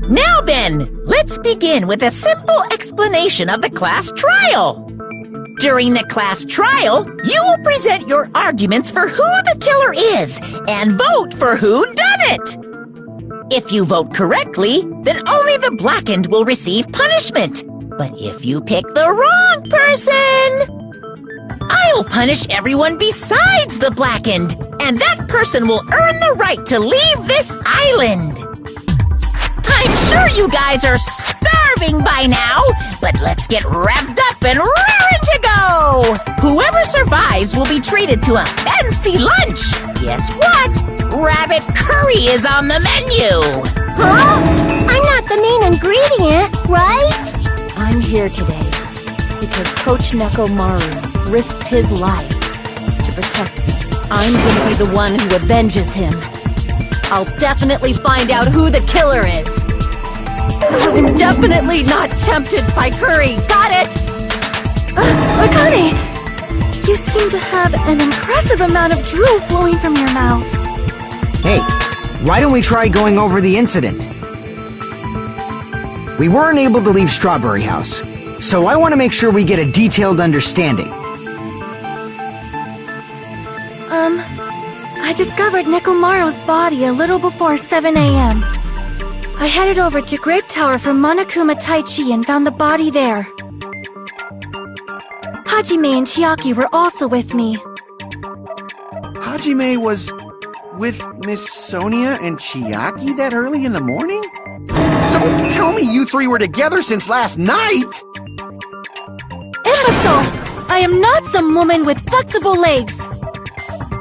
Now then, let's begin with a simple explanation of the class trial. During the class trial, you will present your arguments for who the killer is and vote for who done it. If you vote correctly, then only the blackened will receive punishment. But if you pick the wrong person, I'll punish everyone besides the blackened, and that person will earn the right to leave this island. I'm sure you guys are starving by now, but let's get revved up and raring to go! Whoever survives will be treated to a fancy lunch. Guess what? Rabbit curry is on the menu! Huh? I'm not the main ingredient, right? I'm here today because Coach Nekomaru risked his life to protect me. I'm gonna be the one who avenges him. I'll definitely find out who the killer is. I'm definitely not tempted by curry. Got it? Akane! You seem to have an impressive amount of drool flowing from your mouth. Hey, why don't we try going over the incident? We weren't able to leave Strawberry House, so I want to make sure we get a detailed understanding. I discovered Nekomaru's body a little before 7 a.m. I headed over to Grape Tower from Monokuma Taichi and found the body there. Hajime and Chiaki were also with me. Hajime was with Miss Sonia and Chiaki that early in the morning? Don't tell me you three were together since last night! Imbecile! I am not some woman with flexible legs!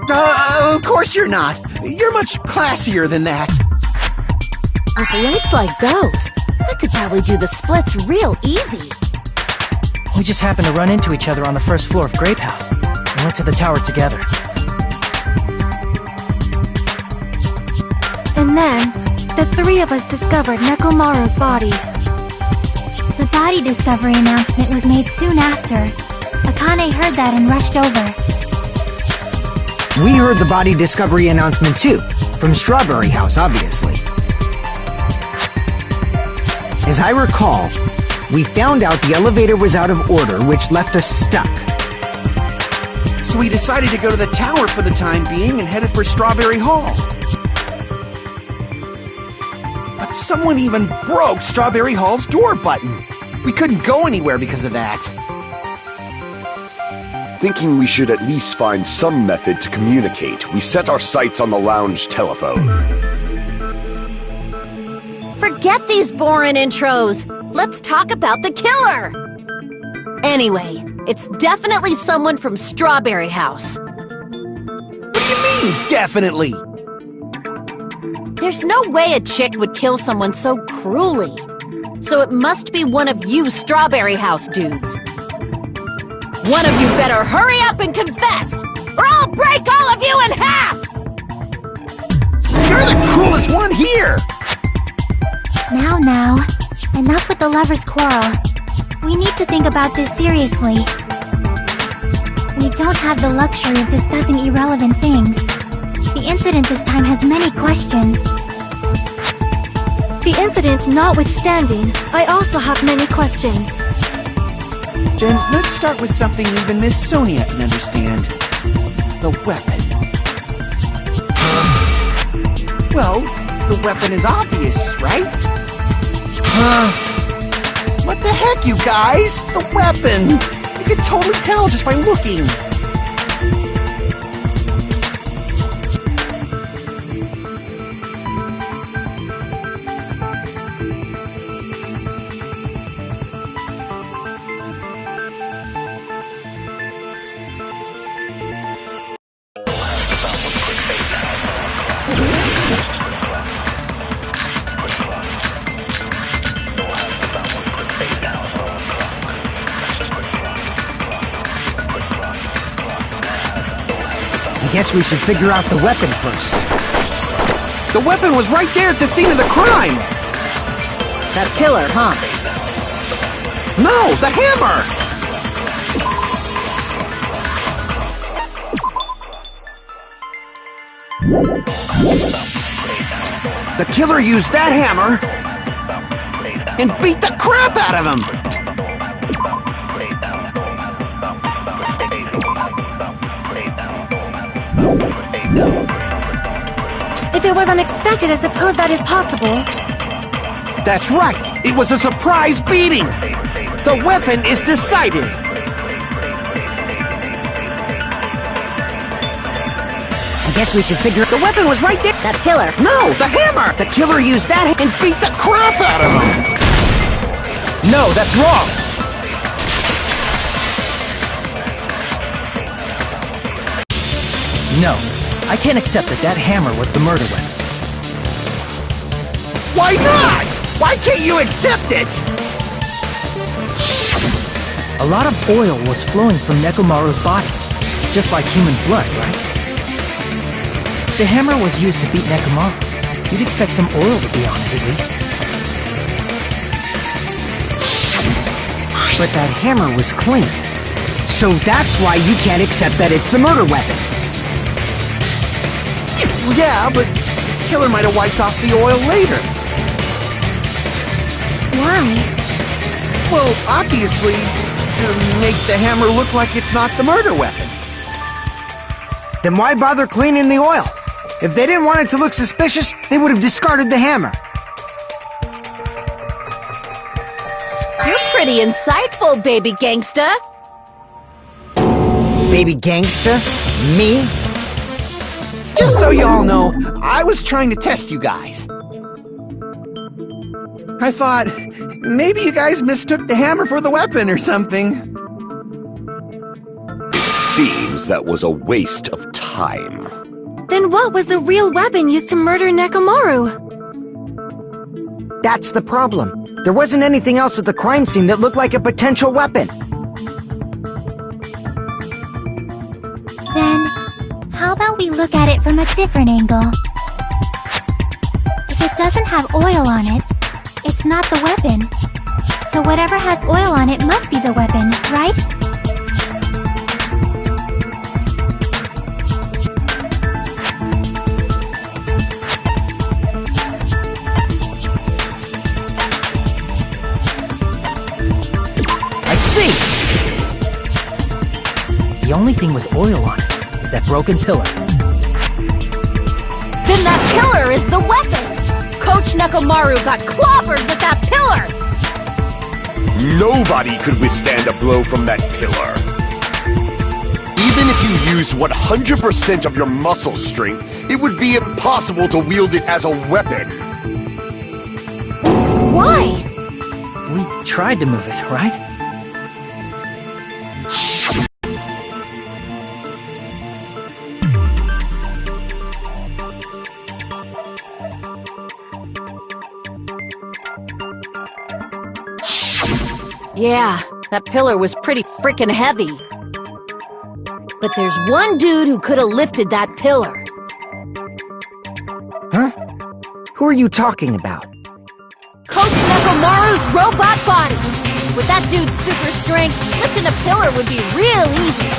Of course you're not! You're much classier than that! With legs like those, I could probably do the splits real easy. We just happened to run into each other on the first floor of Grape House. We went to the tower together. And then, the three of us discovered Nekomaru's body. The body discovery announcement was made soon after. Akane heard that and rushed over. We heard the body discovery announcement too, from Strawberry House, obviously. As I recall, we found out the elevator was out of order, which left us stuck. So we decided to go to the tower for the time being and headed for Strawberry Hall. But someone even broke Strawberry Hall's door button. We couldn't go anywhere because of that. Thinking we should at least find some method to communicate, we set our sights on the lounge telephone. Forget these boring intros. Let's talk about the killer. Anyway, it's definitely someone from Strawberry House. What do you mean, definitely? There's no way a chick would kill someone so cruelly. So it must be one of you Strawberry House dudes. One of you better hurry up and confess, or I'll break all of you in half! You're the cruelest one here! Now, enough with the lovers' quarrel. We need to think about this seriously. We don't have the luxury of discussing irrelevant things. The incident this time has many questions. The incident notwithstanding, I also have many questions. Then let's start with something even Miss Sonia can understand. The weapon. Well, the weapon is obvious, right? What the heck, you guys? The weapon! You can totally tell just by looking. Guess we should figure out the weapon first. The weapon was right there at the scene of the crime! That pillar, huh? No, the hammer! The killer used that hammer and beat the crap out of him! If it was unexpected, I suppose that is possible. That's right! It was a surprise beating! The weapon is decided! I guess we should figure... The weapon was right there! That pillar. No, the hammer! The killer used that and beat the crap out of him! No, that's wrong! No, I can't accept that that hammer was the murder weapon. Why not? Why can't you accept it? A lot of oil was flowing from Nekomaru's body, just like human blood, right? If the hammer was used to beat Nekomaru, you'd expect some oil to be on it at least. But that hammer was clean. So that's why you can't accept that it's the murder weapon. Yeah, but the killer might have wiped off the oil later. Why? Well, obviously, to make the hammer look like it's not the murder weapon. Then why bother cleaning the oil? If they didn't want it to look suspicious, they would have discarded the hammer. You're pretty insightful, baby gangsta. Baby gangsta? Me? Just so you all know, I was trying to test you guys. I thought, maybe you guys mistook the hammer for the weapon or something. It seems that was a waste of time. Then what was the real weapon used to murder Nekomaru? That's the problem. There wasn't anything else at the crime scene that looked like a potential weapon. Then, how about we look at it from a different angle? If it doesn't have oil on it, it's not the weapon. So whatever has oil on it must be the weapon, right? I see! The only thing with oil on it is that broken pillar. Then that pillar is the weapon! Coach Nekomaru got clobbered with that pillar! Nobody could withstand a blow from that pillar. Even if you used 100% of your muscle strength, it would be impossible to wield it as a weapon. Why? We tried to move it, right? Yeah, that pillar was pretty frickin' heavy. But there's one dude who could have lifted that pillar. Huh? Who are you talking about? Coach Nekomaru's robot body! With that dude's super strength, lifting a pillar would be real easy.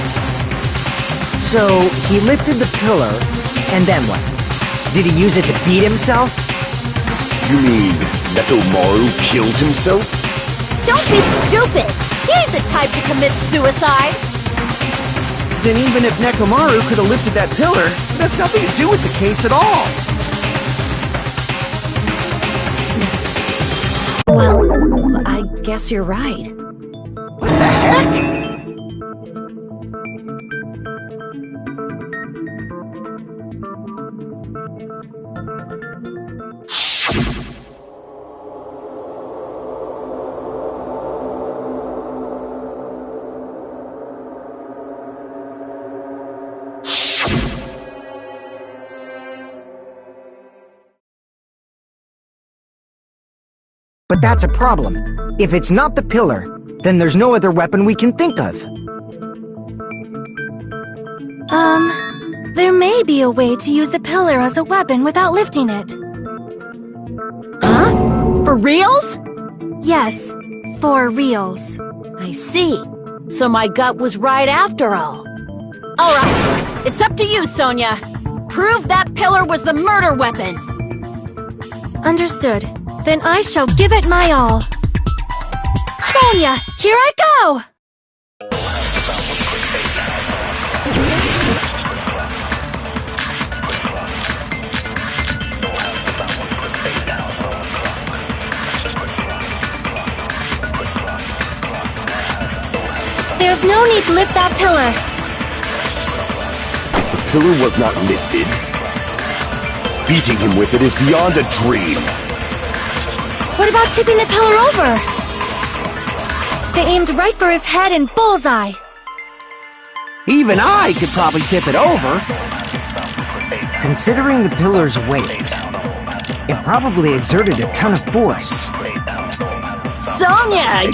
So, he lifted the pillar, and then what? Did he use it to beat himself? You mean Nekomaru killed himself? Don't be stupid! He ain't the type to commit suicide! Then even if Nekomaru could have lifted that pillar, it has nothing to do with the case at all. Well, I guess you're right. What the heck? But that's a problem. If it's not the pillar, then there's no other weapon we can think of. There may be a way to use the pillar as a weapon without lifting it. Huh? For reals? Yes, for reals. I see. So my gut was right after all. Alright, it's up to you, Sonia. Prove that pillar was the murder weapon. Understood. Then I shall give it my all. Sonia, here I go! There's no need to lift that pillar. The pillar was not lifted. Beating him with it is beyond a dream. What about tipping the pillar over? They aimed right for his head and bullseye. Even I could probably tip it over. Considering the pillar's weight, it probably exerted a ton of force. Sonia!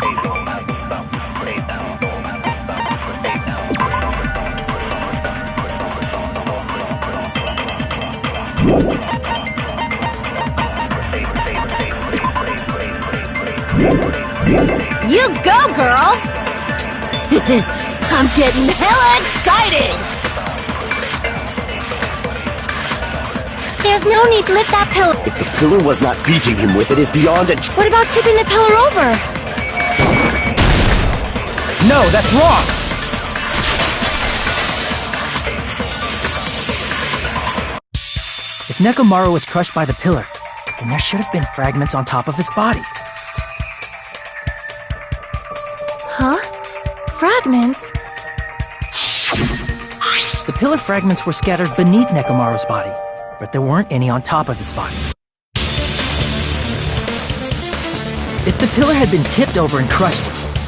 You go, girl! I'm getting hella excited! There's no need to lift that pillar. If the pillar was not beating him with it is beyond a... What about tipping the pillar over? No, that's wrong! If Nekomaru was crushed by the pillar, then there should have been fragments on top of his body. Huh? Fragments? The pillar fragments were scattered beneath Nekomaru's body, but there weren't any on top of his body. If the pillar had been tipped over and crushed,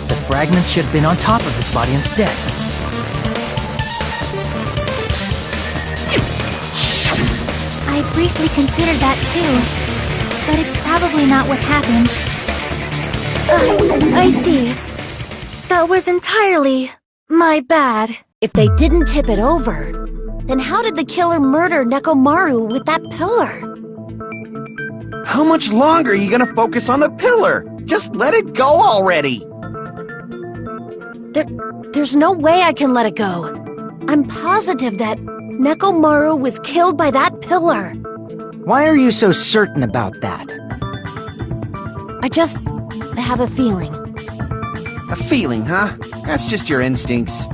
the fragments should have been on top of his body instead. I briefly considered that too, but it's probably not what happened. I see. That was entirely my bad. If they didn't tip it over, then how did the killer murder Nekomaru with that pillar? How much longer are you gonna focus on the pillar? Just let it go already! There's no way I can let it go. I'm positive that Nekomaru was killed by that pillar. Why are you so certain about that? I just have a feeling. A feeling, huh? That's just your instincts.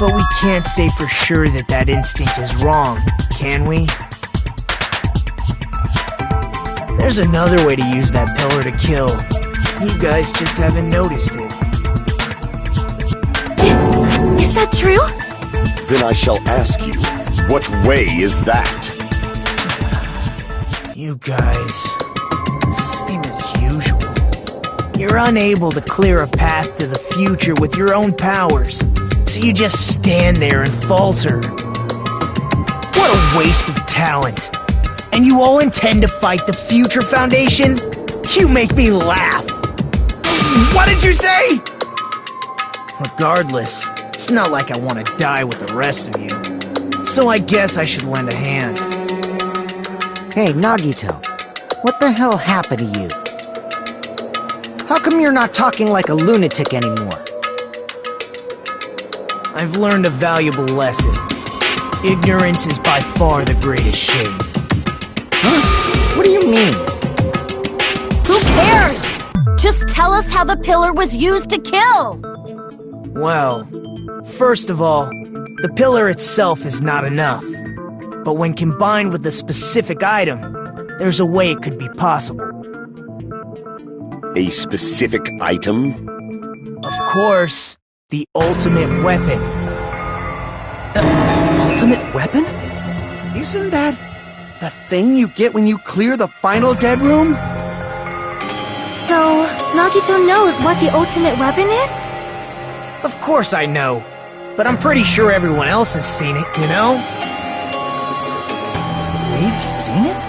But we can't say for sure that that instinct is wrong, can we? There's another way to use that pillar to kill. You guys just haven't noticed it. Is that true? Then I shall ask you, what way is that? You guys, same as usual. You're unable to clear a path to the future with your own powers, so you just stand there and falter. What a waste of talent. And you all intend to fight the Future Foundation? You make me laugh. What did you say? Regardless, it's not like I want to die with the rest of you. So I guess I should lend a hand. Hey, Nagito, what the hell happened to you? How come you're not talking like a lunatic anymore? I've learned a valuable lesson. Ignorance is by far the greatest shame. Huh? What do you mean? Who cares? Just tell us how the pillar was used to kill! Well, first of all, the pillar itself is not enough. But when combined with a specific item, there's a way it could be possible. A specific item? Of course, the ultimate weapon. Ultimate weapon? Isn't that the thing you get when you clear the final dead room? So, Nagito knows what the ultimate weapon is? Of course I know, but I'm pretty sure everyone else has seen it, you know? We've seen it?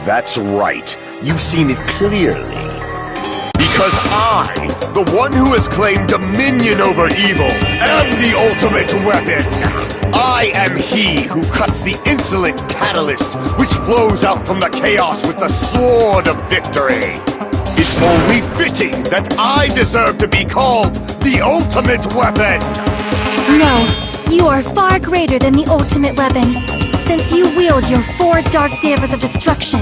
That's right. You've seen it clearly. Because I, the one who has claimed dominion over evil, am the ultimate weapon! I am he who cuts the insolent catalyst which flows out from the chaos with the sword of victory. It's only fitting that I deserve to be called the ultimate weapon! No, you are far greater than the ultimate weapon, since you wield your 4 dark daggers of destruction.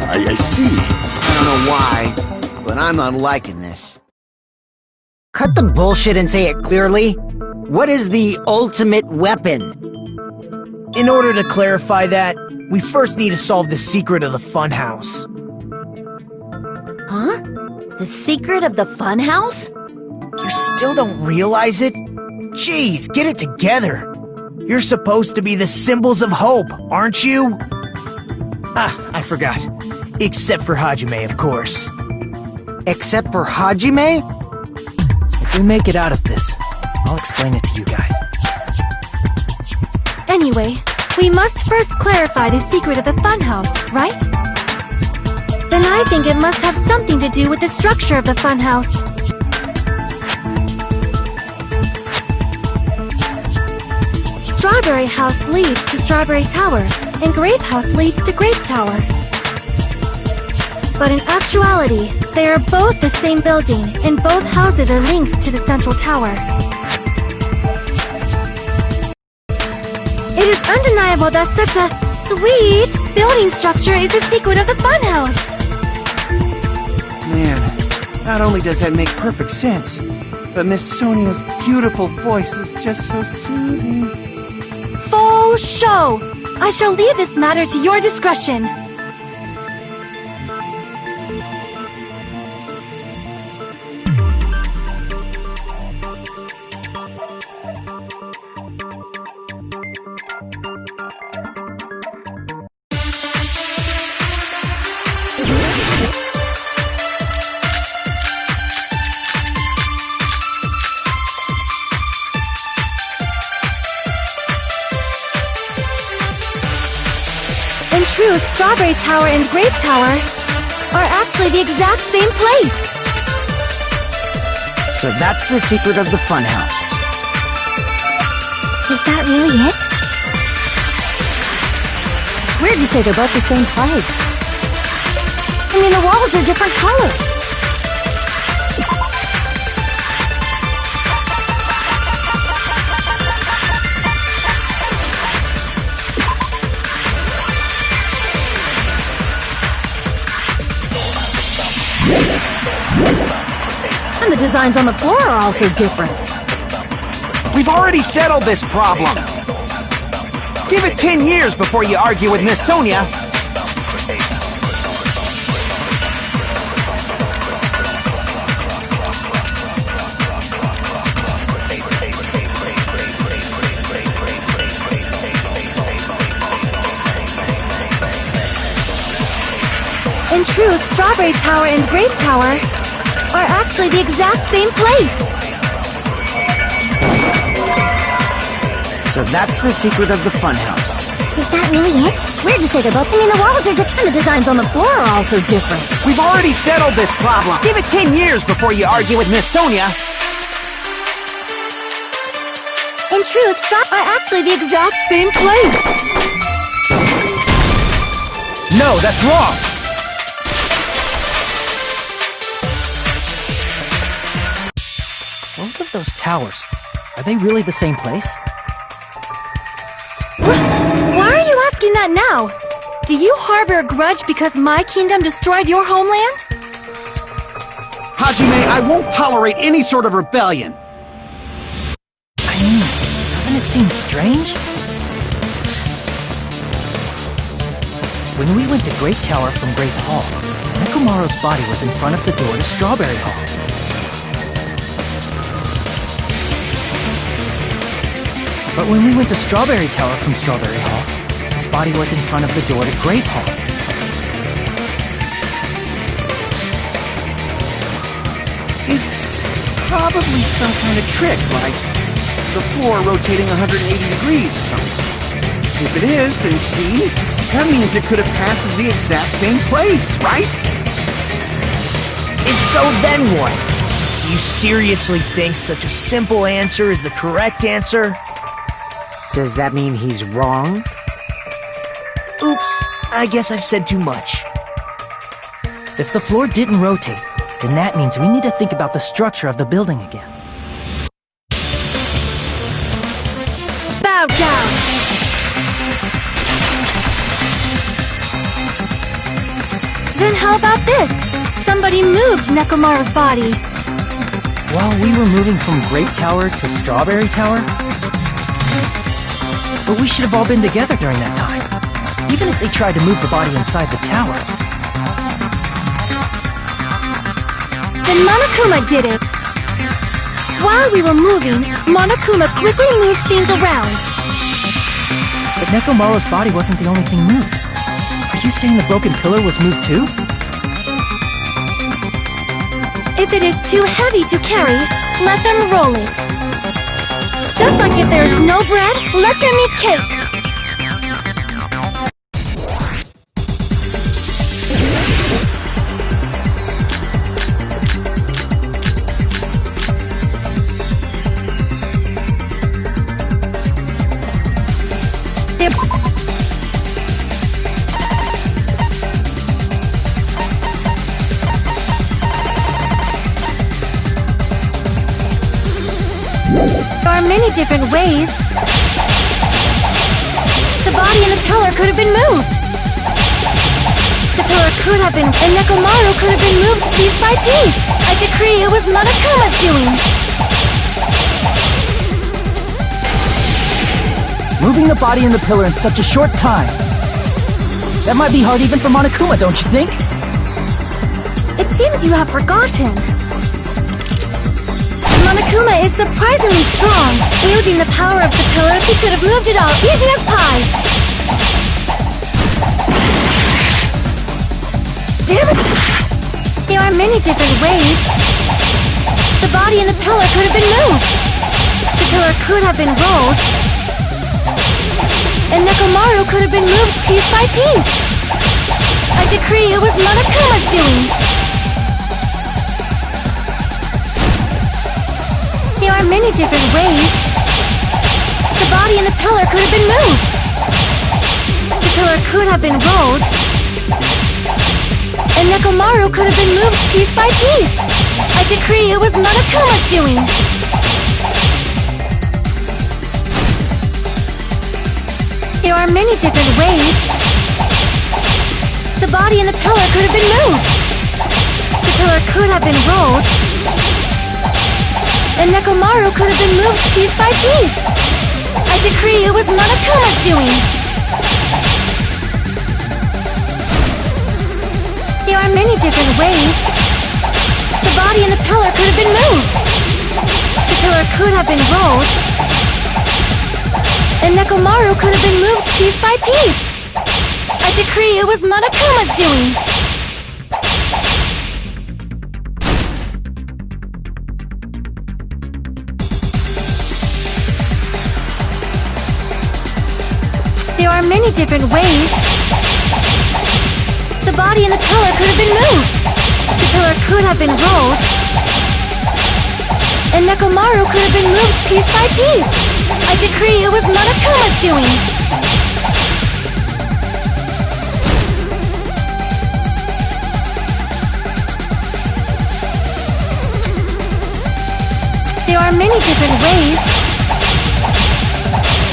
I see. I don't know why, but I'm not liking this. Cut the bullshit and say it clearly. What is the ultimate weapon? In order to clarify that, we first need to solve the secret of the funhouse. Huh? The secret of the funhouse? You still don't realize it? Jeez, get it together. You're supposed to be the symbols of hope, aren't you? Ah, I forgot. Except for Hajime, of course. Except for Hajime? If we make it out of this, I'll explain it to you guys. Anyway, we must first clarify the secret of the funhouse, right? Then I think it must have something to do with the structure of the funhouse. Strawberry House leads to Strawberry Tower, and Grape House leads to Grape Tower. But in actuality, they are both the same building, and both houses are linked to the central tower. It is undeniable that such a sweet building structure is the secret of the funhouse. Man, not only does that make perfect sense, but Miss Sonia's beautiful voice is just so soothing. Faux show! I shall leave this matter to your discretion. In truth, Strawberry Tower and Grape Tower are actually the exact same place. So that's the secret of the funhouse. Is that really it? It's weird to say they're both the same place. I mean, the walls are different colors. And the designs on the floor are also different. We've already settled this problem. Give it 10 years before you argue with Miss Sonia. In truth, Strawberry Tower and Grape Tower are actually the exact same place. So that's the secret of the funhouse. Is that really it? It's weird to say they're both. I mean, the walls are different. And the designs on the floor are also different. We've already settled this problem. Give it 10 years before you argue with Miss Sonia. In truth, are actually the exact same place. No, that's wrong! Both of those towers, are they really the same place? Why are you asking that now? Do you harbor a grudge because my kingdom destroyed your homeland? Hajime, I won't tolerate any sort of rebellion. I mean, doesn't it seem strange? When we went to Grape Tower from Grape Hall, Nekomaru's body was in front of the door to Strawberry Hall. But when we went to Strawberry Tower from Strawberry Hall, his body was in front of the door to Grape Hall. It's probably some kind of trick, like the floor rotating 180 degrees or something. If it is, then see? That means it could have passed as the exact same place, right? And so then what? You seriously think such a simple answer is the correct answer? Does that mean he's wrong? Oops, I guess I've said too much. If the floor didn't rotate, then that means we need to think about the structure of the building again. Bow down! Then how about this? Somebody moved Nekomaru's body. While we were moving from Grape Tower to Strawberry Tower? But we should have all been together during that time. Even if they tried to move the body inside the tower. Then Monokuma did it! While we were moving, Monokuma quickly moved things around. But Nekomaru's body wasn't the only thing moved. Are you saying the broken pillar was moved too? If it is too heavy to carry, let them roll it. Just like if there's no bread, let them eat cake. There are many different ways. The body and the pillar could have been moved. The pillar could have been, and Nekomaru could have been moved piece by piece. I decree it was Monokuma's doing. Moving the body and the pillar in such a short time. That might be hard even for Monokuma, don't you think? It seems you have forgotten. Monokuma is surprisingly strong. Wielding the power of the pillar, he could have moved it all easy as pie. Damn it! There are many different ways. The body and the pillar could have been moved. The pillar could have been rolled. And Nekomaru could have been moved piece by piece. I decree it was Monokuma's doing. There are many different ways. The body and the pillar could have been moved. The pillar could have been rolled. And Nekomaru could have been moved piece by piece. I decree it was Monokuma's doing. There are many different ways. The body and the pillar could have been moved. The pillar could have been rolled. And Nekomaru could have been moved piece by piece. I decree it was Monokuma's doing. There are many different ways. The body and the pillar could have been moved. The pillar could have been rolled. And Nekomaru could have been moved piece by piece. I decree it was Monokuma's doing. There are many different ways. The body and the pillar could have been moved. The pillar could have been rolled. And Nekomaru could have been moved piece by piece. I decree it was Monokuma's doing. There are many different ways.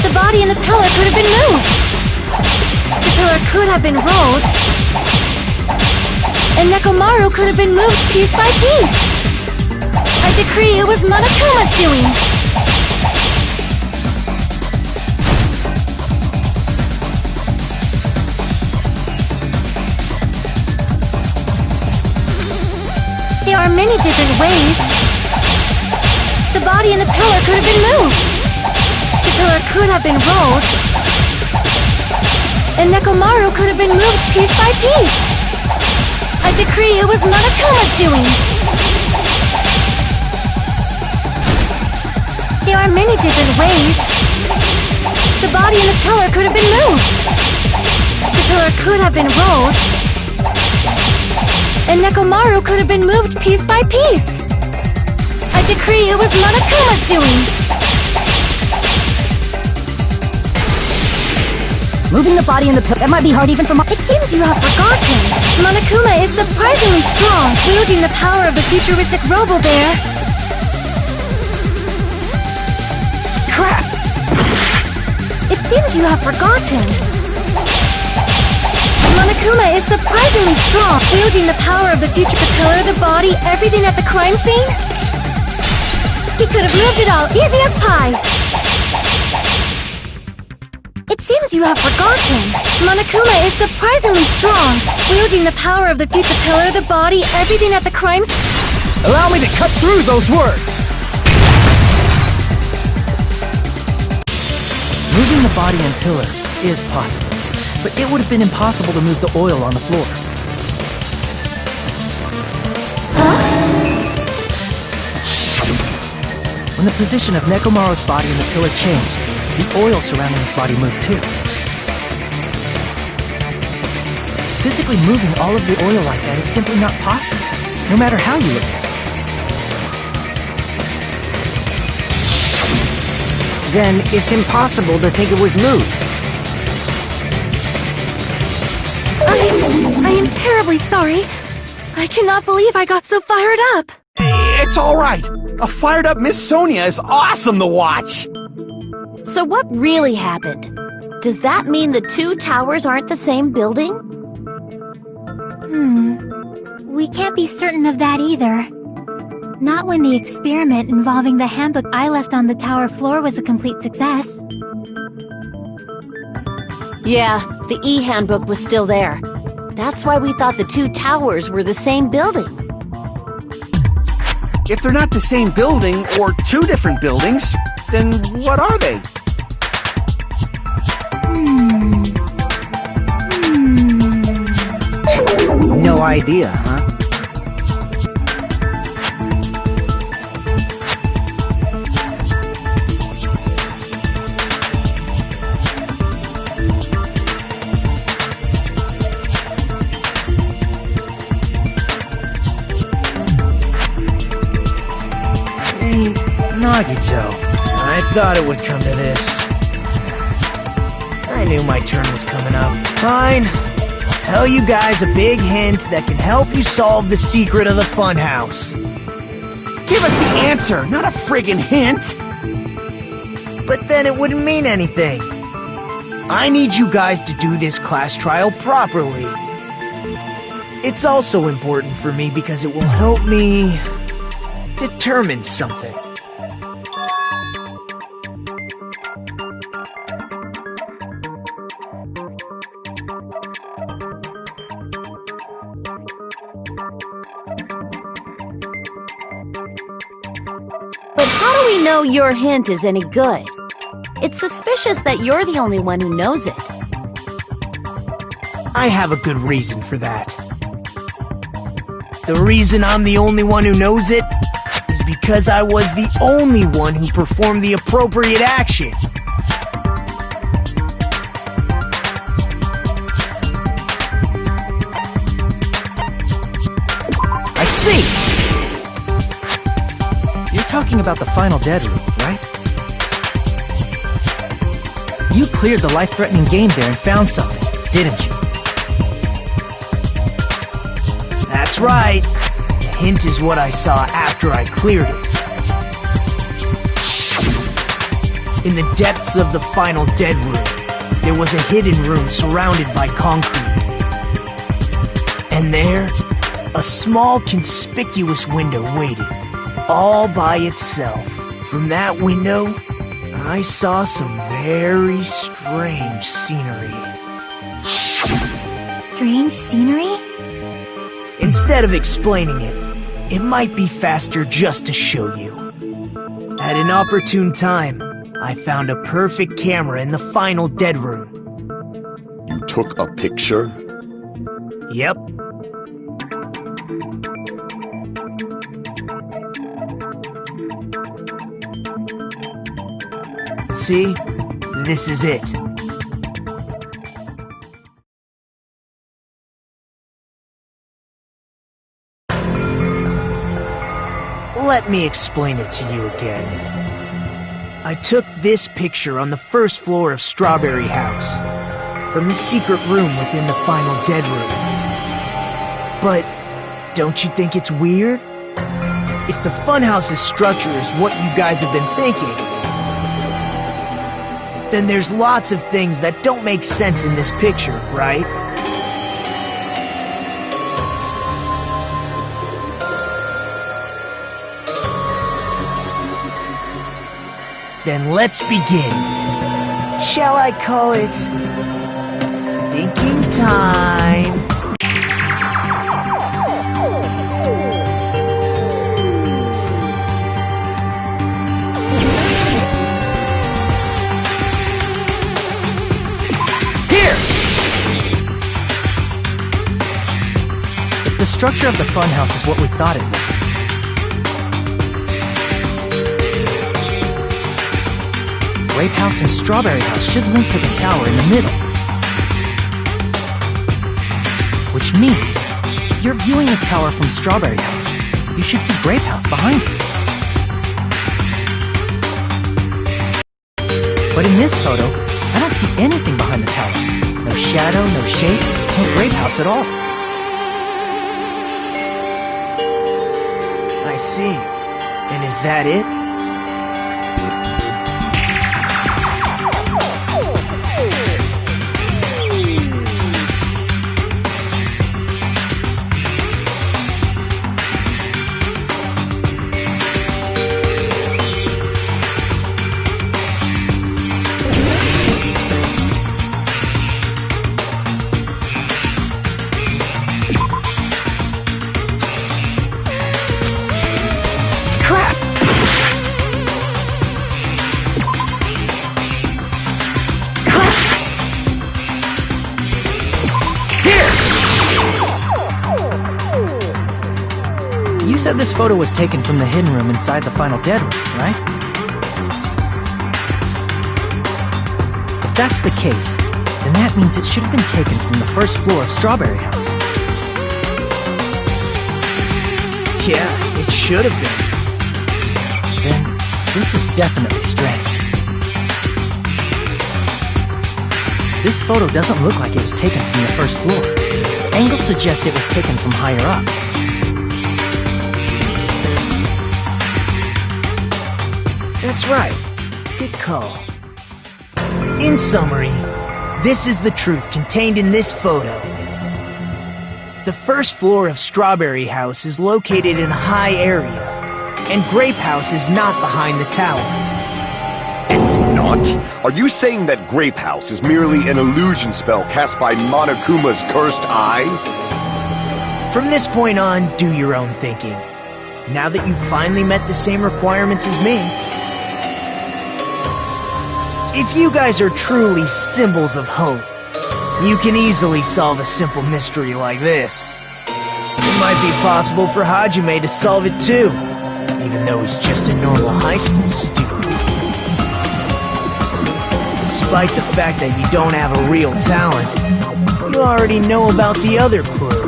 The body and the pillar could have been moved. The pillar could have been rolled. And Nekomaru could have been moved piece by piece. I decree it was Monokuma's doing. There are many different ways. The body and the pillar could have been moved. The pillar could have been rolled. And Nekomaru could have been moved piece by piece. I decree it was Monokuma's doing. There are many different ways. The body and the pillar could have been moved. The pillar could have been rolled. And Nekomaru could have been moved piece by piece. decree it was Monokuma's doing! Moving the body in the pillar, that might be hard even for It seems you have forgotten. Monokuma is surprisingly strong, wielding the power of the futuristic Robo-Bear. Crap! It seems you have forgotten. Monokuma is surprisingly strong, wielding the power of the future, the pillar, the body, everything at the crime scene. He could have moved it all, easy as pie. It seems you have forgotten. Monokuma is surprisingly strong, wielding the power of the future, pillar, the body, everything at the crime scene. Allow me to cut through those words! Moving the body and pillar is possible, but it would have been impossible to move the oil on the floor. When the position of Nekomaru's body and the pillar changed, the oil surrounding his body moved too. Physically moving all of the oil like that is simply not possible, no matter how you look at it. Then it's impossible to think it was moved. I am terribly sorry. I cannot believe I got so fired up. It's alright. A fired up Miss Sonia is awesome to watch. So what really happened? Does that mean the two towers aren't the same building? We can't be certain of that either. Not when the experiment involving the handbook I left on the tower floor was a complete success. Yeah, the E-handbook was still there. That's why we thought the two towers were the same building. If they're not the same building, or two different buildings, then what are they? No idea, huh? Hey, Nagito. I thought it would come to this. I knew my turn was coming up. Fine. I'll tell you guys a big hint that can help you solve the secret of the funhouse. Give us the answer, not a friggin' hint! But then it wouldn't mean anything. I need you guys to do this class trial properly. It's also important for me because it will help me determine something. But how do we know your hint is any good? It's suspicious that you're the only one who knows it. I have a good reason for that. The reason I'm the only one who knows it is because I was the only one who performed the appropriate action. I see! You're talking about the final dead room, right? You cleared the life-threatening game there and found something, didn't you? That's right. The hint is what I saw after I cleared it. In the depths of the final dead room, there was a hidden room surrounded by concrete. And there, a small conspicuous window waited, all by itself. From that window, I saw some very strange scenery. Strange scenery? Instead of explaining it, it might be faster just to show you. At an opportune time, I found a perfect camera in the final dead room. You took a picture? Yep. See? This is it. Let me explain it to you again. I took this picture on the first floor of Strawberry House, from the secret room within the final dead room. But don't you think it's weird? If the funhouse's structure is what you guys have been thinking, then there's lots of things that don't make sense in this picture, right? Then let's begin. Shall I call it thinking time? Here! If the structure of the funhouse is what we thought it was, Grape House and Strawberry House should link to the tower in the middle. Which means, if you're viewing the tower from Strawberry House, you should see Grape House behind you. But in this photo, I don't see anything behind the tower. No shadow, no shape, no Grape House at all. I see. And is that it? You said this photo was taken from the hidden room inside the final dead room, right? If that's the case, then that means it should have been taken from the first floor of Strawberry House. Yeah, it should have been. Then, this is definitely strange. This photo doesn't look like it was taken from the first floor. Angles suggest it was taken from higher up. That's right. Good call. In summary, this is the truth contained in this photo. The first floor of Strawberry House is located in a high area, and Grape House is not behind the tower. It's not? Are you saying that Grape House is merely an illusion spell cast by Monokuma's cursed eye? From this point on, do your own thinking. Now that you've finally met the same requirements as me, if you guys are truly symbols of hope, you can easily solve a simple mystery like this. It might be possible for Hajime to solve it too, even though he's just a normal high school student. Despite the fact that you don't have a real talent, you already know about the other clue.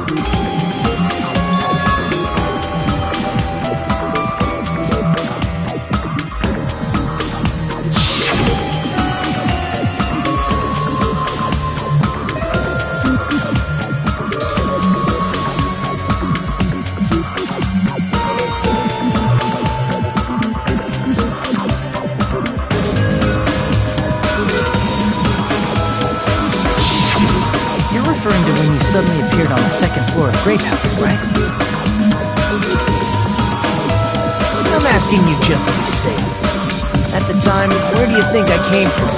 Referring to when you suddenly appeared on the second floor of Grape House, right? I'm asking you just to be safe. At the time, where do you think I came from?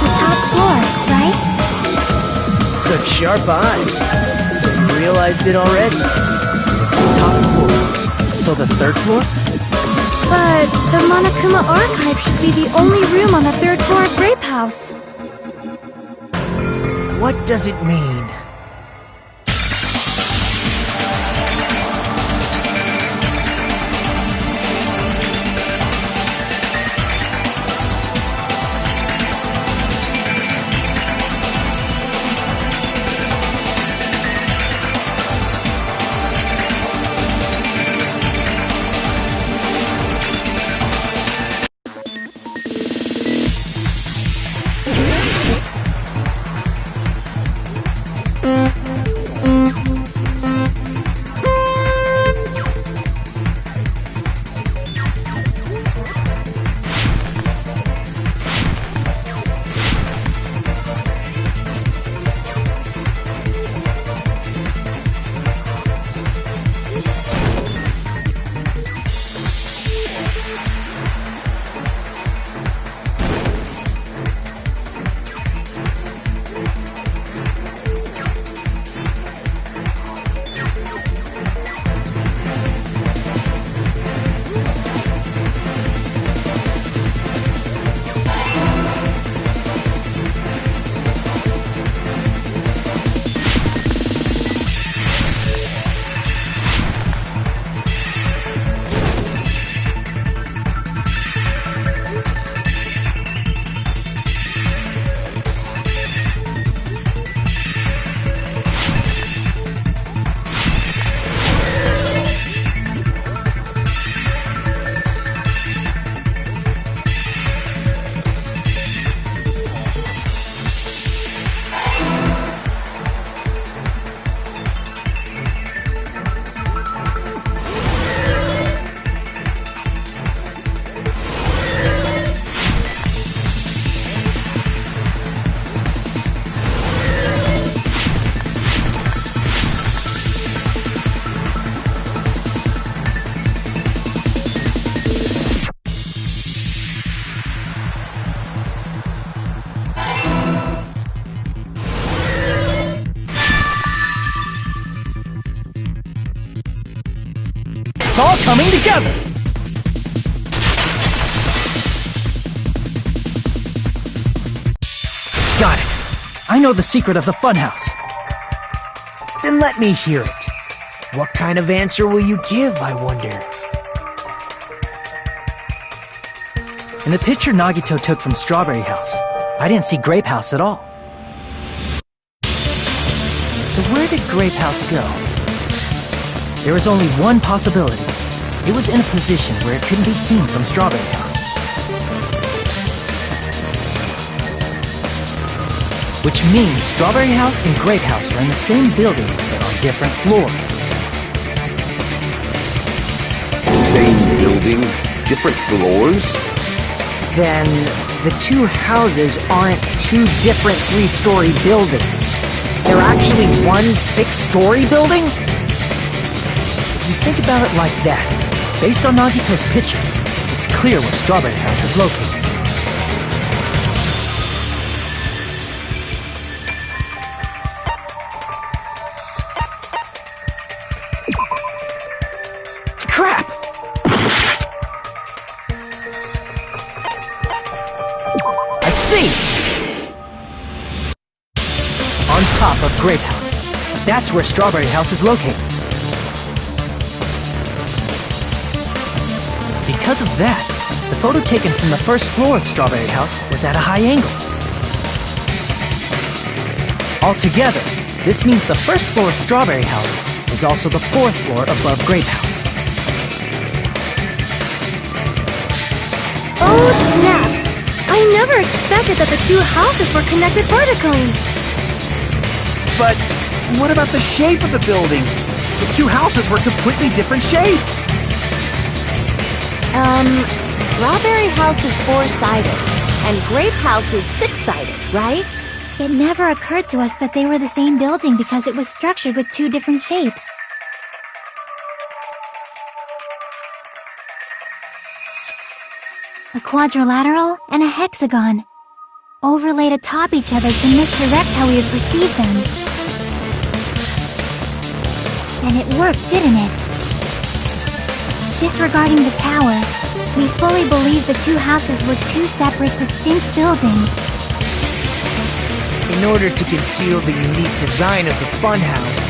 The top floor, right? Such sharp eyes. So you realized it already? Top floor. So the third floor? But the Monokuma archive should be the only room on the third floor of Grape House. What does it mean? all coming together! Got it. I know the secret of the funhouse. Then let me hear it. What kind of answer will you give, I wonder? In the picture Nagito took from Strawberry House, I didn't see Grape House at all. So where did Grape House go? There was only one possibility. It was in a position where it couldn't be seen from Strawberry House. Which means Strawberry House and Grape House are in the same building but on different floors. Same building, different floors? Then the two houses aren't two different 3-story buildings. They're actually one 6-story building? If you think about it like that, based on Nagito's picture, it's clear where Strawberry House is located. Crap! I see! On top of Grape House. That's where Strawberry House is located. Because of that, the photo taken from the first floor of Strawberry House was at a high angle. Altogether, this means the first floor of Strawberry House is also the 4th floor above Grape House. Oh, snap! I never expected that the two houses were connected vertically. But what about the shape of the building? The two houses were completely different shapes. Strawberry House is 4-sided, and Grape House is 6-sided, right? It never occurred to us that they were the same building because it was structured with two different shapes. A quadrilateral and a hexagon, overlaid atop each other to misdirect how we would perceive them. And it worked, didn't it? Disregarding the tower, we fully believed the two houses were two separate, distinct buildings. In order to conceal the unique design of the funhouse,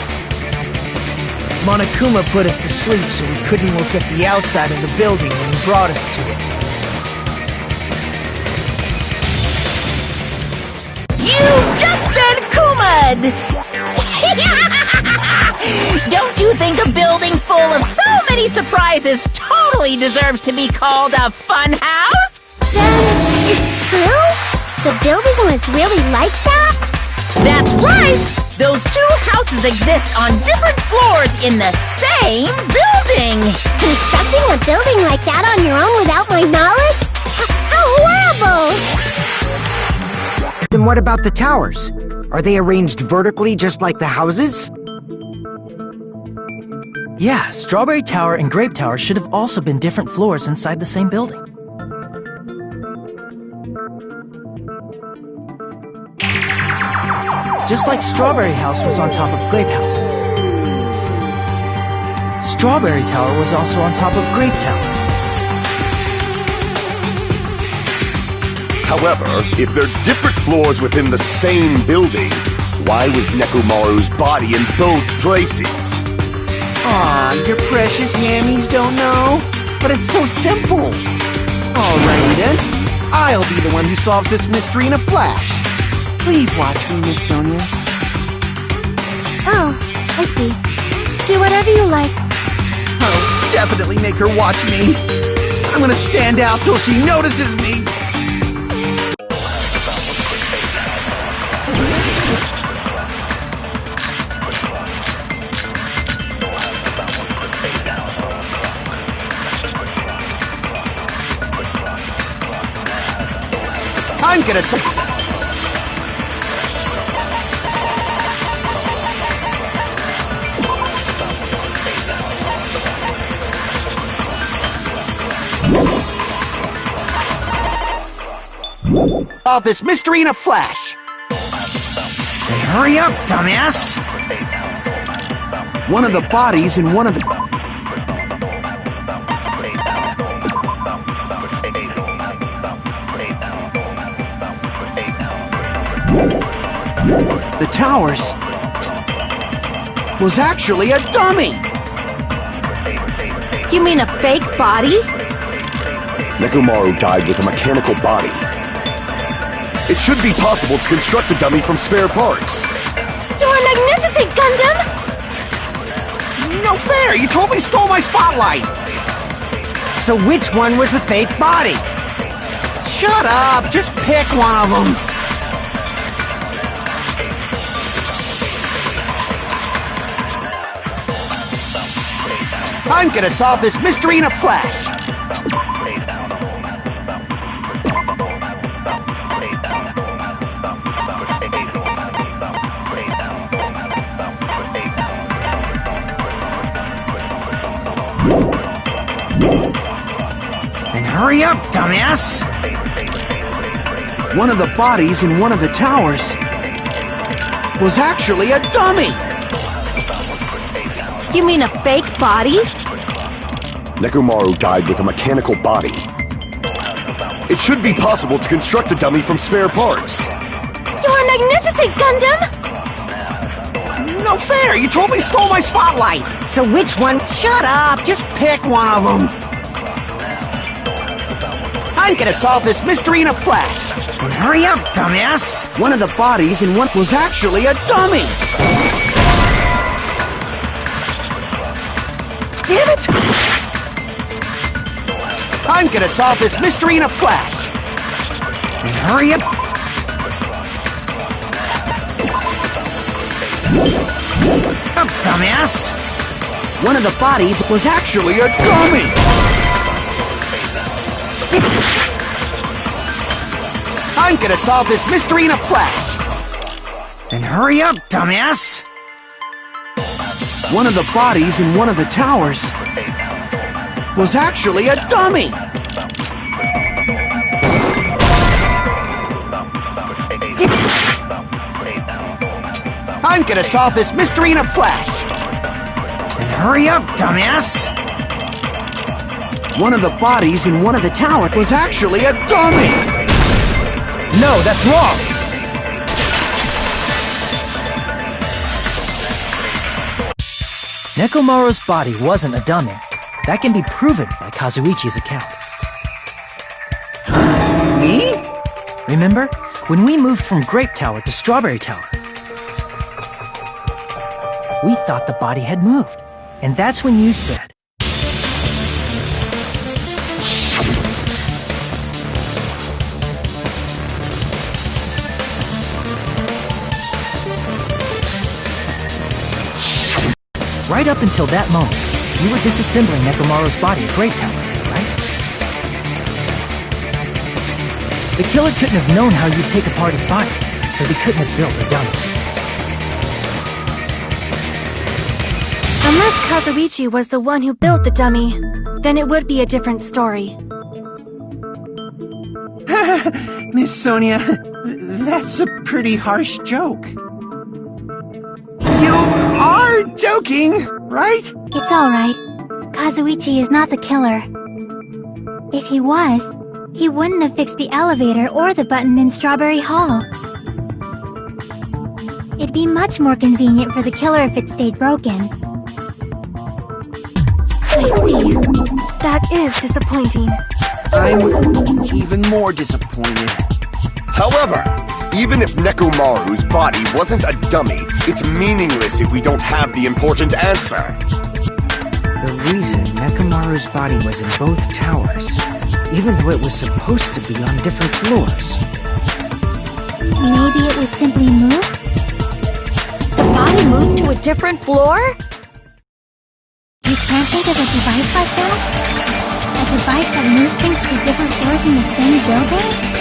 Monokuma put us to sleep so we couldn't look at the outside of the building when he brought us to it. You've just been Kuma'd! Don't you think a building full of so many surprises totally deserves to be called a fun house? Then, it's true? The building was really like that? That's right! Those two houses exist on different floors in the same building! Constructing a building like that on your own without my knowledge? How horrible! Then what about the towers? Are they arranged vertically just like the houses? Yeah, Strawberry Tower and Grape Tower should have also been different floors inside the same building. Just like Strawberry House was on top of Grape House. Strawberry Tower was also on top of Grape Tower. However, if they're different floors within the same building, why was Nekomaru's body in both places? Aw, your precious hammies don't know? But it's so simple. Alrighty then. I'll be the one who solves this mystery in a flash. Please watch me, Miss Sonia. Oh, I see. Do whatever you like. Oh, definitely make her watch me. I'm gonna stand out till she notices me. I'm gonna say... Solve this mystery in a flash. Then hurry up, dumbass! One of the bodies in one of the... the towers was actually a dummy! You mean a fake body? Nekomaru died with a mechanical body. It should be possible to construct a dummy from spare parts. You are magnificent, Gundam! No fair! You totally stole my spotlight! So which one was the fake body? Shut up! Just pick one of them! I'm gonna solve this mystery in a flash! Then hurry up, dumbass! One of the bodies in one of the towers was actually a dummy! You mean a fake body? Nekomaru died with a mechanical body. It should be possible to construct a dummy from spare parts. You are magnificent, Gundam! No fair! You totally stole my spotlight! So which one? Shut up! Just pick one of them! I'm gonna solve this mystery in a flash! Then hurry up, dumbass! One of the bodies in one was actually a dummy! Damn it! I'm gonna solve this mystery in a flash! Then hurry up! Up, dumbass! One of the bodies was actually a dummy! I'm gonna solve this mystery in a flash! Then hurry up, dumbass! One of the bodies in one of the towers was actually a dummy! I'm gonna solve this mystery in a flash! Then hurry up, dumbass! One of the bodies in one of the towers was actually a dummy! No, that's wrong! Nekomaru's body wasn't a dummy. That can be proven by Kazuichi's account. Me? Remember? When we moved from Grape Tower to Strawberry Tower, we thought the body had moved. And that's when you said, right up until that moment, you were disassembling Nekomaru's body at Grape Tower, right? The killer couldn't have known how you'd take apart his body, so he couldn't have built a dummy. Unless Kazuichi was the one who built the dummy, then it would be a different story. Miss Sonia, that's a pretty harsh joke. You are joking, right? It's alright. Kazuichi is not the killer. If he was, he wouldn't have fixed the elevator or the button in Strawberry Hall. It'd be much more convenient for the killer if it stayed broken. I see. That is disappointing. I'm even more disappointed. However, even if Nekomaru's body wasn't a dummy, it's meaningless if we don't have the important answer. The reason Nekomaru's body was in both towers, even though it was supposed to be on different floors. Maybe it was simply moved? The body moved to a different floor? You can't think of a device like that? A device that moves things to different floors in the same building?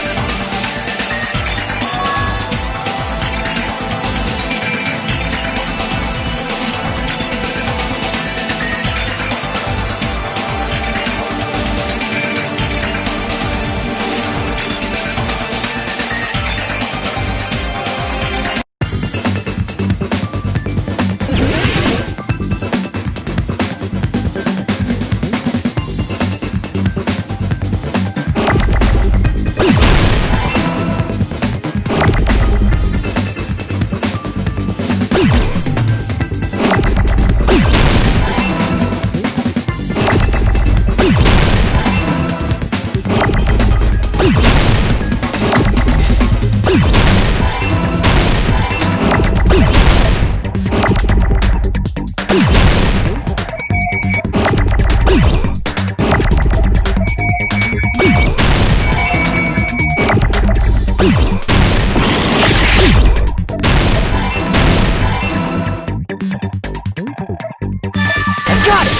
Got it!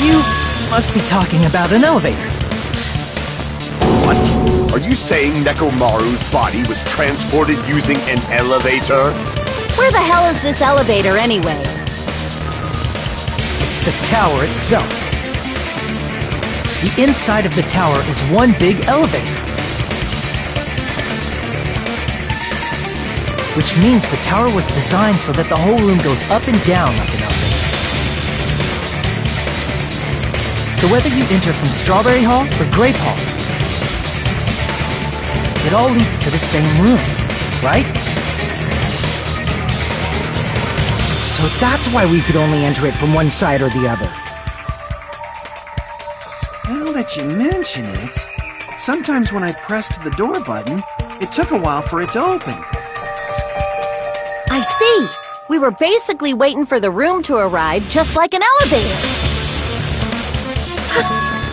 You must be talking about an elevator. What? Are you saying Nekomaru's body was transported using an elevator? Where the hell is this elevator anyway? It's the tower itself. The inside of the tower is one big elevator. Which means the tower was designed so that the whole room goes up and down like an elevator. So whether you enter from Strawberry Hall or Grape Hall, it all leads to the same room, right? So that's why we could only enter it from one side or the other. Now that you mention it, sometimes when I pressed the door button, it took a while for it to open. I see. We were basically waiting for the room to arrive, just like an elevator.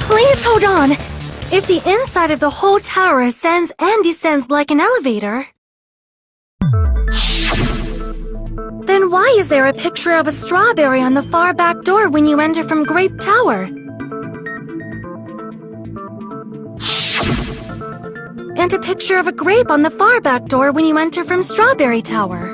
Please hold on. If the inside of the whole tower ascends and descends like an elevator, then why is there a picture of a strawberry on the far back door when you enter from Grape Tower? And a picture of a grape on the far back door when you enter from Strawberry Tower.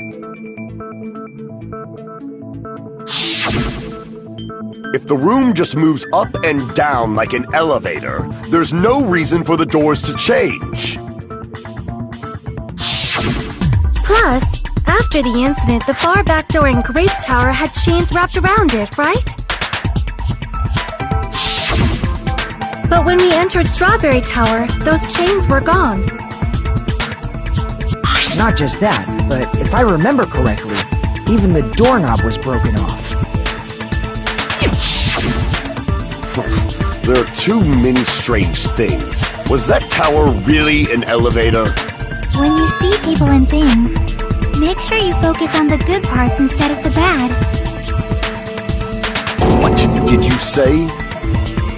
If the room just moves up and down like an elevator, there's no reason for the doors to change. Plus, after the incident, the far back door in Grape Tower had chains wrapped around it, right? But when we entered Strawberry Tower, those chains were gone. Not just that, but if I remember correctly, even the doorknob was broken off. There are too many strange things. Was that tower really an elevator? When you see people and things, make sure you focus on the good parts instead of the bad. What did you say?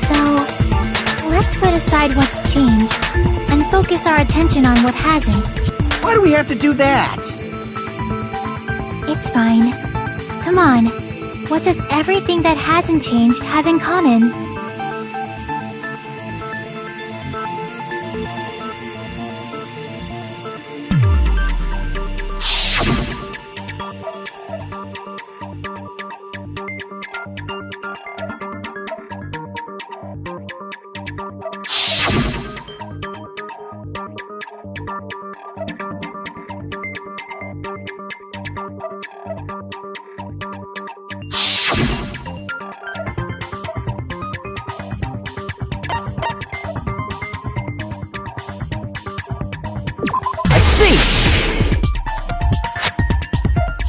So, let's put aside what's changed and focus our attention on what hasn't. Why do we have to do that? It's fine. Come on. What does everything that hasn't changed have in common?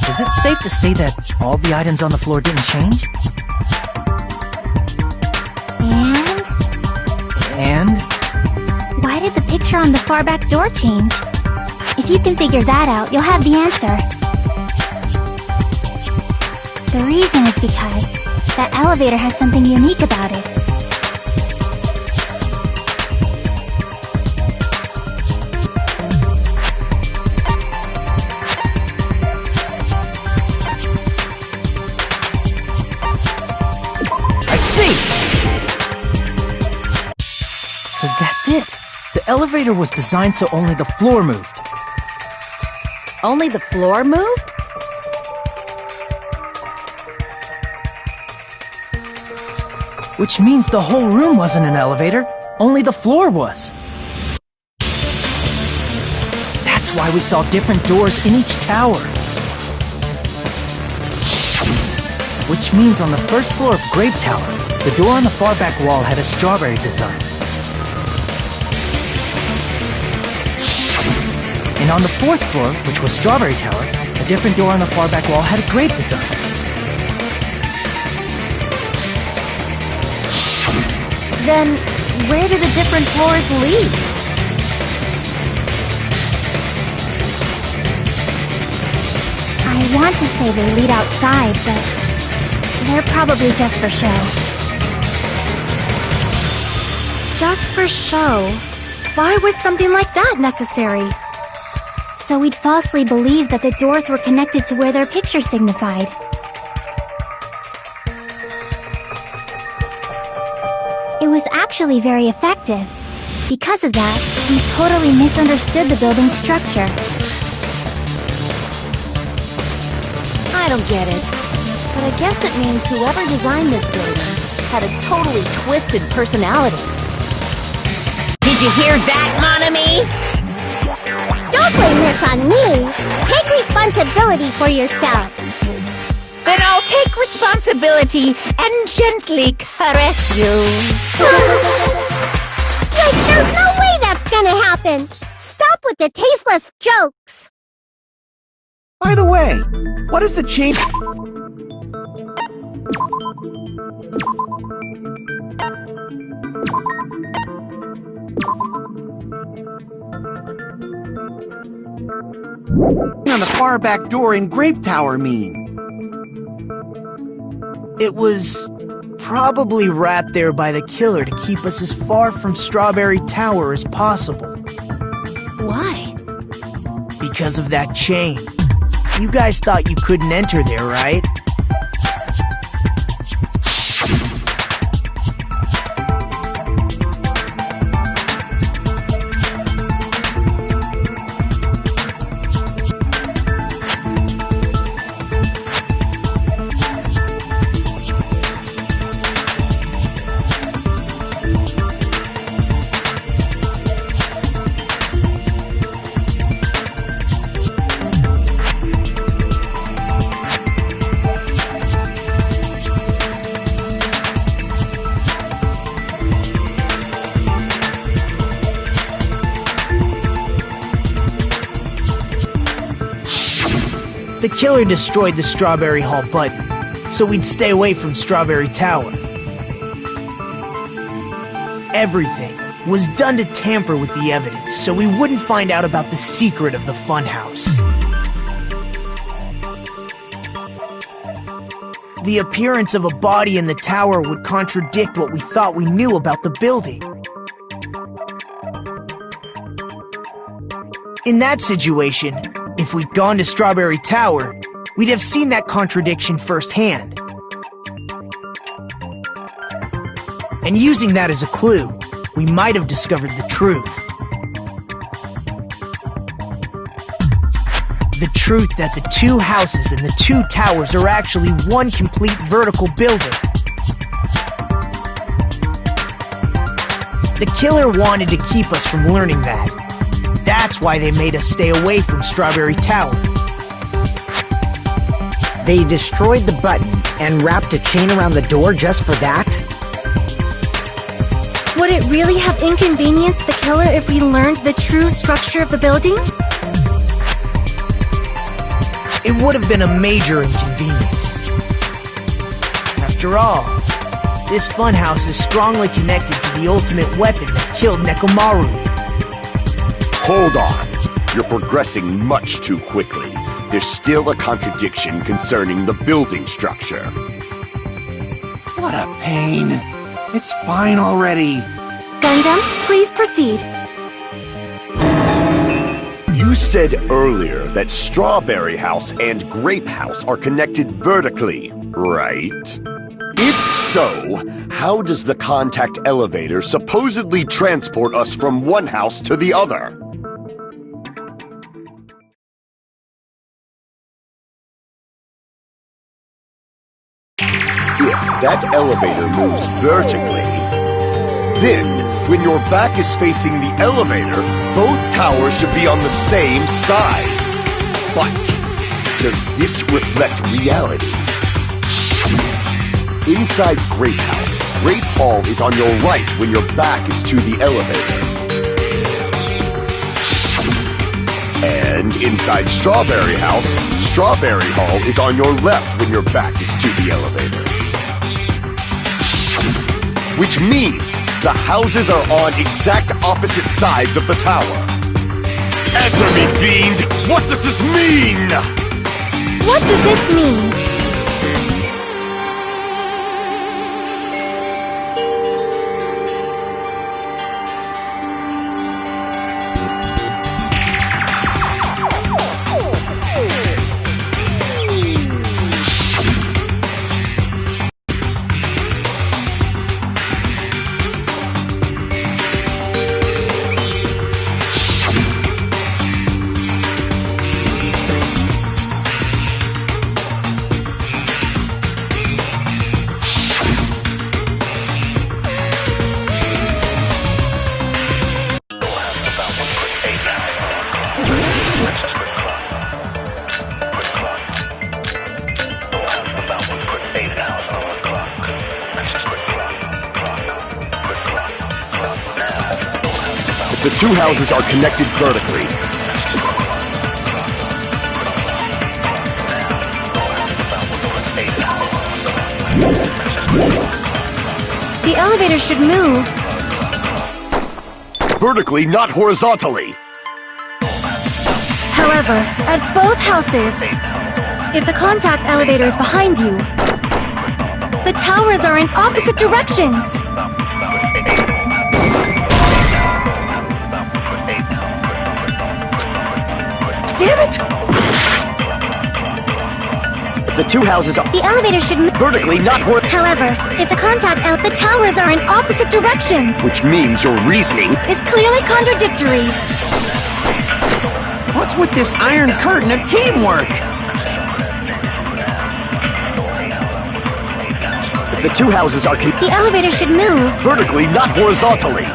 Is it safe to say that all the items on the floor didn't change? And? Why did the picture on the far back door change? If you can figure that out, you'll have the answer. The reason is because that elevator has something unique about it. So that's it. The elevator was designed so only the floor moved. Only the floor moved? Which means the whole room wasn't an elevator, only the floor was. That's why we saw different doors in each tower. Which means on the first floor of Grape Tower, the door on the far back wall had a strawberry design. And on the fourth floor, which was Strawberry Tower, a different door on the far back wall had a grape design. Then, where do the different floors lead? I want to say they lead outside, but they're probably just for show. Just for show? Why was something like that necessary? so we'd falsely believe that the doors were connected to where their picture signified. It was actually very effective. Because of that, we totally misunderstood the building's structure. I don't get it. But I guess it means whoever designed this building had a totally twisted personality. Did you hear that, mon ami? Don't blame this on me. Take responsibility for yourself. Then I'll take responsibility and gently caress you. Like, there's no way that's gonna happen. Stop with the tasteless jokes. By the way, what is the change? On the far back door in Grape Tower mean? It was probably wrapped there by the killer to keep us as far from Strawberry Tower as possible. Why? Because of that chain. You guys thought you couldn't enter there, right? The killer destroyed the Strawberry Hall button, so we'd stay away from Strawberry Tower. Everything was done to tamper with the evidence, so we wouldn't find out about the secret of the funhouse. The appearance of a body in the tower would contradict what we thought we knew about the building. In that situation, if we'd gone to Strawberry Tower, we'd have seen that contradiction firsthand. And using that as a clue, we might have discovered the truth. The truth that the two houses and the two towers are actually one complete vertical building. The killer wanted to keep us from learning that. That's why they made us stay away from Strawberry Tower. They destroyed the button and wrapped a chain around the door just for that? Would it really have inconvenienced the killer if we learned the true structure of the building? It would have been a major inconvenience. After all, this funhouse is strongly connected to the ultimate weapon that killed Nekomaru. Hold on. You're progressing much too quickly. There's still a contradiction concerning the building structure. What a pain. It's fine already. Gundam, please proceed. You said earlier that Strawberry House and Grape House are connected vertically, right? If so, how does the contact elevator supposedly transport us from one house to the other? If that elevator moves vertically, then, when your back is facing the elevator, both towers should be on the same side. But, does this reflect reality? Inside Grape House, Grape Hall is on your right when your back is to the elevator. And inside Strawberry House, Strawberry Hall is on your left when your back is to the elevator. Which means the houses are on exact opposite sides of the tower. Answer me, fiend! What does this mean? What does this mean? two houses are connected vertically. The elevator should move. Vertically, not horizontally. However, at both houses, if the contact elevator is behind you, the towers are in opposite directions. Damn it! The two houses are The elevator should move. vertically, not However, if the the towers are in opposite directions, which means your reasoning is clearly contradictory. What's with this iron curtain of teamwork? if the two houses are The elevator should move. vertically, not horizontally.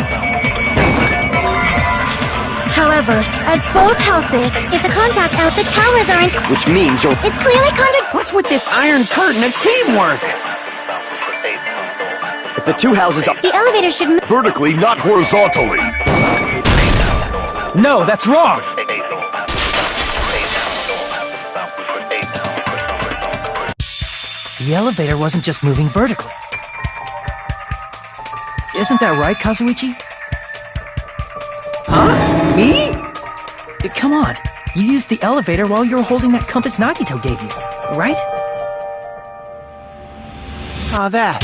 However, at both houses, if the the towers are in Which means your is clearly What's with this iron curtain of teamwork? if the two houses are The elevator should move. vertically, not horizontally. No, that's wrong! The elevator wasn't just moving vertically. Isn't that right, Kazuichi? Me? Come on, you used the elevator while you were holding that compass Nagito gave you, right? Ah, that.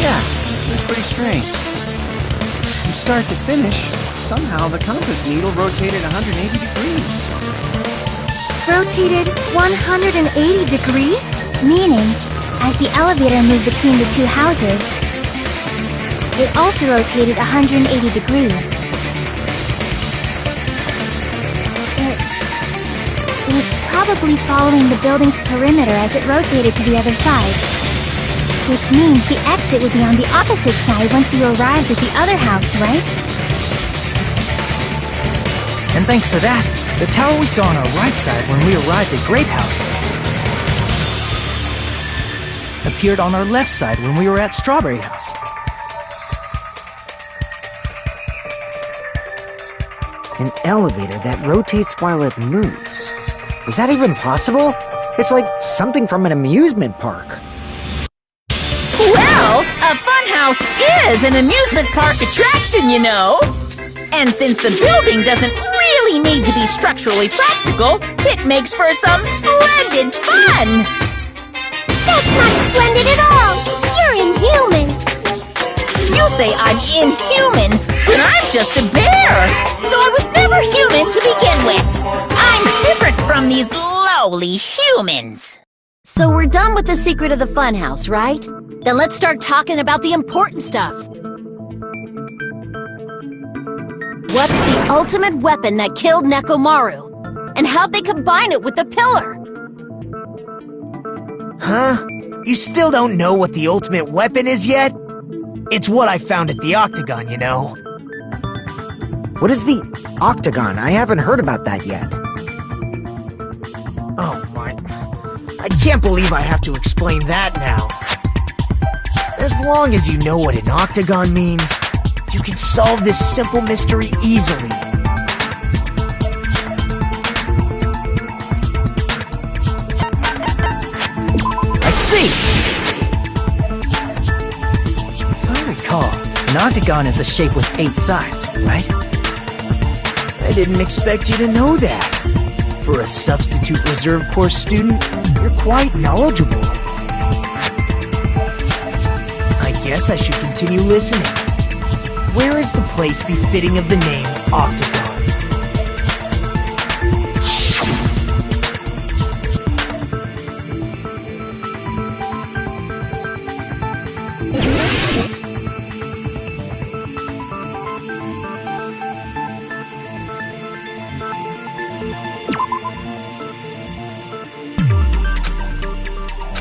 Yeah, it was pretty strange. From start to finish, somehow the compass needle rotated 180 degrees. Rotated 180 degrees? Meaning, as the elevator moved between the two houses, it also rotated 180 degrees. It was probably following the building's perimeter as it rotated to the other side. Which means the exit would be on the opposite side once you arrived at the other house, right? And thanks to that, the tower we saw on our right side when we arrived at Grape House appeared on our left side when we were at Strawberry House. An elevator that rotates while it moves. Is that even possible? It's like something from an amusement park. Well, a funhouse is an amusement park attraction, you know. And since the building doesn't really need to be structurally practical, it makes for some splendid fun. That's not splendid at all! You're inhuman! You say I'm inhuman, but I'm just a bear. So I was never human to begin with. I'm different from these lowly humans. So we're done with the secret of the funhouse, right? Then let's start talking about the important stuff. What's the ultimate weapon that killed Nekomaru? And how'd they combine it with the pillar? Huh? You still don't know what the ultimate weapon is yet? It's what I found at the Octagon, you know. What is the Octagon? I haven't heard about that yet. Oh my... I can't believe I have to explain that now. As long as you know what an Octagon means, you can solve this simple mystery easily. I see! If I recall, an octagon is a shape with 8 sides, right? I didn't expect you to know that. For a substitute reserve course student, you're quite knowledgeable. I guess I should continue listening. Where is the place befitting of the name Octagon?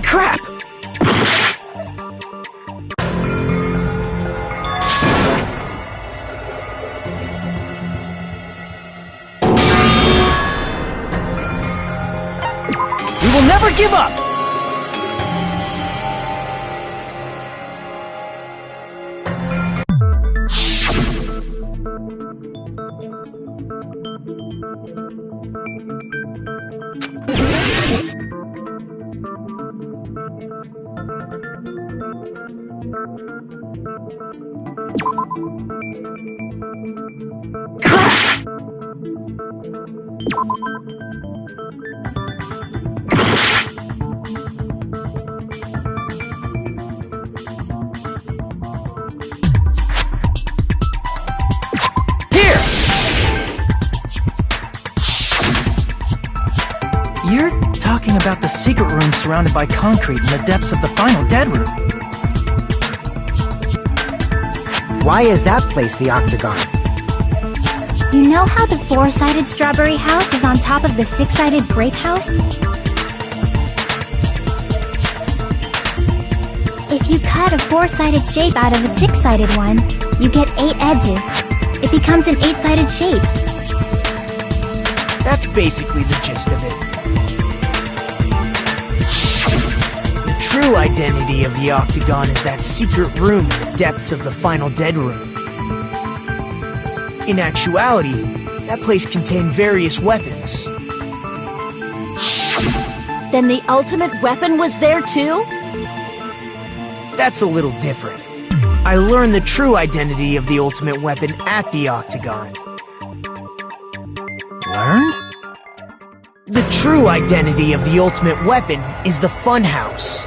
Crap! We will never give up! Here! You're talking about the secret room surrounded by concrete in the depths of the final dead room. Why is that place the Octagon? You know how the four-sided strawberry house is on top of the six-sided grape house? If you cut a four-sided shape out of a six-sided one, you get 8 edges. It becomes an 8-sided shape. That's basically the gist of it. The true identity of the Octagon is that secret room in the depths of the final dead room. In actuality, that place contained various weapons. Then the ultimate weapon was there too? That's a little different. I learned the true identity of the ultimate weapon at the Octagon. Learned? The true identity of the ultimate weapon is the Funhouse.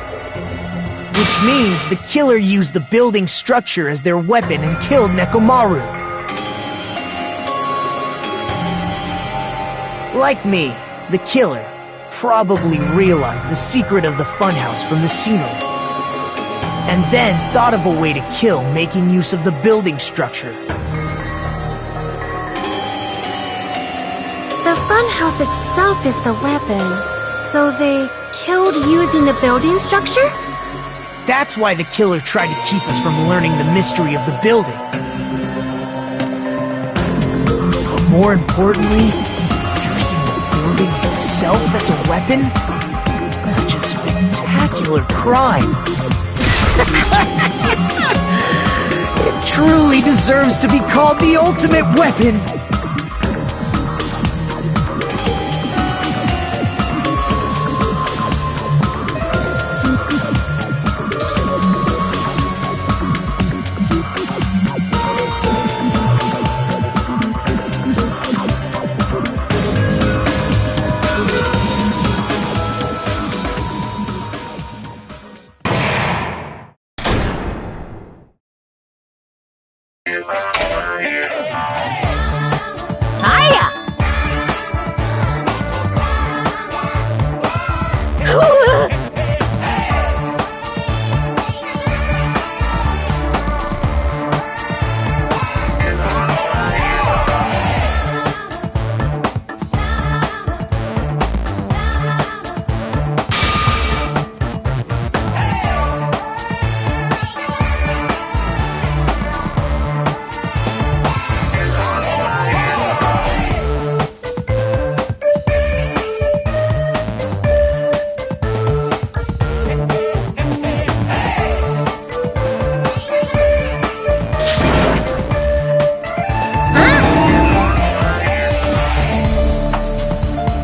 Which means the killer used the building structure as their weapon and killed Nekomaru. Like me, the killer probably realized the secret of the Funhouse from the scenery, and then thought of a way to kill making use of the building structure. The funhouse itself is the weapon, so they killed using the building structure? That's why the killer tried to keep us from learning the mystery of the building. But more importantly, using the building itself as a weapon? Such a spectacular crime. It truly deserves to be called the ultimate weapon.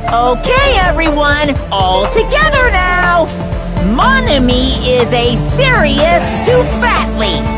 Okay, everyone, all together now! Mon ami is a serious Stoufatly!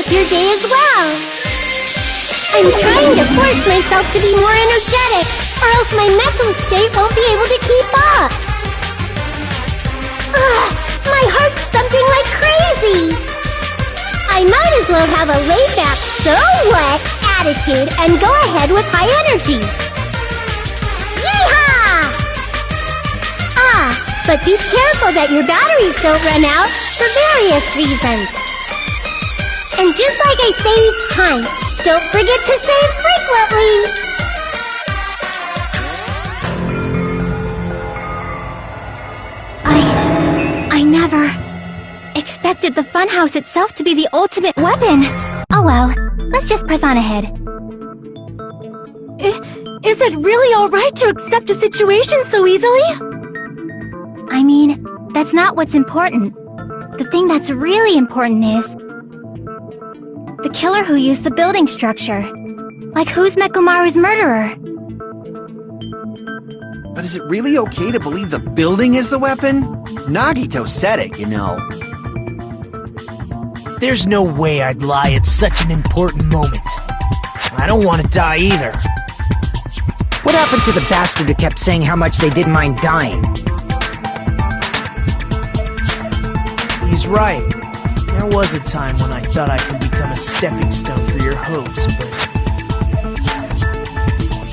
Your day as well. I'm trying to force myself to be more energetic, or else my mental state won't be able to keep up. My heart's thumping like crazy. I might as well have a laid-back, so what attitude and go ahead with high energy. Yeehaw! But be careful that your batteries don't run out for various reasons. And just like I say each time, Don't forget to save frequently! I never expected the funhouse itself to be the ultimate weapon. Oh well, let's just press on ahead. Is it really alright to accept a situation so easily? I mean, that's not what's important. The thing that's really important is the killer who used the building structure. Like, who's Mekomaru's murderer? But is it really okay to believe the building is the weapon? Nagito said it, you know. There's no way I'd lie at such an important moment. I don't want to die either. What happened to the bastard who kept saying how much they didn't mind dying? He's right. There was a time when I thought I could become a stepping stone for your hopes, but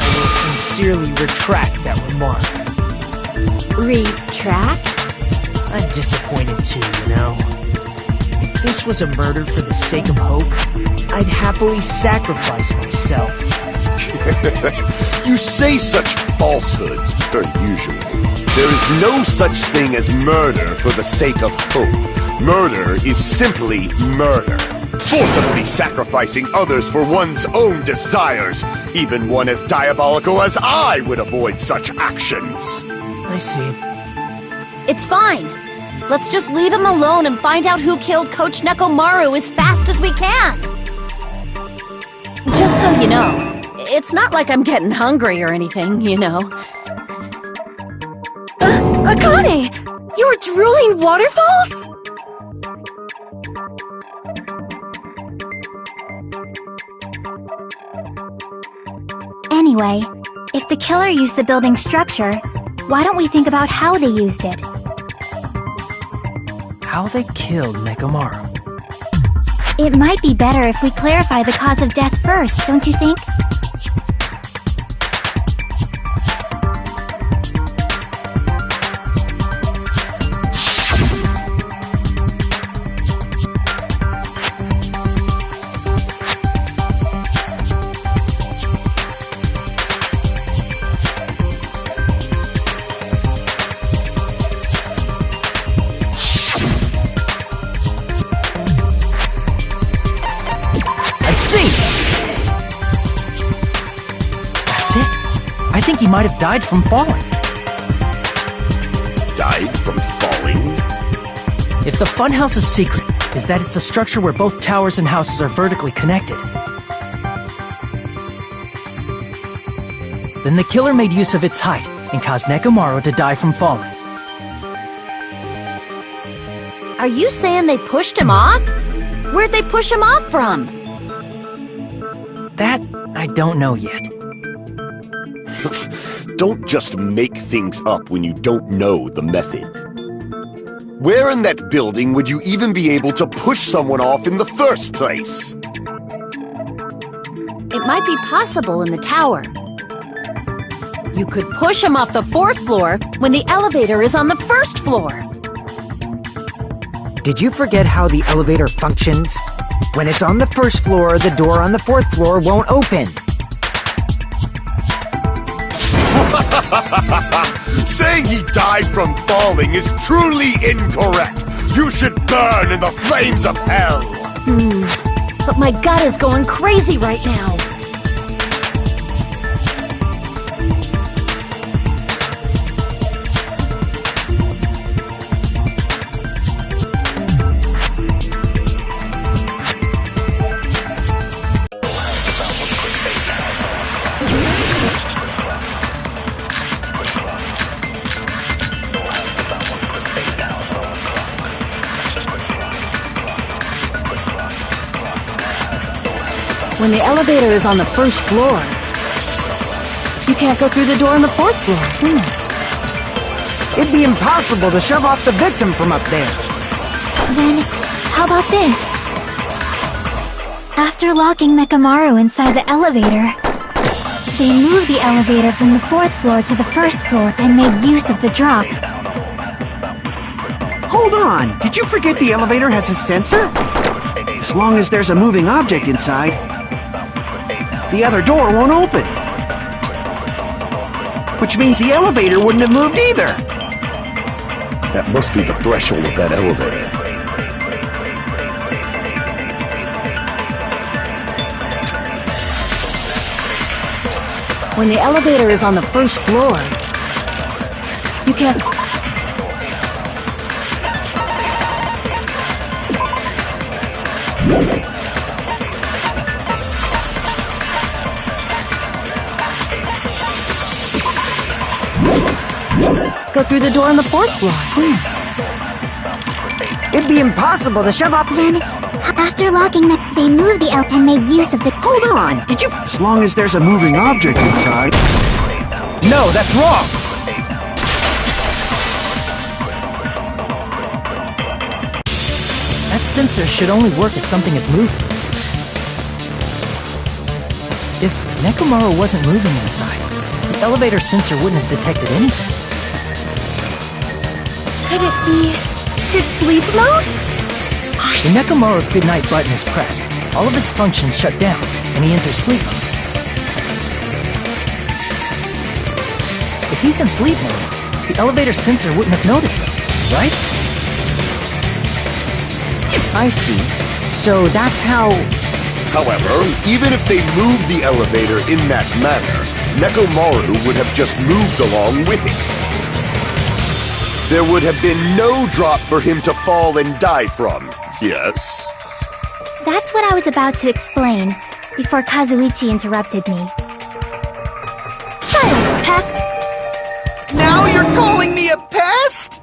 I will sincerely retract that remark. Retract? I'm disappointed too, you know. If this was a murder for the sake of hope, I'd happily sacrifice myself. You say such falsehoods, per usual. There is no such thing as murder for the sake of hope. Murder is simply murder. Forcibly sacrificing others for one's own desires. Even one as diabolical as I would avoid such actions. I see. It's fine. Let's just leave him alone and find out who killed Coach Nekomaru as fast as we can. Just so you know, it's not like I'm getting hungry or anything, you know. Akane! You were drooling waterfalls? Anyway, if the killer used the building structure, why don't we think about how they used it? How they killed Nekomaru. It might be better if we clarify the cause of death first, don't you think? I think he might have died from falling. Died from falling? If the funhouse's secret is that it's a structure where both towers and houses are vertically connected, then the killer made use of its height and caused Nekomaru to die from falling. Are you saying they pushed him off? Where'd they push him off from? That I don't know yet. Don't just make things up when you don't know the method. Where in that building would you even be able to push someone off in the first place? It might be possible in the tower. You could push him off the 4th floor when the elevator is on the 1st floor. Did you forget how the elevator functions? When it's on the 1st floor, the door on the 4th floor won't open. Saying he died from falling is truly incorrect. You should burn in the flames of hell. But my gut is going crazy right now. When the elevator is on the 1st floor, you can't go through the door on the 4th floor. It'd be impossible to shove off the victim from up there. Then, how about this? After locking Mekomaru inside the elevator, they moved the elevator from the 4th floor to the 1st floor and made use of the drop. Hold on! Did you forget the elevator has a sensor? As long as there's a moving object inside. the other door won't open. Which means the elevator wouldn't have moved either. That must be the threshold of that elevator. When the elevator is on the first floor, you can't... go through the door on the fourth floor. It'd be impossible to shove up. Then, after locking they moved the L and made use of the... Hold on, did you... As long as there's a moving object inside. No, that's wrong! That sensor should only work if something is moving. If Nekomaru wasn't moving inside, the elevator sensor wouldn't have detected anything. Could it be his sleep mode? When Nekomaru's goodnight button is pressed, all of his functions shut down, and he enters sleep mode. If he's in sleep mode, the elevator sensor wouldn't have noticed him, right? I see. So that's how... However, even if they moved the elevator in that manner, Nekomaru would have just moved along with it. There would have been no drop for him to fall and die from, yes? That's what I was about to explain, before Kazuichi interrupted me. Silence, pest! Now you're calling me a pest?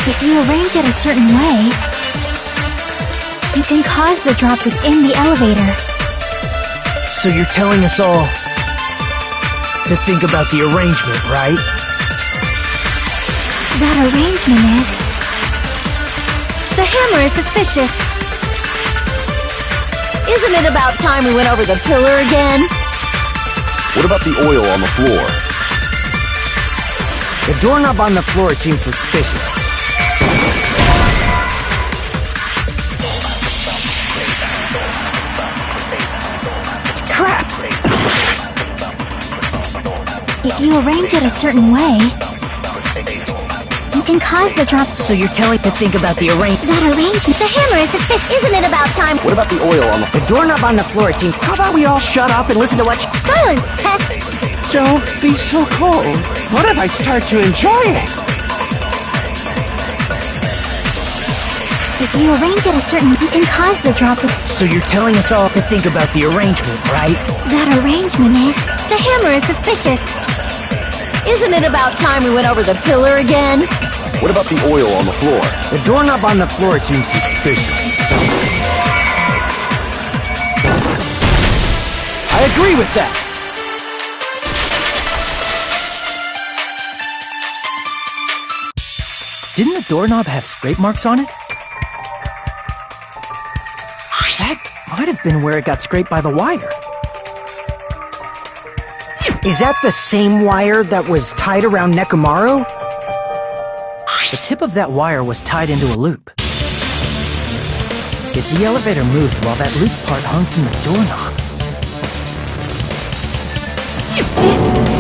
If you arrange it a certain way, you can cause the drop within the elevator. So you're telling us all to think about the arrangement, right? That arrangement is... The hammer is suspicious. Isn't it about time we went over the pillar again? What about the oil on the floor? The doorknob on the floor seems suspicious. Crap! If you arrange it a certain way, you can cause the drop... So you're telling to think about the arrangement. That arrangement... The hammer is suspicious. Isn't it about time... What about the oil on the... The doorknob on the floor seems... How about we all shut up and listen to what... Silence, pest! Don't be so cold. What if I start to enjoy it? If you arrange it a certain... You can cause the drop with... So you're telling us all to think about the arrangement, right? That arrangement is... The hammer is suspicious. Isn't it about time we went over the pillar again? What about the oil on the floor? The doorknob on the floor seems suspicious. I agree with that! Didn't the doorknob have scrape marks on it? That might have been where it got scraped by the wire. Is that the same wire that was tied around Nekomaru? The tip of that wire was tied into a loop. If the elevator moved while that loop part hung from the doorknob...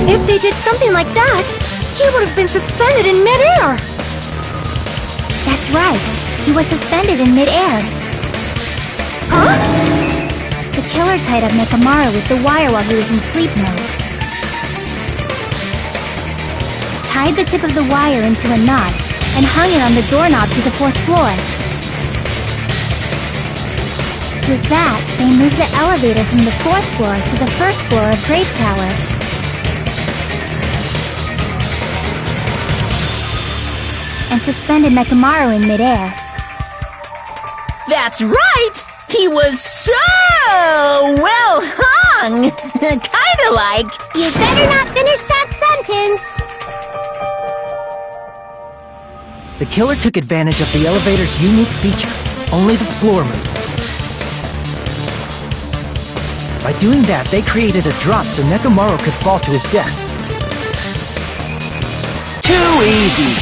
If they did something like that, he would have been suspended in midair! That's right. He was suspended in midair. Huh? The killer tied up Nekomaru with the wire while he was in sleep mode. Tied the tip of the wire into a knot and hung it on the doorknob to the fourth floor. With that, they moved the elevator from the fourth floor to the first floor of Grape Tower. And suspended Nekomaru in midair. That's right! He was so well hung! tongue. Kinda like... You better not finish that sentence! The killer took advantage of the elevator's unique feature. Only the floor moves. By doing that, they created a drop so Nekomaru could fall to his death. Too easy!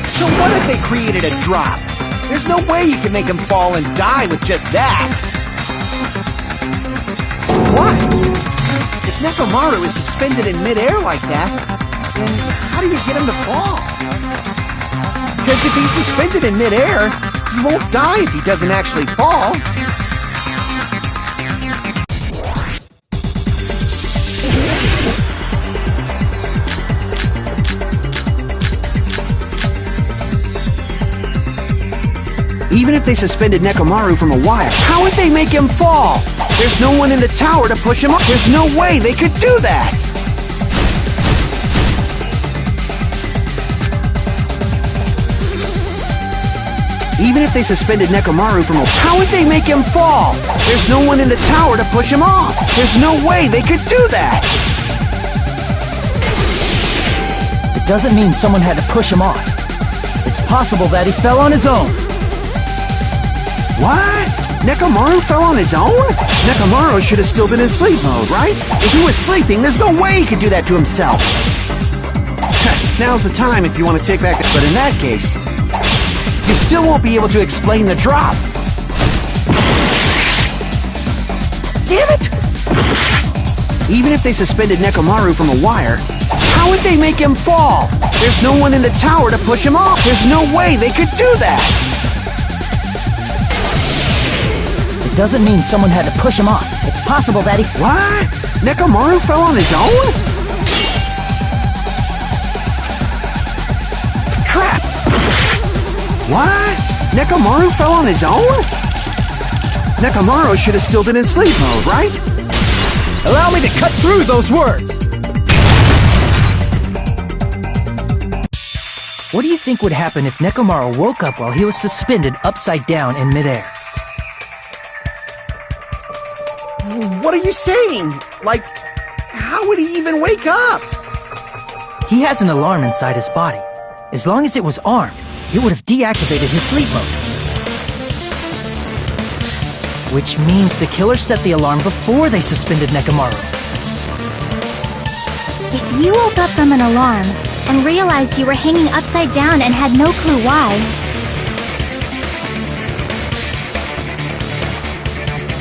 So what if they created a drop? There's no way you can make him fall and die with just that! What? If Nekomaru is suspended in midair like that, then how do you get him to fall? Because if he's suspended in midair, he won't die if he doesn't actually fall. Even if they suspended Nekomaru from a wire, how would they make him fall? There's no one in the tower to push him up. There's no way they could do that! Even if they suspended Nekomaru from a... How would they make him fall? There's no one in the tower to push him off. There's no way they could do that! It doesn't mean someone had to push him off. It's possible that he fell on his own. What? Nekomaru fell on his own? Nekomaru should have still been in sleep mode, right? If he was sleeping, there's no way he could do that to himself. Now's the time if you want to take back... But in that case, you still won't be able to explain the drop. Damn it! Even if they suspended Nekomaru from a wire, how would they make him fall? There's no one in the tower to push him off. There's no way they could do that. It doesn't mean someone had to push him off. It's possible that he... What? Nekomaru fell on his own? Crap! What? Nekomaru fell on his own? Nekomaru should have still been in sleep mode, right? Allow me to cut through those words! What do you think would happen if Nekomaru woke up while he was suspended upside down in midair? What are you saying? Like, how would he even wake up? He has an alarm inside his body. As long as it was armed, it would have deactivated his sleep mode. Which means the killer set the alarm before they suspended Nekomaru. If you woke up from an alarm and realized you were hanging upside down and had no clue why,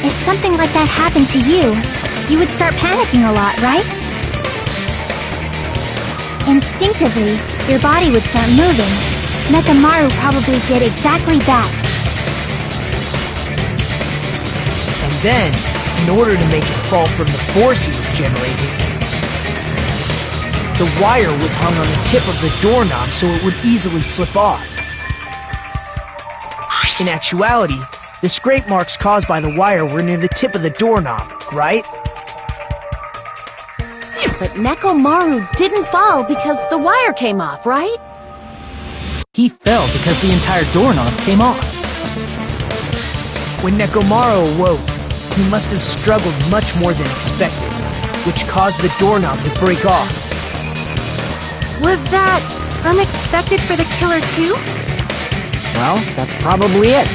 if something like that happened to you, you would start panicking a lot, right? Instinctively, your body would start moving. Nekomaru probably did exactly that. And then, in order to make it fall from the force he was generating, the wire was hung on the tip of the doorknob so it would easily slip off. In actuality, the scrape marks caused by the wire were near the tip of the doorknob, right? But Nekomaru didn't fall because the wire came off, right? He fell because the entire doorknob came off. When Nekomaru awoke, he must have struggled much more than expected, which caused the doorknob to break off. Was that unexpected for the killer too? Well, that's probably it.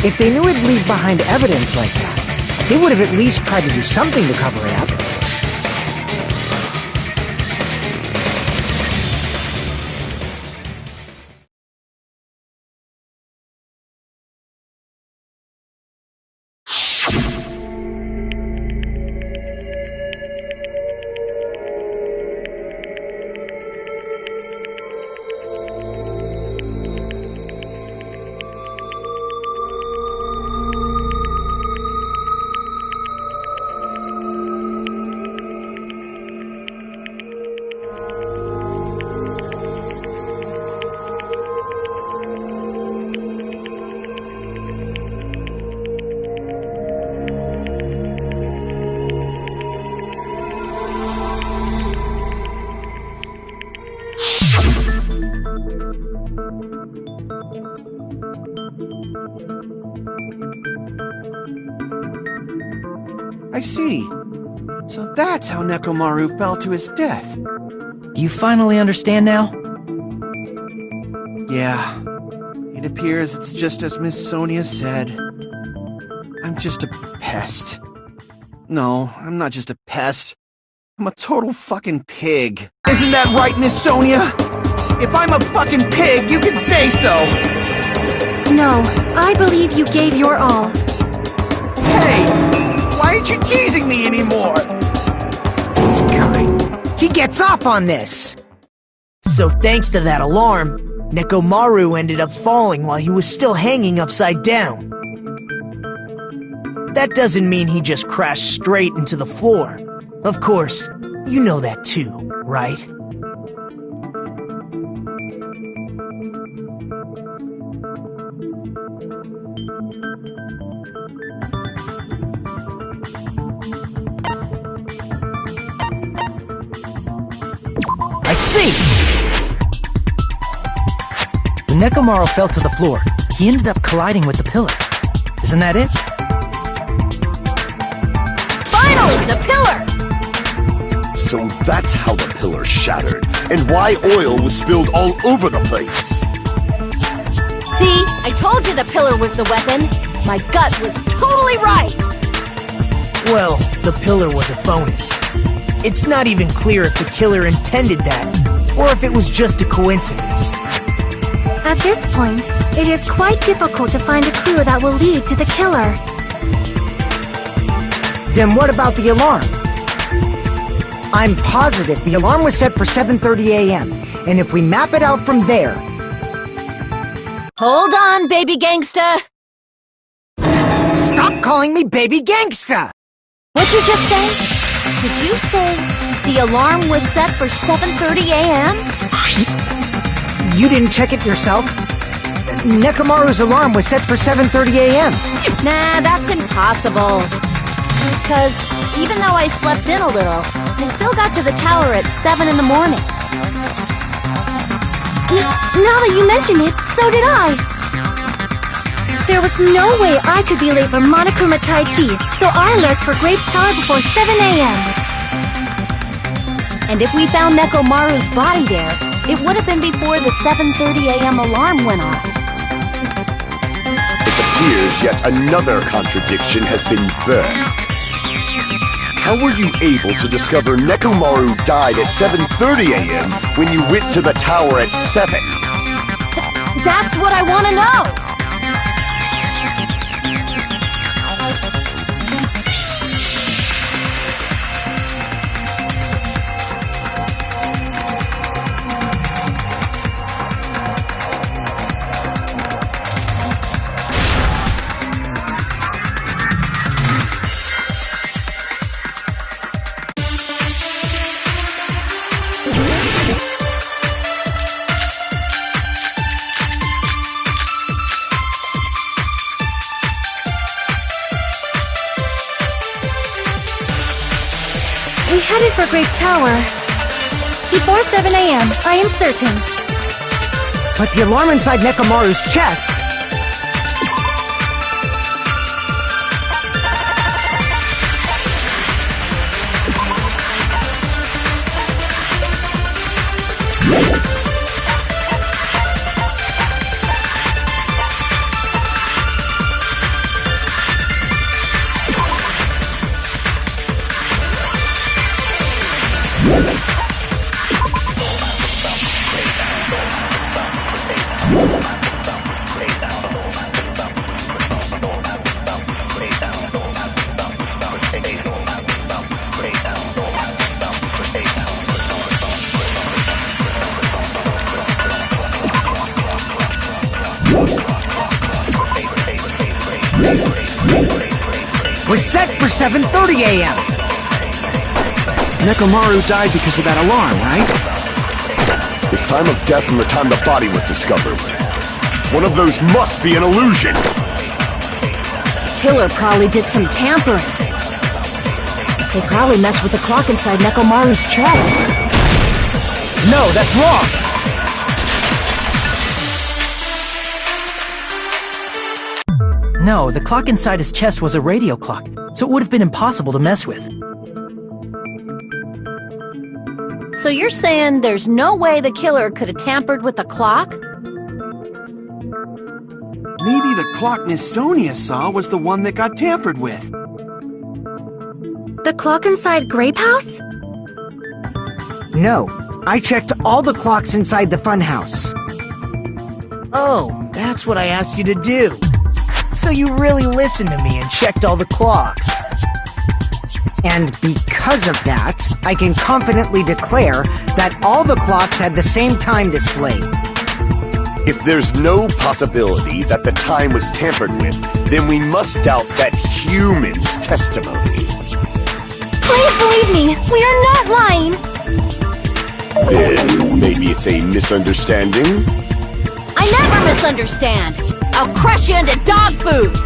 If they knew it'd leave behind evidence like that, they would have at least tried to do something to cover it up. I see. So that's how Nekomaru fell to his death. Do you finally understand now? Yeah. It appears it's just as Miss Sonia said. I'm just a pest. No, I'm not just a pest. I'm a total fucking pig. Isn't that right, Miss Sonia? If I'm a fucking pig, you can say so! No, I believe you gave your all. Hey! Why aren't you teasing me anymore? This guy, he gets off on this! So thanks to that alarm, Nekomaru ended up falling while he was still hanging upside down. That doesn't mean he just crashed straight into the floor. Of course, you know that too, right? I see! When Nekomaru fell to the floor, he ended up colliding with the pillar. Isn't that it? Finally, the pillar! So that's how the pillar shattered, and why oil was spilled all over the place. See, I told you the pillar was the weapon. My gut was totally right. Well, the pillar was a bonus. It's not even clear if the killer intended that, or if it was just a coincidence. At this point, it is quite difficult to find a clue that will lead to the killer. Then what about the alarm? I'm positive the alarm was set for 7:30 a.m., and if we map it out from there... Hold on, baby gangsta. Stop calling me baby gangsta! What'd you just say? Did you say the alarm was set for 7:30 a.m.? You didn't check it yourself? Nekomaru's alarm was set for 7:30 a.m. Nah, that's impossible. Because even though I slept in a little, I still got to the tower at 7 in the morning. Now that you mention it, so did I! There was no way I could be late for Monokuma Tai Chi, so I lurked for Grape Tower before 7 a.m. And if we found Nekomaru's body there, it would have been before the 7:30 a.m. alarm went off. It appears yet another contradiction has been birthed. How were you able to discover Nekomaru died at 7:30 a.m. when you went to the tower at 7? That's what I want to know! We headed for Grape Tower. Before 7 a.m., I am certain. But the alarm inside Nekomaru's chest... was set for 7:30 a.m. Nekomaru died because of that alarm, right? His time of death and the time the body was discovered. One of those must be an illusion! Killer probably did some tampering. They probably messed with the clock inside Nekomaru's chest. No, that's wrong! No, the clock inside his chest was a radio clock. so it would have been impossible to mess with. So you're saying there's no way the killer could have tampered with the clock? Maybe the clock Miss Sonia saw was the one that got tampered with. The clock inside Grape House? No, I checked all the clocks inside the funhouse. Oh, that's what I asked you to do. So you really listened to me and checked all the clocks. And because of that, I can confidently declare that all the clocks had the same time displayed. If there's no possibility that the time was tampered with, then we must doubt that human's testimony. Please believe me, we are not lying! Then maybe it's a misunderstanding? I never misunderstand! I'll crush you into dog food!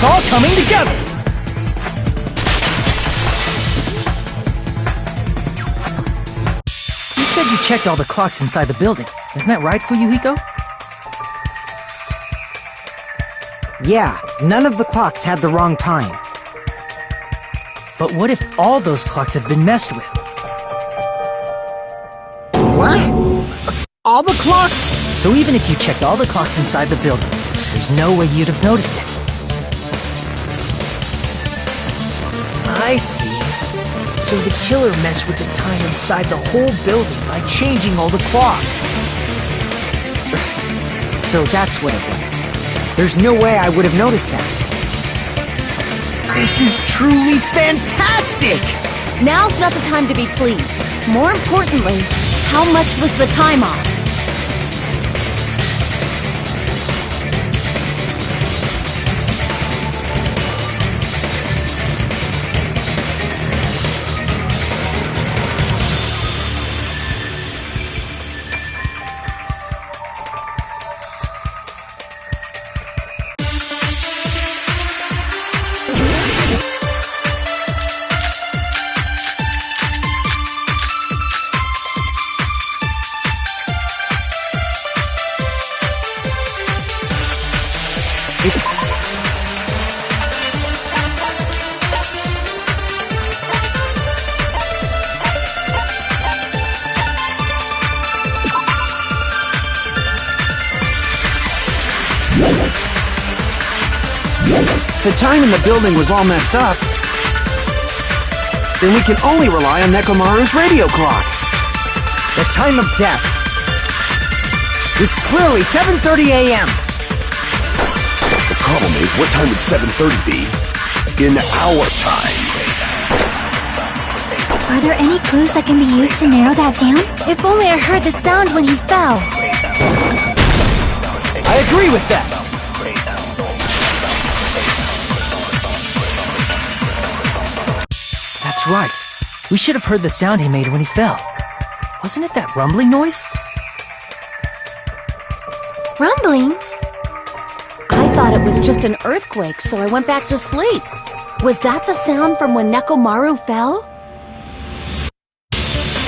It's all coming together! You said you checked all the clocks inside the building. Isn't that right, Fuyuhiko? Yeah, none of the clocks had the wrong time. But what if all those clocks have been messed with? What? All the clocks? So even if you checked all the clocks inside the building, there's no way you'd have noticed it. I see. So the killer messed with the time inside the whole building by changing all the clocks. So that's what it was. There's no way I would have noticed that. This is truly fantastic! Now's not the time to be pleased. More importantly, how much was the time off? The time in the building was all messed up. Then we can only rely on Nekomaru's radio clock. The time of death. It's clearly 7:30 a.m. The problem is, what time would 7:30 be? In our time. Are there any clues that can be used to narrow that down? If only I heard the sound when he fell. I agree with that. That's right. We should have heard the sound he made when he fell. Wasn't it that rumbling noise? Rumbling? I thought it was just an earthquake, so I went back to sleep. Was that the sound from when Nekomaru fell?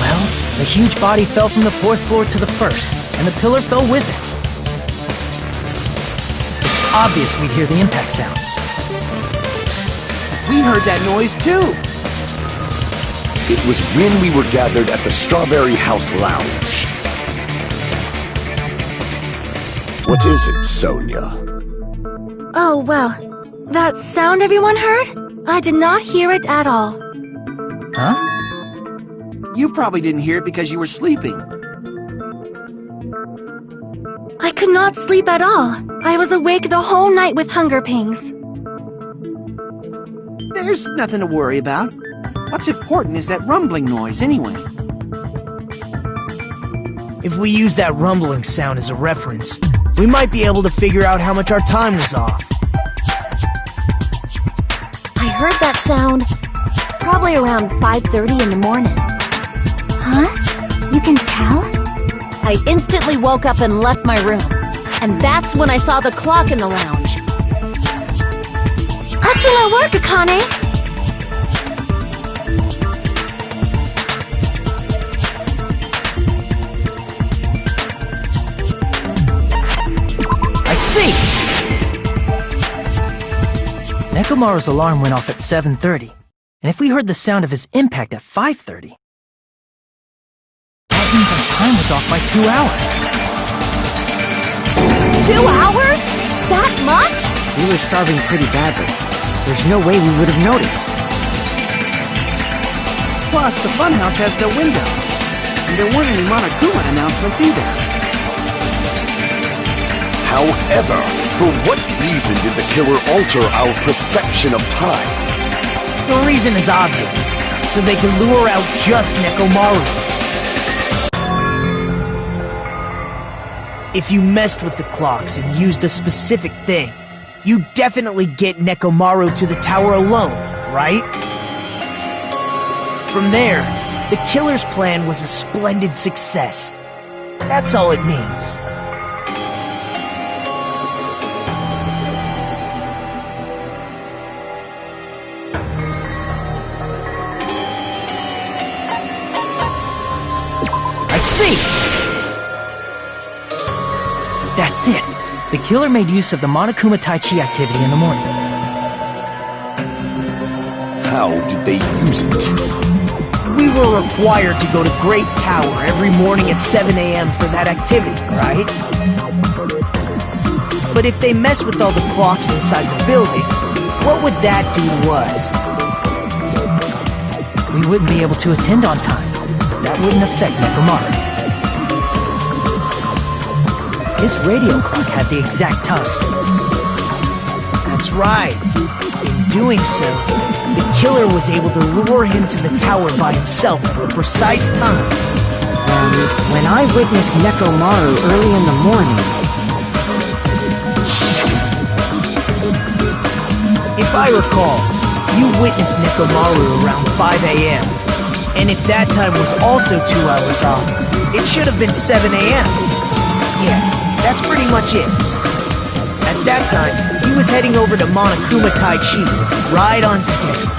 Well, the huge body fell from the 4th floor to the 1st, and the pillar fell with it. It's obvious we'd hear the impact sound. We heard that noise too. It was when we were gathered at the Strawberry House Lounge. What is it, Sonia? Oh, well. That sound everyone heard? I did not hear it at all. Huh? You probably didn't hear it because you were sleeping. I could not sleep at all. I was awake the whole night with hunger pangs. There's nothing to worry about. What's important is that rumbling noise, anyway. If we use that rumbling sound as a reference, we might be able to figure out how much our time was off. I heard that sound probably around 5:30 in the morning. Huh? You can tell? I instantly woke up and left my room. And that's when I saw the clock in the lounge. Excellent work, Akane! Nekomaru's alarm went off at 7:30, and if we heard the sound of his impact at 5:30, that means our time was off by 2 hours. 2 hours? That much? We were starving pretty badly. There's no way we would have noticed. Plus, the funhouse has no windows. And there weren't any Monokuma announcements either. However, for what reason did the killer alter our perception of time? The reason is obvious, so they can lure out just Nekomaru. If you messed with the clocks and used a specific thing, you definitely get Nekomaru to the tower alone, right? From there, the killer's plan was a splendid success. That's all it means. That's it! The killer made use of the Monokuma Tai Chi activity in the morning. How did they use it? We were required to go to Great Tower every morning at 7 a.m. for that activity, right? But if they mess with all the clocks inside the building, what would that do to us? We wouldn't be able to attend on time. That wouldn't affect Nekomaru. This radio clock had the exact time. That's right. In doing so, the killer was able to lure him to the tower by himself at the precise time. When I witnessed Nekomaru early in the morning... If I recall, you witnessed Nekomaru around 5 a.m. And if that time was also 2 hours off, it should have been 7 a.m. Yeah. That's pretty much it. At that time, he was heading over to Monokuma Tai Chi, right on schedule.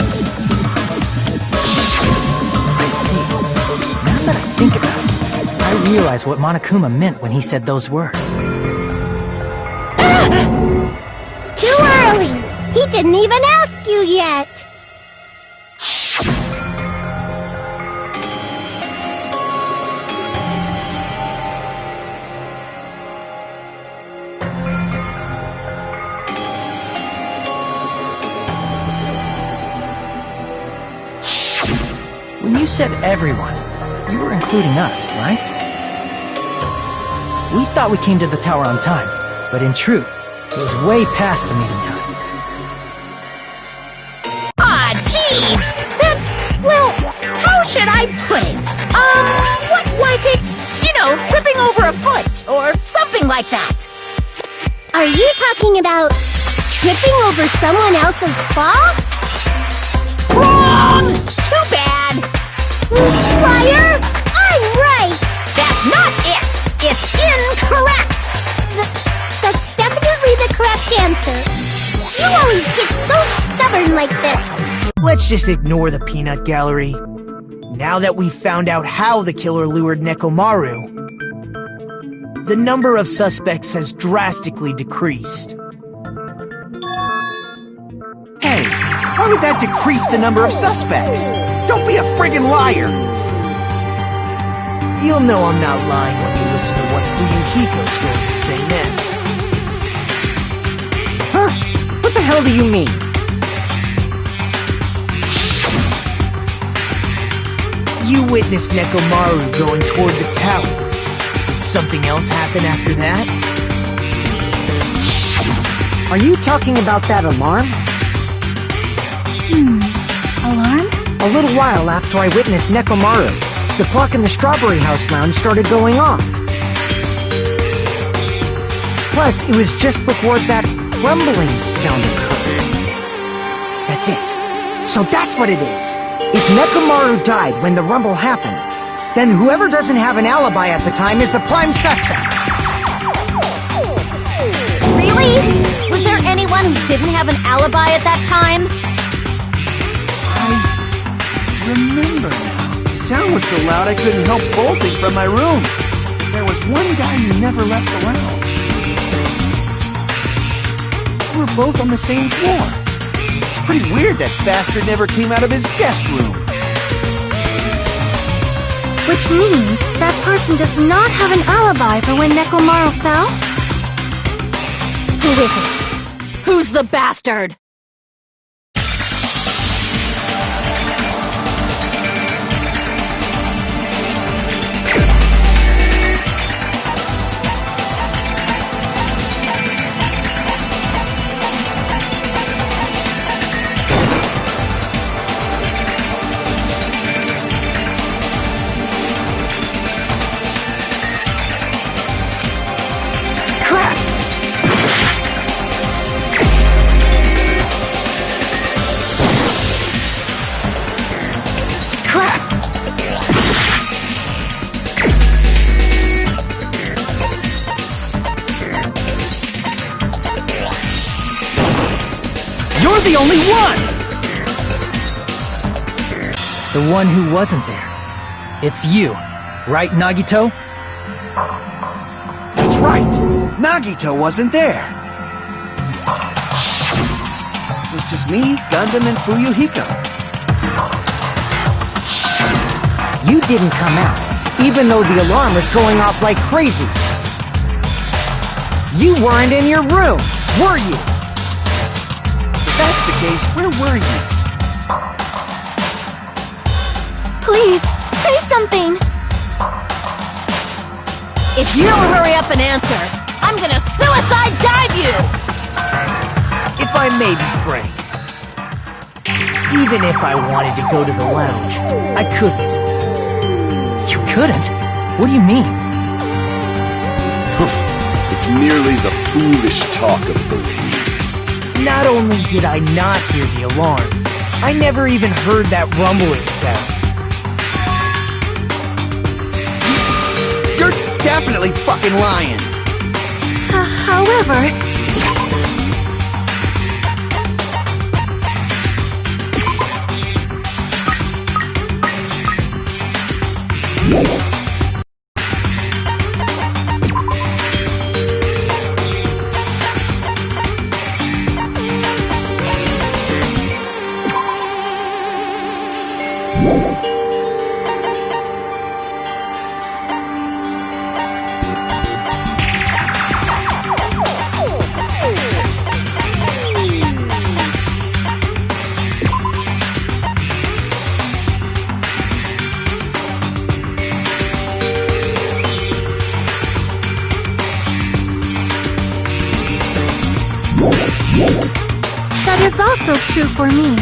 I see. Now that I think about it, I realize what Monokuma meant when he said those words. He didn't even ask you yet. When you said everyone, you were including us, right? We thought we came to the tower on time, but in truth, it was way past the meeting time. Ah, jeez! That's, well, how should I put it? What was it? You know, tripping over a foot, or something like that. Are you talking about tripping over someone else's fault? Wrong! Too bad! Liar! I'm right! That's not it! It's incorrect! That's definitely the correct answer. You always get so stubborn like this. Let's just ignore the peanut gallery. Now that we've found out how the killer lured Nekomaru, the number of suspects has drastically decreased. Hey, how did that decrease the number of suspects? Don't be a friggin' liar! You'll know I'm not lying when you listen to what Fuyuhiko's going to say next. Huh? What the hell do you mean? You witnessed Nekomaru going toward the tower. Did something else happen after that? Are you talking about that alarm? Alarm? A little while after I witnessed Nekomaru, the clock in the Strawberry House lounge started going off. Plus, it was just before that rumbling sound occurred. That's it. So that's what it is. If Nekomaru died when the rumble happened, then whoever doesn't have an alibi at the time is the prime suspect. Really? Was there anyone who didn't have an alibi at that time? I remember now. The sound was so loud I couldn't help bolting from my room. There was one guy who never left the lounge. We were both on the same floor. It's pretty weird that bastard never came out of his guest room. Which means that person does not have an alibi for when Nekomaru fell? Who is it? Who's the bastard? You're the only one! The one who wasn't there. It's you, right, Nagito? That's right! Nagito wasn't there! It was just me, Gundam, and Fuyuhiko. You didn't come out, even though the alarm was going off like crazy. You weren't in your room, were you? If that's the case, where were you? Please, say something! If you don't hurry up and answer, I'm gonna suicide dive you! If I may be frank, even if I wanted to go to the lounge, I couldn't. You couldn't? What do you mean? It's merely the foolish talk of the weak. Not only did I not hear the alarm, I never even heard that rumbling sound. You're definitely fucking lying! However, is also true for me.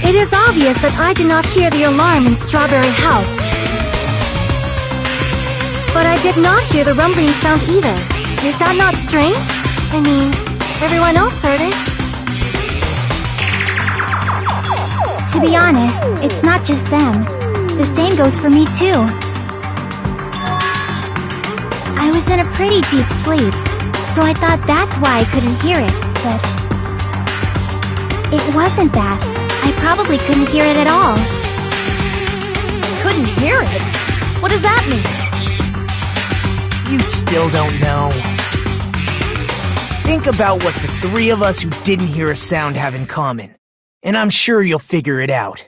It is obvious that I did not hear the alarm in Strawberry House. But I did not hear the rumbling sound either. Is that not strange? I mean, everyone else heard it. To be honest, it's not just them. The same goes for me too. I was in a pretty deep sleep, so I thought that's why I couldn't hear it, but it wasn't that. I probably couldn't hear it at all. Couldn't hear it? What does that mean? You still don't know. Think about what the three of us who didn't hear a sound have in common, and I'm sure you'll figure it out.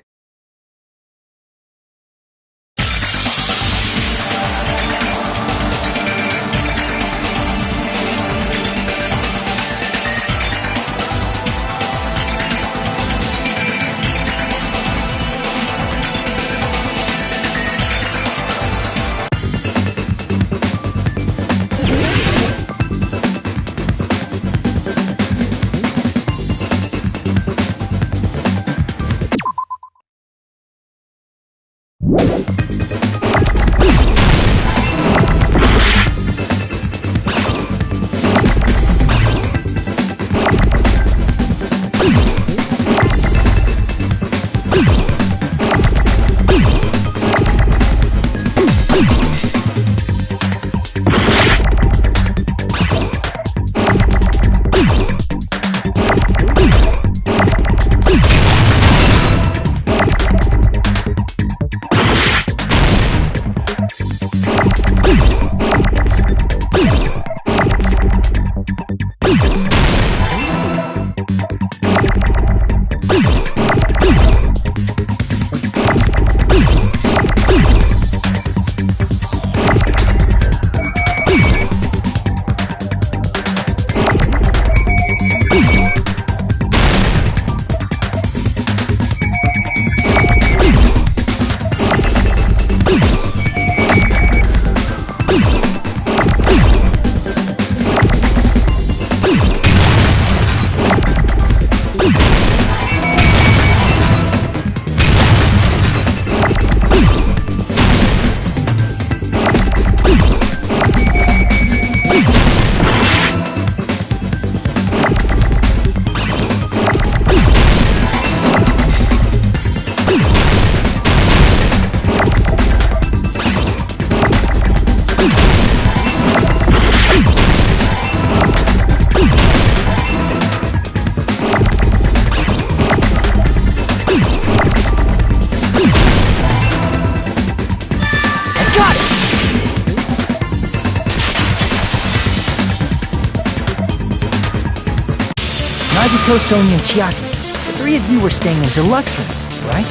Nagito, Sonia, and Chiaki. The three of you were staying in deluxe rooms, right?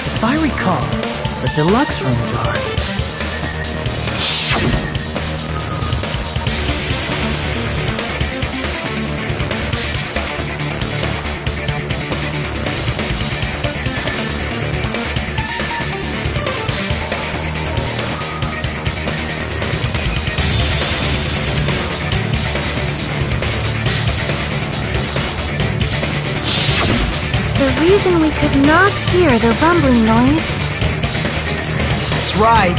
If I recall, the deluxe rooms are... The reason we could not hear the rumbling noise... That's right.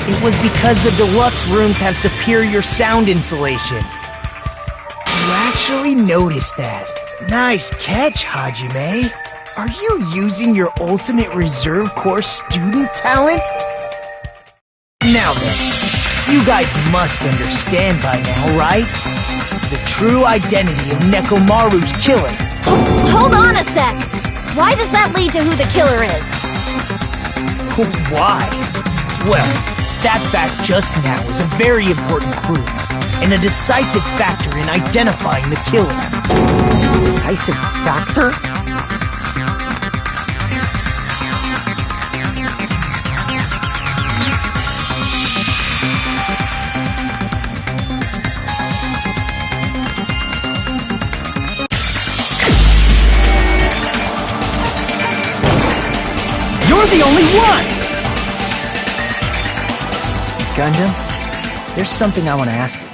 It was because the deluxe rooms have superior sound insulation. You actually noticed that. Nice catch, Hajime. Are you using your ultimate reserve corps student talent? Now then, you guys must understand by now, right? The true identity of Nekomaru's killer. Hold on a sec! Why does that lead to who the killer is? Why? Well, that fact just now is a very important clue, and a decisive factor in identifying the killer. Decisive factor? You're the only one! Gundam, there's something I want to ask you.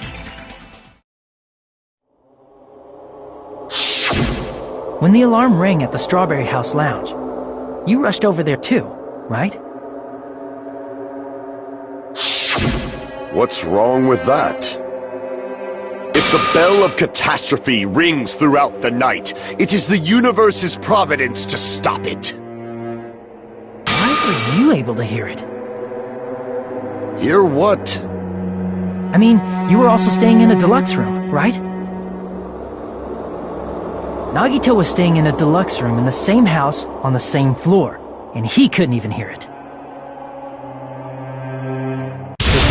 When the alarm rang at the Strawberry House Lounge, you rushed over there too, right? What's wrong with that? If the bell of catastrophe rings throughout the night, it is the universe's providence to stop it. Why were you able to hear it? Hear what? I mean, you were also staying in a deluxe room, right? Nagito was staying in a deluxe room in the same house on the same floor, and he couldn't even hear it. So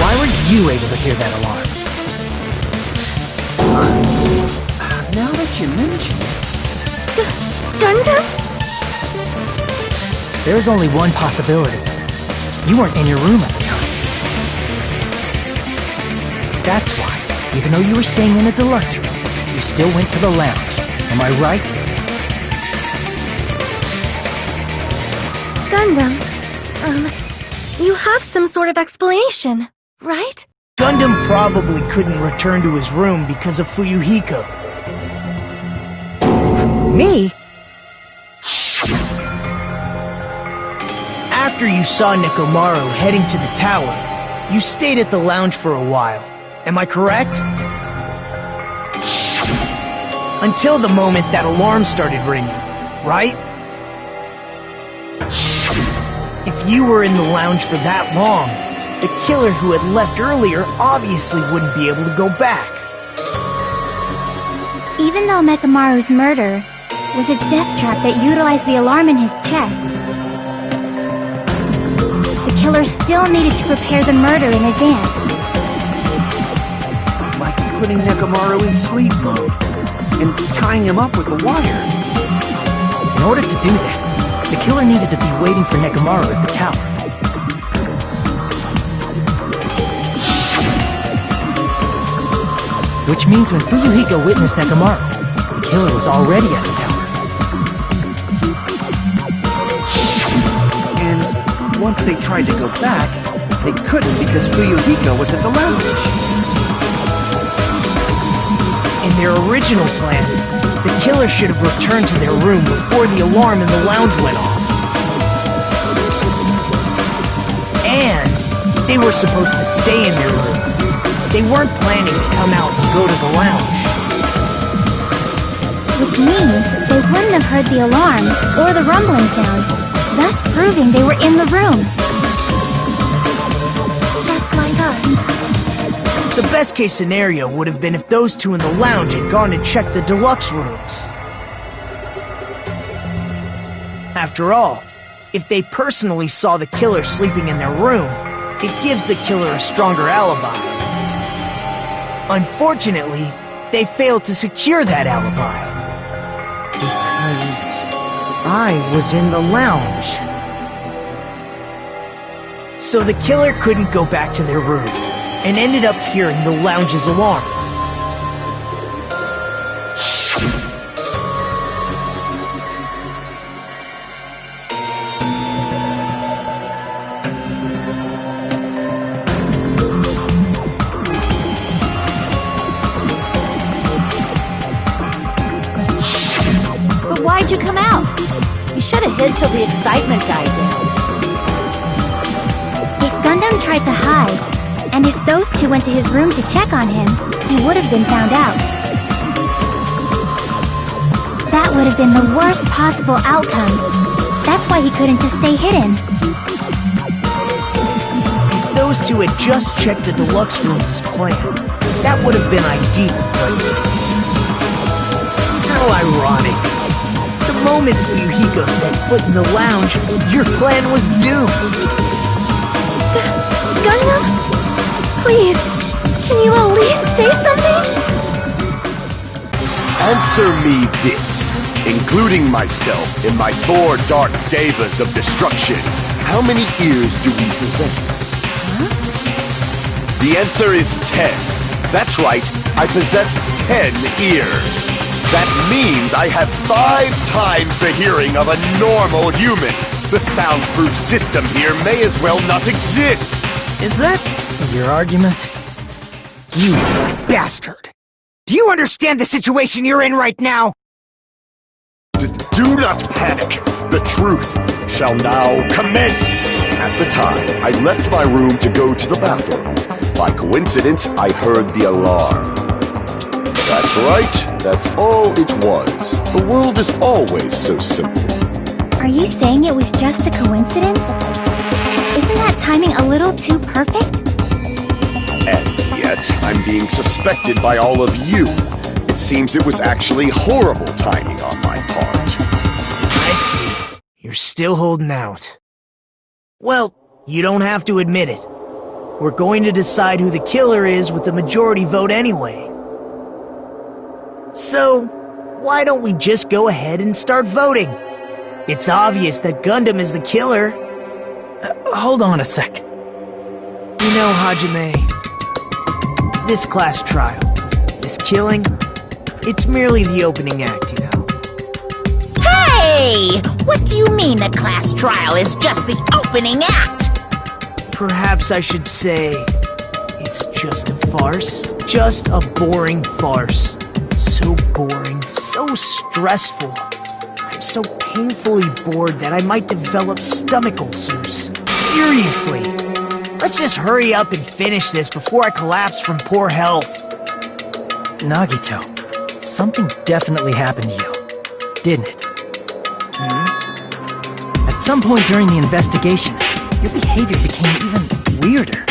why were you able to hear that alarm? Now that you mention it... Gundam? There is only one possibility. You weren't in your room at the time. That's why, even though you were staying in a deluxe room, you still went to the lounge. Am I right? Gundam, you have some sort of explanation, right? Gundam probably couldn't return to his room because of Fuyuhiko. Me? After you saw Nekomaru heading to the tower, you stayed at the lounge for a while. Am I correct? Until the moment that alarm started ringing, right? If you were in the lounge for that long, the killer who had left earlier obviously wouldn't be able to go back. Even though Mekamaru's murder was a death trap that utilized the alarm in his chest, the killer still needed to prepare the murder in advance. Like putting Nekomaru in sleep mode and tying him up with a wire. In order to do that, the killer needed to be waiting for Nekomaru at the tower. Which means when Fuyuhiko witnessed Nekomaru, the killer was already at the tower. And once they tried to go back, they couldn't because Fuyuhiko was at the lounge. In their original plan, the killer should have returned to their room before the alarm in the lounge went off. And they were supposed to stay in their room. They weren't planning to come out and go to the lounge. Which means they wouldn't have heard the alarm or the rumbling sound, thus proving they were in the room. Just like us. The best case scenario would have been if those two in the lounge had gone to check the deluxe rooms. After all, if they personally saw the killer sleeping in their room, it gives the killer a stronger alibi. Unfortunately, they failed to secure that alibi. Because I was in the lounge. So the killer couldn't go back to their room, and ended up hearing the lounge's alarm. But why'd you come out? You should have hid till the excitement died down. If Gundam tried to hide, and if those two went to his room to check on him, he would have been found out. That would have been the worst possible outcome. That's why he couldn't just stay hidden. If those two had just checked the deluxe rooms as planned, that would have been ideal, but... how ironic. The moment Fuyuhiko set foot in the lounge, your plan was doomed. Gundam? Please, can you at least say something? Answer me this. Including myself in my four dark devas of destruction, how many ears do we possess? Huh? The answer is 10. That's right, I possess 10 ears. That means I have 5 times the hearing of a normal human. The soundproof system here may as well not exist. Is that your argument? You bastard! Do you understand the situation you're in right now? Do not panic. The truth shall now commence. At the time, I left my room to go to the bathroom. By coincidence, I heard the alarm. That's right. That's all it was. The world is always so simple. Are you saying it was just a coincidence? Isn't that timing a little too perfect? And yet, I'm being suspected by all of you. It seems it was actually horrible timing on my part. I see. You're still holding out. Well, you don't have to admit it. We're going to decide who the killer is with the majority vote anyway. So, why don't we just go ahead and start voting? It's obvious that Gundam is the killer. Hold on a sec. You know, Hajime, this class trial, this killing, it's merely the opening act, you know. Hey! What do you mean the class trial is just the opening act? Perhaps I should say, it's just a farce. Just a boring farce. So boring, so stressful. I'm so painfully bored that I might develop stomach ulcers. Seriously! Let's just hurry up and finish this before I collapse from poor health. Nagito, something definitely happened to you, didn't it? At some point during the investigation, your behavior became even weirder.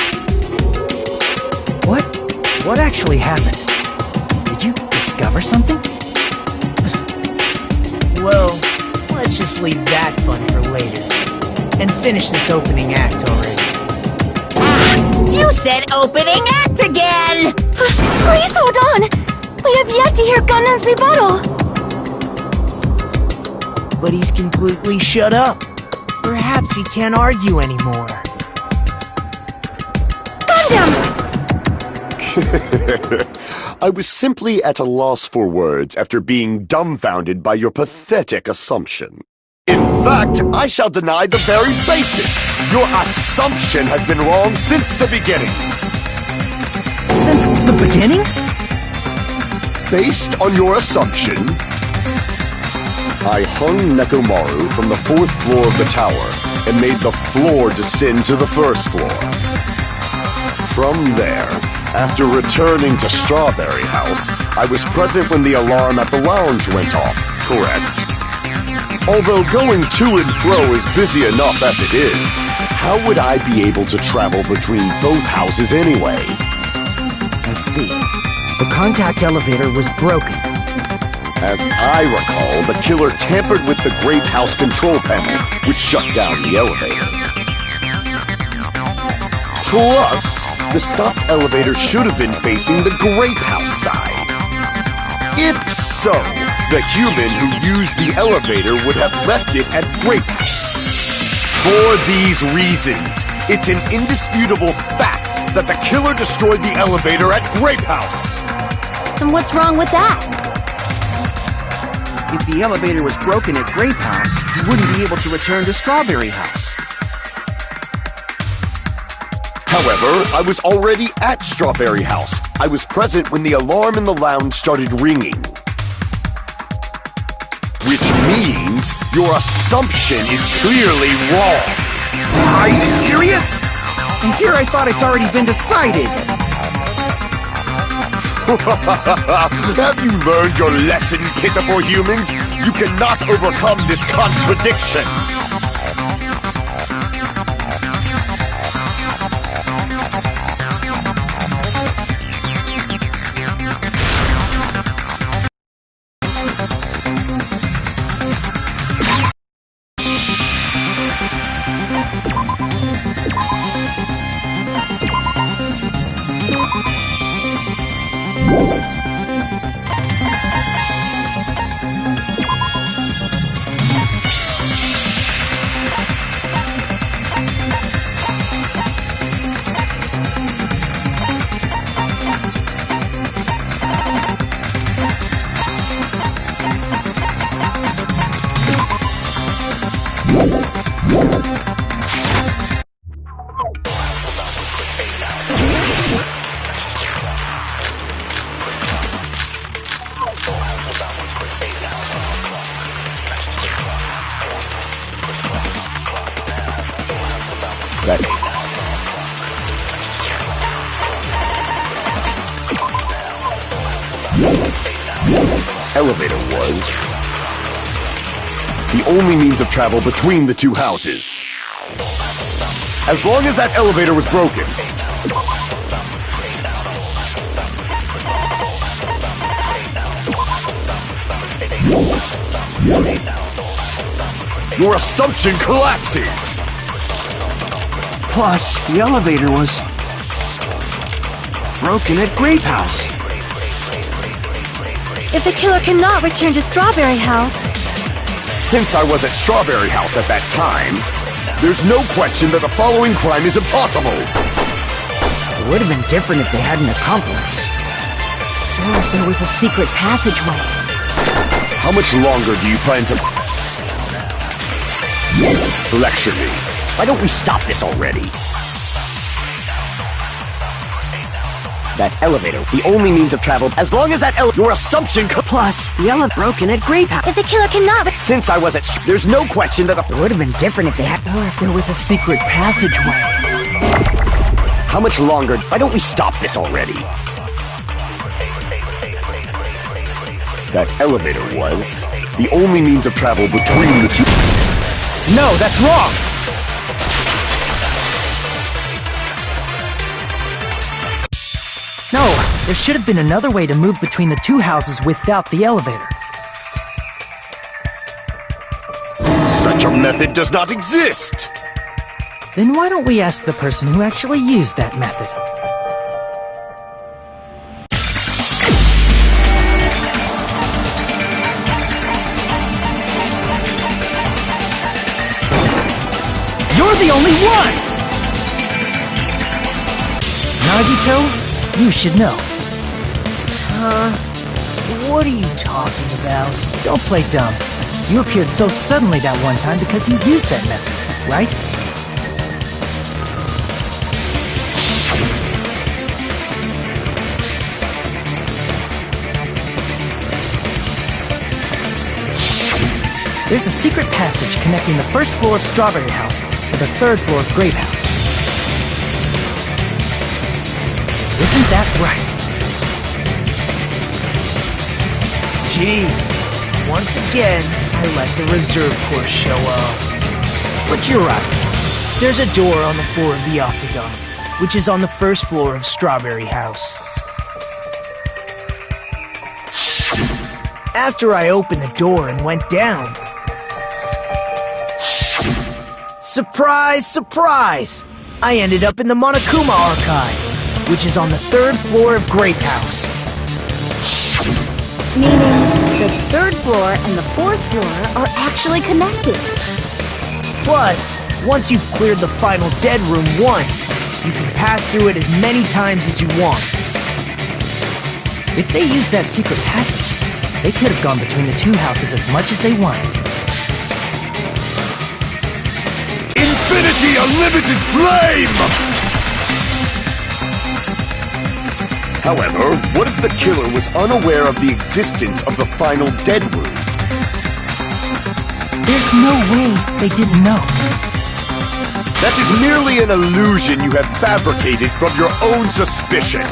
What actually happened? Did you discover something? Well, let's just leave that fun for later. And finish this opening act already. You said opening act again! Please hold on! We have yet to hear Gundam's rebuttal! But he's completely shut up. Perhaps he can't argue anymore. Gundam! I was simply at a loss for words after being dumbfounded by your pathetic assumption. In fact, I shall deny the very basis. Your assumption has been wrong since the beginning. Since the beginning? Based on your assumption, I hung Nekomaru from the 4th floor of the tower and made the floor descend to the 1st floor. From there, after returning to Strawberry House, I was present when the alarm at the lounge went off, correct? Although going to and fro is busy enough as it is, how would I be able to travel between both houses anyway? I see. The contact elevator was broken. As I recall, the killer tampered with the Grape House control panel, which shut down the elevator. Plus, the stopped elevator should have been facing the Grape House side. If so, the human who used the elevator would have left it at Grape House. For these reasons, it's an indisputable fact that the killer destroyed the elevator at Grape House. And what's wrong with that? If the elevator was broken at Grape House, you wouldn't be able to return to Strawberry House. However, I was already at Strawberry House. I was present when the alarm in the lounge started ringing. Which means your assumption is clearly wrong. Are you serious? And here I thought it's already been decided. Have you learned your lesson, pitiful humans? You cannot overcome this contradiction. Elevator was the only means of travel between the two houses. As long as that elevator was broken, your assumption collapses! Plus, the elevator was broken at Grape House. If the killer cannot return to Strawberry House, Since I was at Strawberry House at that time, there's no question that the following crime is impossible. It would have been different if they had an accomplice. or if there was a secret passageway. How much longer do you plan to lecture me? Why don't we stop this already? That elevator, the only means of travel, as long as that your assumption Plus, the elevator broken at Grape House. If the killer cannot... Since I was at there's no question that It would have been different if they had... Or if there was a secret passageway. How much longer? Why don't we stop this already? That elevator was the only means of travel between the two. No, that's wrong! No, there should have been another way to move between the two houses without the elevator. Such a method does not exist! Then why don't we ask the person who actually used that method? You're the only one! Nagito, you should know. What are you talking about? Don't play dumb. You appeared so suddenly that one time because you used that method, right? There's a secret passage connecting the first floor of Strawberry House to the third floor of Grape House. Isn't that right? Jeez, once again, I let the reserve course show up. But you're right. There's a door on the floor of the Octagon, which is on the first floor of Strawberry House. After I opened the door and went down... Surprise, surprise! I ended up in the Monokuma Archive, which is on the third floor of Grape House. Meaning, the third floor and the fourth floor are actually connected. Plus, once you've cleared the final dead room once, you can pass through it as many times as you want. If they used that secret passage, they could have gone between the two houses as much as they wanted. Infinity Unlimited Flame! However, what if the killer was unaware of the existence of the final dead room? There's no way they didn't know. That is merely an illusion you have fabricated from your own suspicion.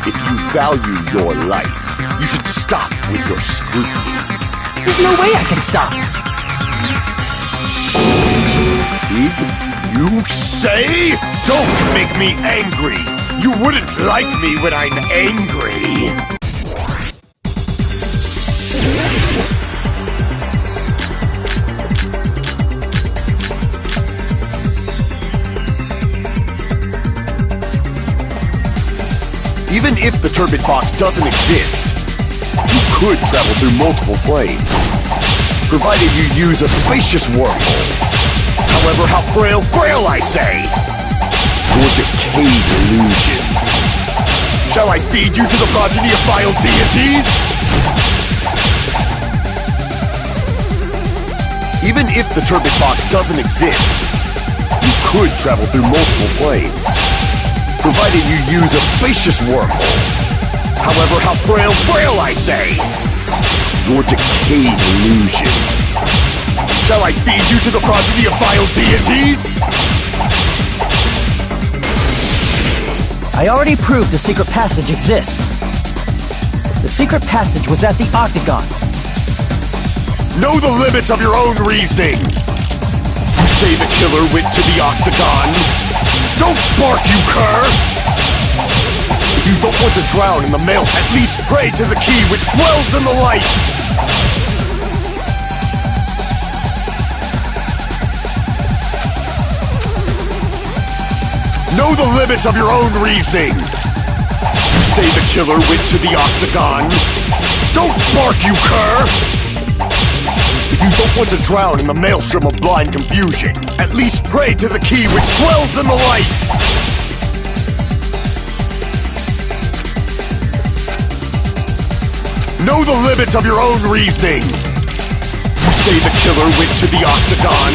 If you value your life, you should stop with your scrutiny. There's no way I can stop. You say? Don't make me angry! You wouldn't like me when I'm angry! Even if the turbid box doesn't exist, you could travel through multiple planes, provided you use a spacious wormhole. However, how frail I say! Your decayed illusion. Shall I feed you to the progeny of vile deities? Even if the turbid box doesn't exist, you could travel through multiple planes, provided you use a spacious wormhole. However, how frail I say! Your decayed illusion. Shall I feed you to the progeny of vile deities? I already proved the secret passage exists. The secret passage was at the Octagon. Know the limits of your own reasoning! You say the killer went to the Octagon? Don't bark, you cur! If you don't want to drown in the mail, at least pray to the key which dwells in the light! Know the limits of your own reasoning! You say the killer went to the Octagon? Don't bark, you cur! If you don't want to drown in the maelstrom of blind confusion, at least pray to the key which dwells in the light! Know the limits of your own reasoning! You say the killer went to the Octagon?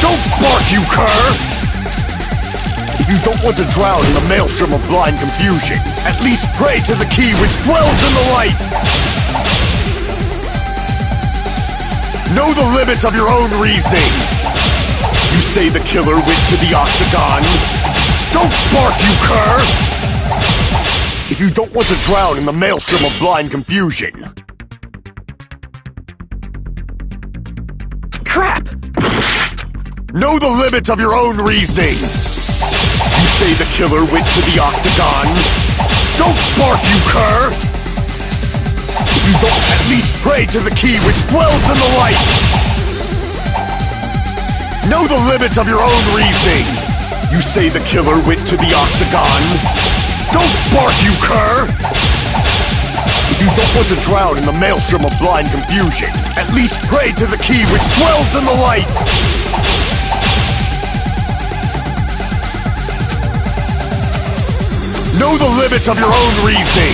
Don't bark, you cur! If you don't want to drown in the maelstrom of blind confusion, at least pray to the key which dwells in the light! Know the limits of your own reasoning! You say the killer went to the Octagon? Don't bark, you cur! If you don't want to drown in the maelstrom of blind confusion. Crap! Know the limits of your own reasoning! You say the killer went to the Octagon? Don't bark, you cur! If you don't at least pray to the key which dwells in the light! Know the limits of your own reasoning! You say the killer went to the Octagon? Don't bark, you cur! If you don't want to drown in the maelstrom of blind confusion, at least pray to the key which dwells in the light! Know the limits of your own reasoning!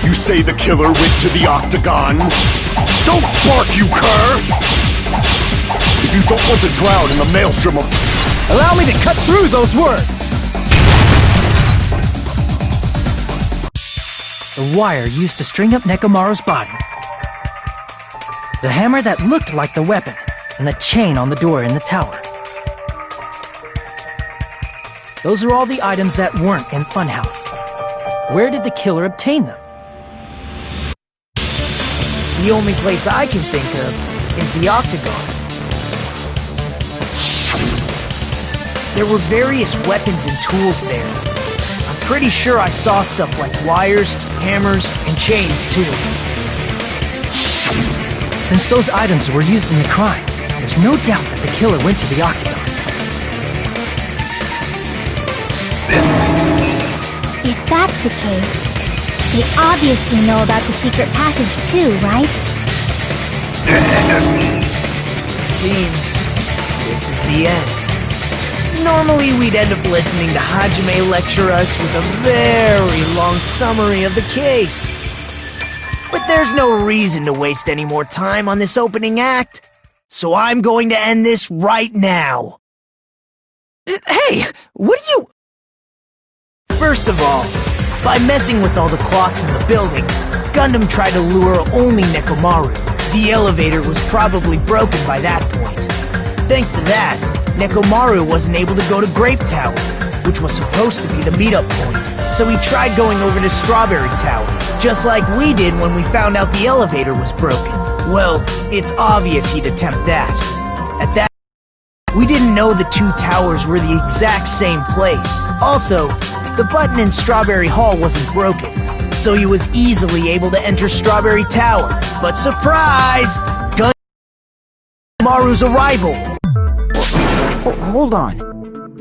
You say the killer went to the Octagon? Don't bark, you cur! If you don't want to drown in the maelstrom of... Allow me to cut through those words! The wire used to string up Nekomaru's body. The hammer that looked like the weapon, and the chain on the door in the tower. Those are all the items that weren't in Funhouse. Where did the killer obtain them? The only place I can think of is the Octagon. There were various weapons and tools there. I'm pretty sure I saw stuff like wires, hammers, and chains too. Since those items were used in the crime, there's no doubt that the killer went to the Octagon. If that's the case, they obviously know about the secret passage too, right? It seems this is the end. Normally we'd end up listening to Hajime lecture us with a very long summary of the case. But there's no reason to waste any more time on this opening act, so I'm going to end this right now. Hey, what are you... First of all, by messing with all the clocks in the building, Gundam tried to lure only Nekomaru. The elevator was probably broken by that point. Thanks to that, Nekomaru wasn't able to go to Grape Tower, which was supposed to be the meetup point. So he tried going over to Strawberry Tower, just like we did when we found out the elevator was broken. Well, it's obvious he'd attempt that. At that, we didn't know the two towers were the exact same place. Also, the button in Strawberry Hall wasn't broken, so he was easily able to enter Strawberry Tower. But surprise! Nekomaru's arrival! Hold on.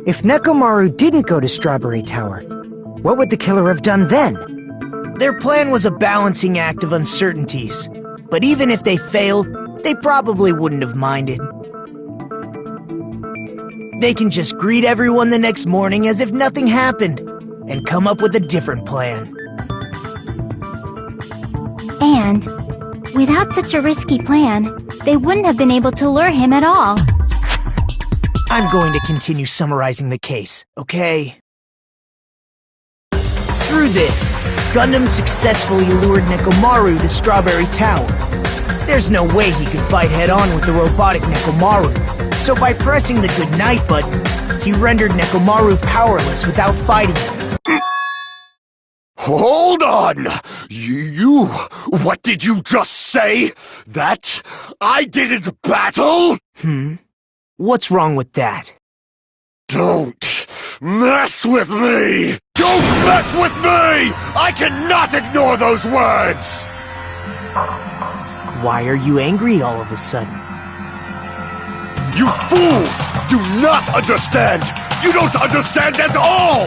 If Nekomaru didn't go to Strawberry Tower, what would the killer have done then? Their plan was a balancing act of uncertainties, but even if they failed, they probably wouldn't have minded. They can just greet everyone the next morning as if nothing happened, and come up with a different plan. And, without such a risky plan, they wouldn't have been able to lure him at all. I'm going to continue summarizing the case, okay? Through this, Gundam successfully lured Nekomaru to Strawberry Tower. There's no way he could fight head-on with the robotic Nekomaru, so by pressing the goodnight button, he rendered Nekomaru powerless without fighting him. Hold on! What did you just say? That I didn't battle? What's wrong with that? Don't mess with me! Don't mess with me! I cannot ignore those words! Why are you angry all of a sudden? You fools do not understand! You don't understand at all!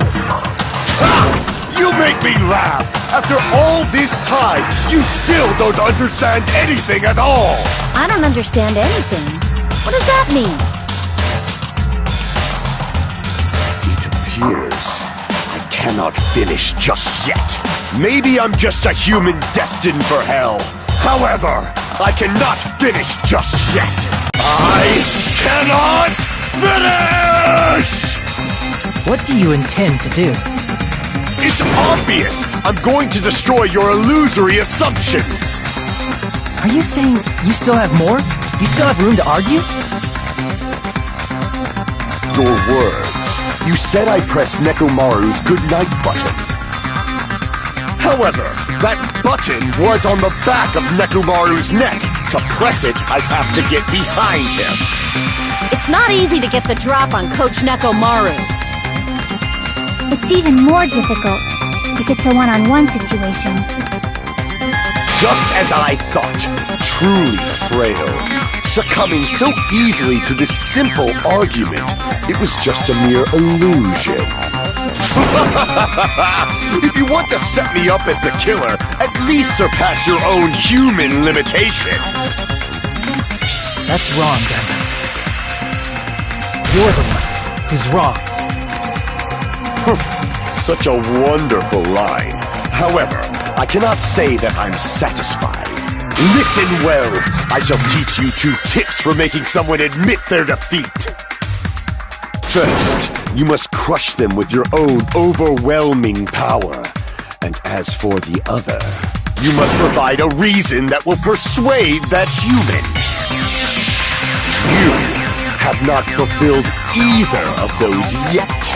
Ha! You make me laugh! After all this time, you still don't understand anything at all! I don't understand anything. What does that mean? It appears I cannot finish just yet. Maybe I'm just a human destined for hell. However, I cannot finish just yet. I cannot finish! What do you intend to do? It's obvious! I'm going to destroy your illusory assumptions! Are you saying you still have more? You still have room to argue? Your words. You said I pressed Nekomaru's goodnight button. However, that button was on the back of Nekomaru's neck. To press it, I'd have to get behind him. It's not easy to get the drop on Coach Nekomaru. It's even more difficult if it's a one-on-one situation. Just as I thought, truly frail. Succumbing so easily to this simple argument, it was just a mere illusion. If you want to set me up as the killer, at least surpass your own human limitations. That's wrong, Dangan. You're the one who's wrong. Such a wonderful line. However, I cannot say that I'm satisfied. Listen well. I shall teach you 2 tips for making someone admit their defeat. First, you must crush them with your own overwhelming power. And as for the other, you must provide a reason that will persuade that human. You have not fulfilled either of those yet.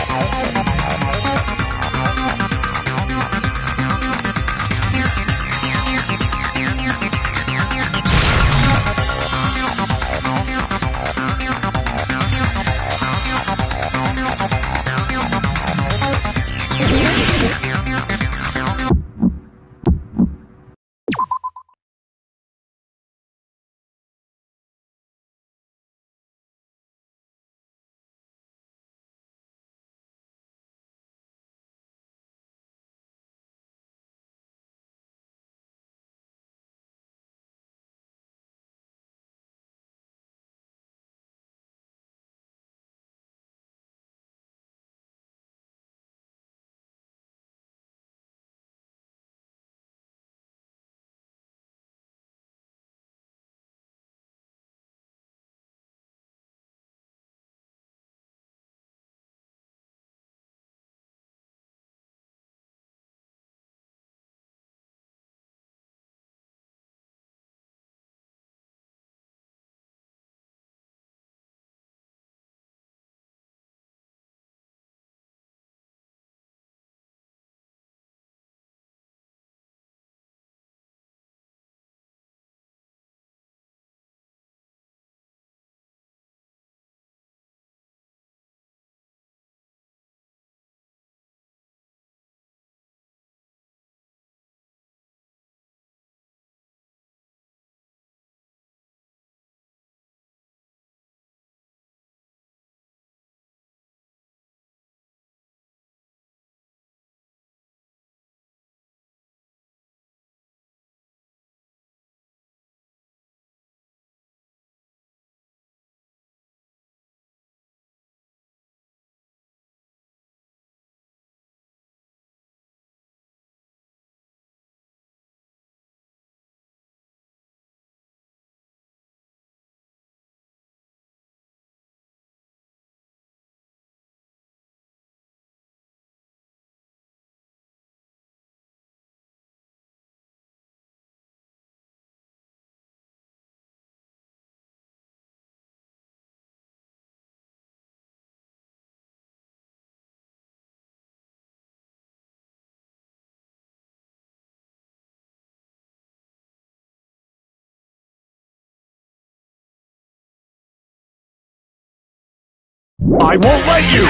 I won't let you!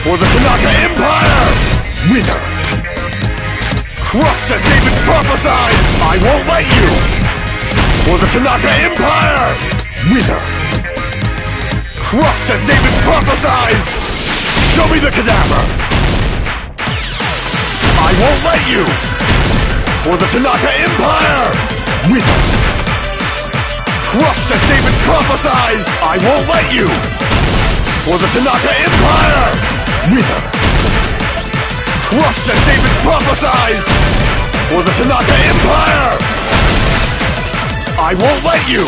For the Tanaka Empire! Wither! Crushed as David prophesies! I won't let you! For the Tanaka Empire! Wither! Crushed as David prophesies! Show me the cadaver! I won't let you! For the Tanaka Empire! Wither! Crushed as David prophesies! I won't let you! For the Tanaka Empire! Wither! Crushed as David prophesies! For the Tanaka Empire! I won't let you!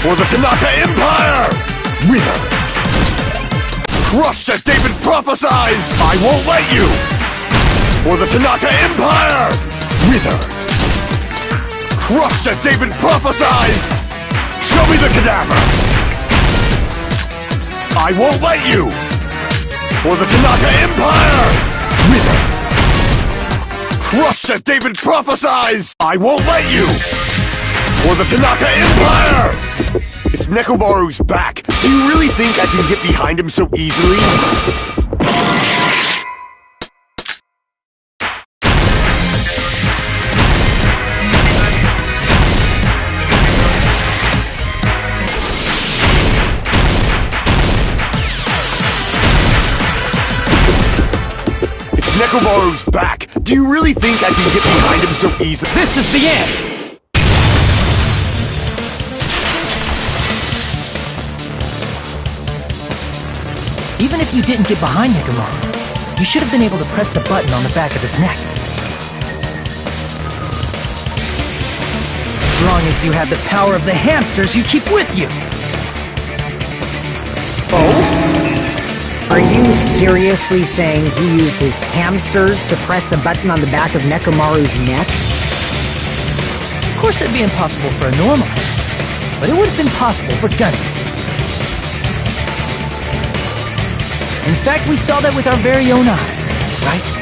For the Tanaka Empire! Wither! Crushed as David prophesies! I won't let you! For the Tanaka Empire! Wither! Crushed as David prophesies! Show me the cadaver! I won't let you! For the Tanaka Empire! Wither! Crushed as David prophesies! I won't let you! For the Tanaka Empire! It's Nekomaru's back! Do you really think I can get behind him so easily? Nekomaru's back! Do you really think I can get behind him so easily? This is the end! Even if you didn't get behind Nekomaru, you should have been able to press the button on the back of his neck. As long as you have the power of the hamsters you keep with you! Are you seriously saying he used his hamsters to press the button on the back of Nekomaru's neck? Of course it'd be impossible for a normal hamster, but it would have been possible for Gundam. In fact, we saw that with our very own eyes, right?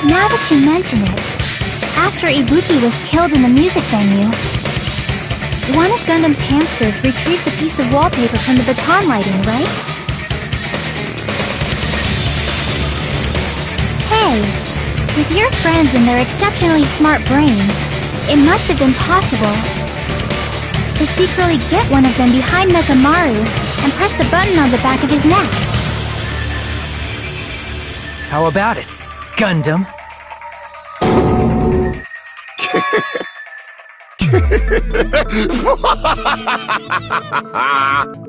Now that you mention it, after Ibuki was killed in the music venue, one of Gundam's hamsters retrieved the piece of wallpaper from the baton lighting, right? Hey, with your friends and their exceptionally smart brains, it must have been possible to secretly get one of them behind Nekomaru and press the button on the back of his neck. How about it, Gundam?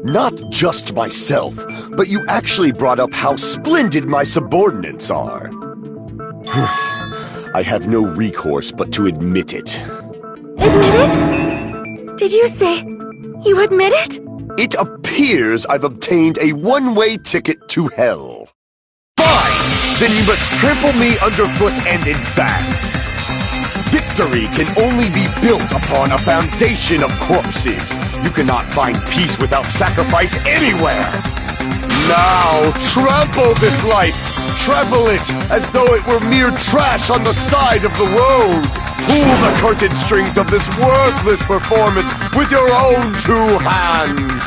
Not just myself, but you actually brought up how splendid my subordinates are. I have no recourse but to admit it. Admit it? Did you say you admit it? It appears I've obtained a one-way ticket to hell. Fine! Then you must trample me underfoot and advance. Victory can only be built upon a foundation of corpses. You cannot find peace without sacrifice anywhere. Now, trample this life. Trample it as though it were mere trash on the side of the road. Pull the curtain strings of this worthless performance with your own two hands.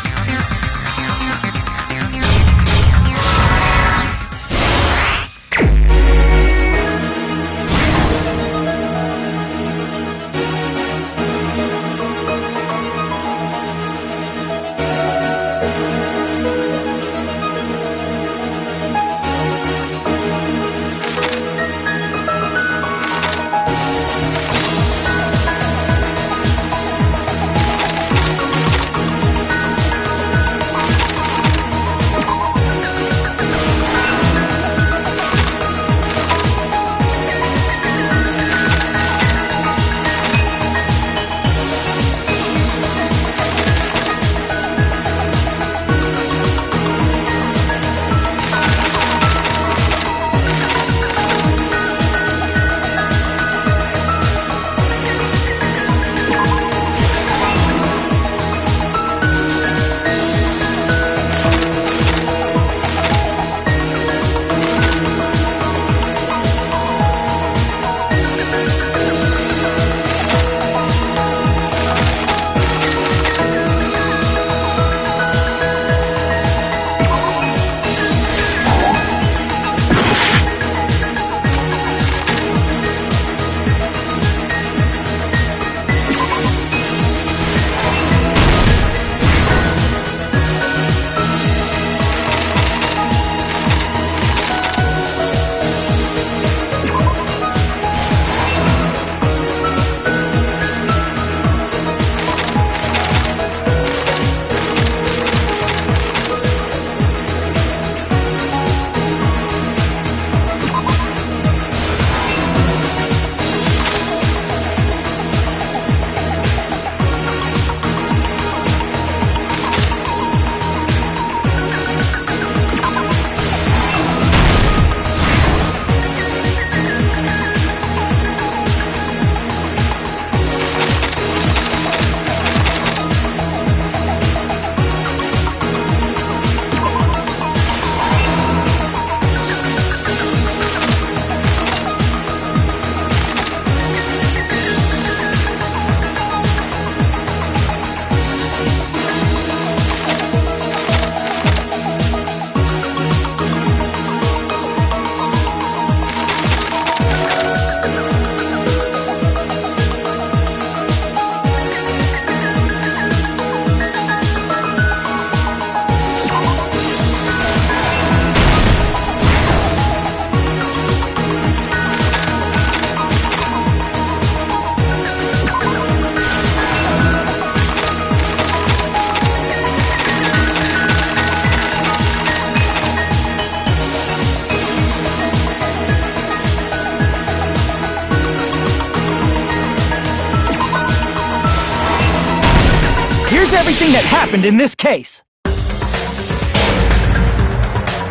everything that happened in this case.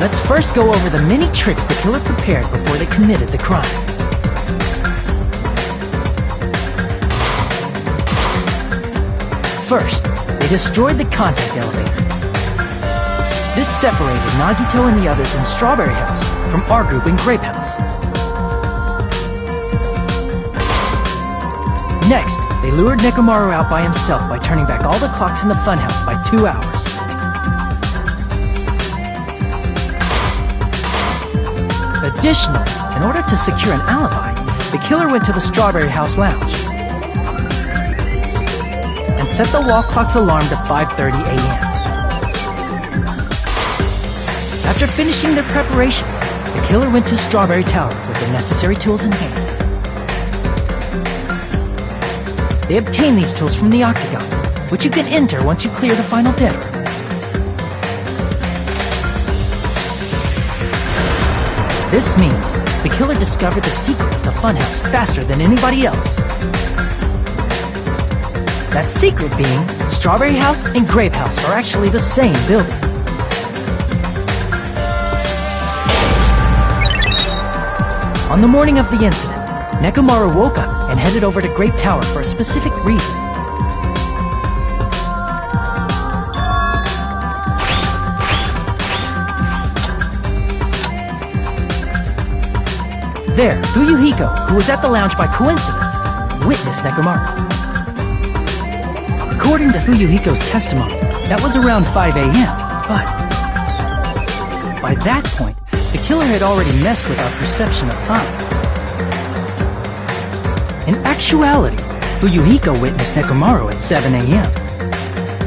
Let's first go over the many tricks the killer prepared before they committed the crime. First, they destroyed the contact elevator. This separated Nagito and the others in Strawberry House from our group in Grape House. Next, they lured Nekomaru out by himself by turning back all the clocks in the funhouse by 2 hours. Additionally, in order to secure an alibi, the killer went to the Strawberry House lounge and set the wall clock's alarm to 5:30 a.m. After finishing their preparations, the killer went to Strawberry Tower with the necessary tools in hand. They obtained these tools from the Octagon, which you can enter once you clear the final dead room. This means the killer discovered the secret of the funhouse faster than anybody else. That secret being, Strawberry House and Grape House are actually the same building. On the morning of the incident, Nekomaru woke up and headed over to Grape Tower for a specific reason. There, Fuyuhiko, who was at the lounge by coincidence, witnessed Nekomaru. According to Fuyuhiko's testimony, that was around 5 a.m., but by that point, the killer had already messed with our perception of time. In actuality, Fuyuhiko witnessed Nekomaru at 7 a.m.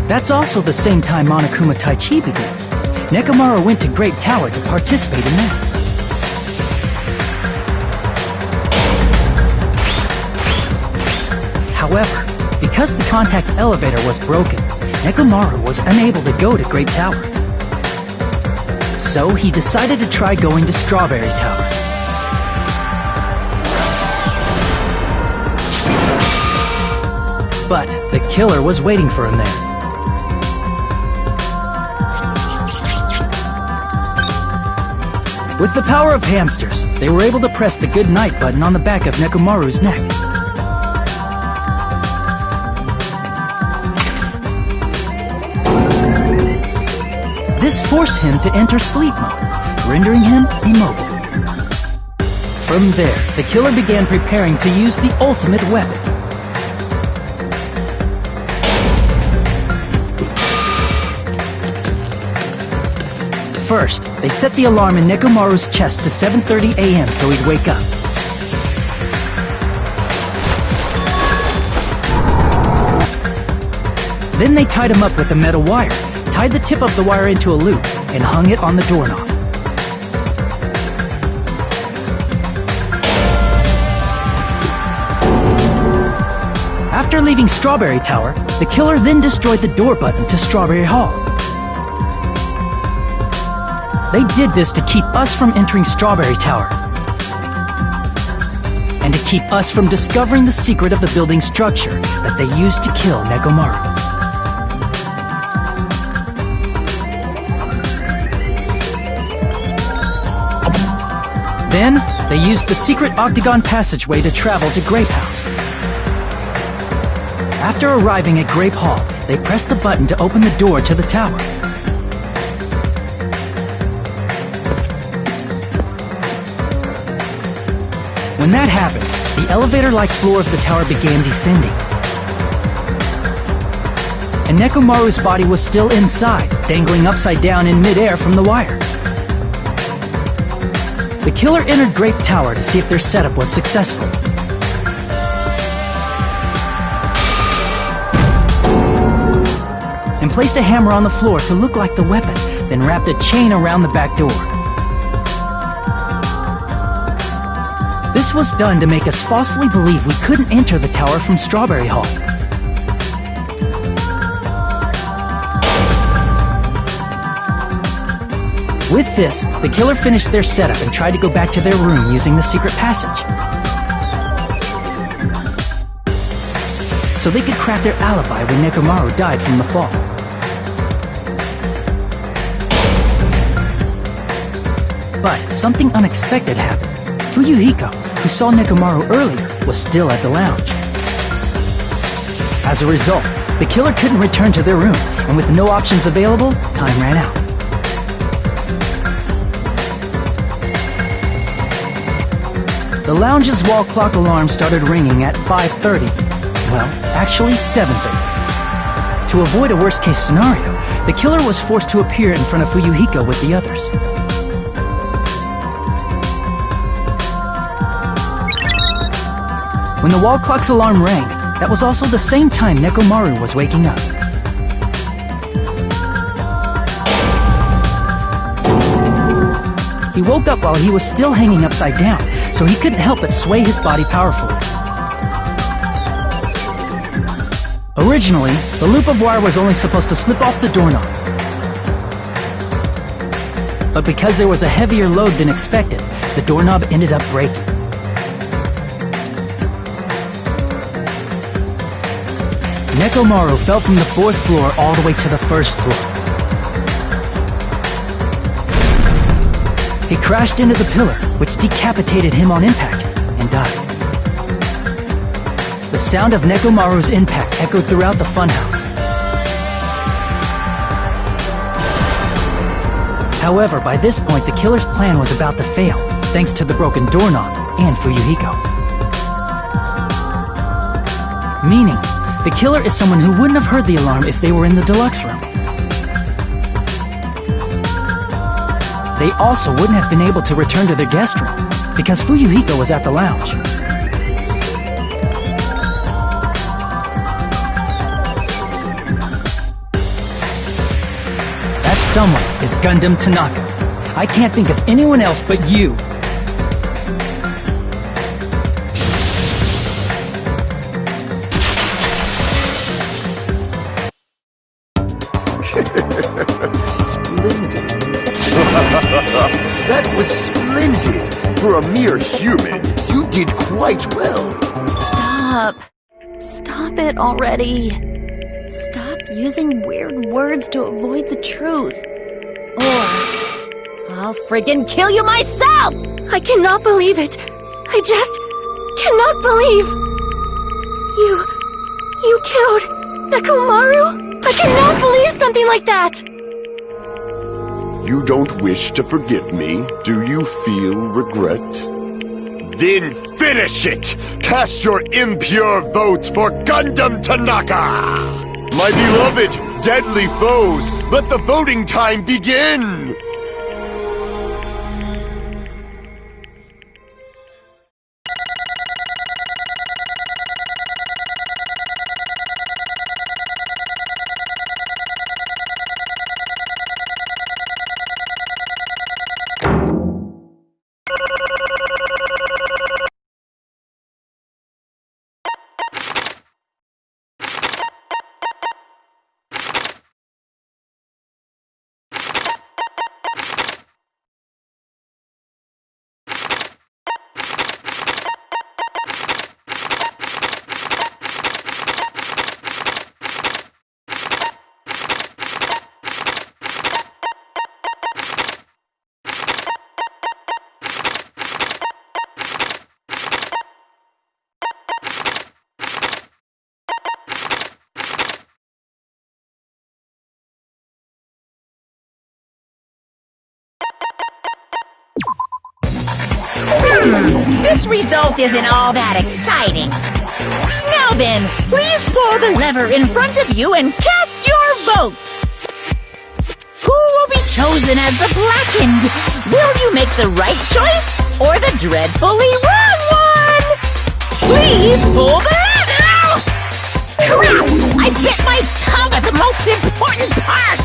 That's also the same time Monokuma Taichi begins. Nekomaru went to Grape Tower to participate in that. However, because the contact elevator was broken, Nekomaru was unable to go to Grape Tower. So he decided to try going to Strawberry Tower. But the killer was waiting for him there. With the power of hamsters, they were able to press the good night button on the back of Nekomaru's neck. This forced him to enter sleep mode, rendering him immobile. From there, the killer began preparing to use the ultimate weapon. First, they set the alarm in Nekomaru's chest to 7:30 a.m. so he'd wake up. Then they tied him up with a metal wire, tied the tip of the wire into a loop, and hung it on the doorknob. After leaving Strawberry Tower, the killer then destroyed the door button to Strawberry Hall. They did this to keep us from entering Strawberry Tower, and to keep us from discovering the secret of the building's structure that they used to kill Nekomaru. Then, they used the secret octagon passageway to travel to Grape House. After arriving at Grape Hall, they pressed the button to open the door to the tower. When that happened, the elevator-like floor of the tower began descending. And Nekomaru's body was still inside, dangling upside down in midair from the wire. The killer entered Grape Tower to see if their setup was successful. And placed a hammer on the floor to look like the weapon, then wrapped a chain around the back door. This was done to make us falsely believe we couldn't enter the tower from Strawberry Hall. With this, the killer finished their setup and tried to go back to their room using the secret passage, so they could craft their alibi when Nekomaru died from the fall. But something unexpected happened. Fuyuhiko, who saw Nekomaru earlier, was still at the lounge. As a result, the killer couldn't return to their room, and with no options available, time ran out. The lounge's wall clock alarm started ringing at 5:30. Well, actually 7:30. To avoid a worst-case scenario, the killer was forced to appear in front of Fuyuhiko with the others. When the wall clock's alarm rang, that was also the same time Nekomaru was waking up. He woke up while he was still hanging upside down, so he couldn't help but sway his body powerfully. Originally, the loop of wire was only supposed to slip off the doorknob. But because there was a heavier load than expected, the doorknob ended up breaking. Nekomaru fell from the 4th floor all the way to the 1st floor. He crashed into the pillar, which decapitated him on impact, and died. The sound of Nekomaru's impact echoed throughout the funhouse. However, by this point, the killer's plan was about to fail, thanks to the broken doorknob and Fuyuhiko. Meaning, the killer is someone who wouldn't have heard the alarm if they were in the deluxe room. They also wouldn't have been able to return to their guest room, because Fuyuhiko was at the lounge. That someone is Gundam Tanaka. I can't think of anyone else but you. That was splendid! For a mere human, you did quite well. Stop. Stop it already. Stop using weird words to avoid the truth. Or I'll friggin' kill you myself! I cannot believe it. I just cannot believe. You killed Nekomaru? I cannot believe something like that! You don't wish to forgive me? Do you feel regret? Then finish it! Cast your impure votes for Gundam Tanaka! My beloved, deadly foes, let the voting time begin! This result isn't all that exciting. Now then, please pull the lever in front of you and cast your vote. Who will be chosen as the blackened? Will you make the right choice or the dreadfully wrong one? Please pull the lever! Crap! I bit my tongue at the most important part!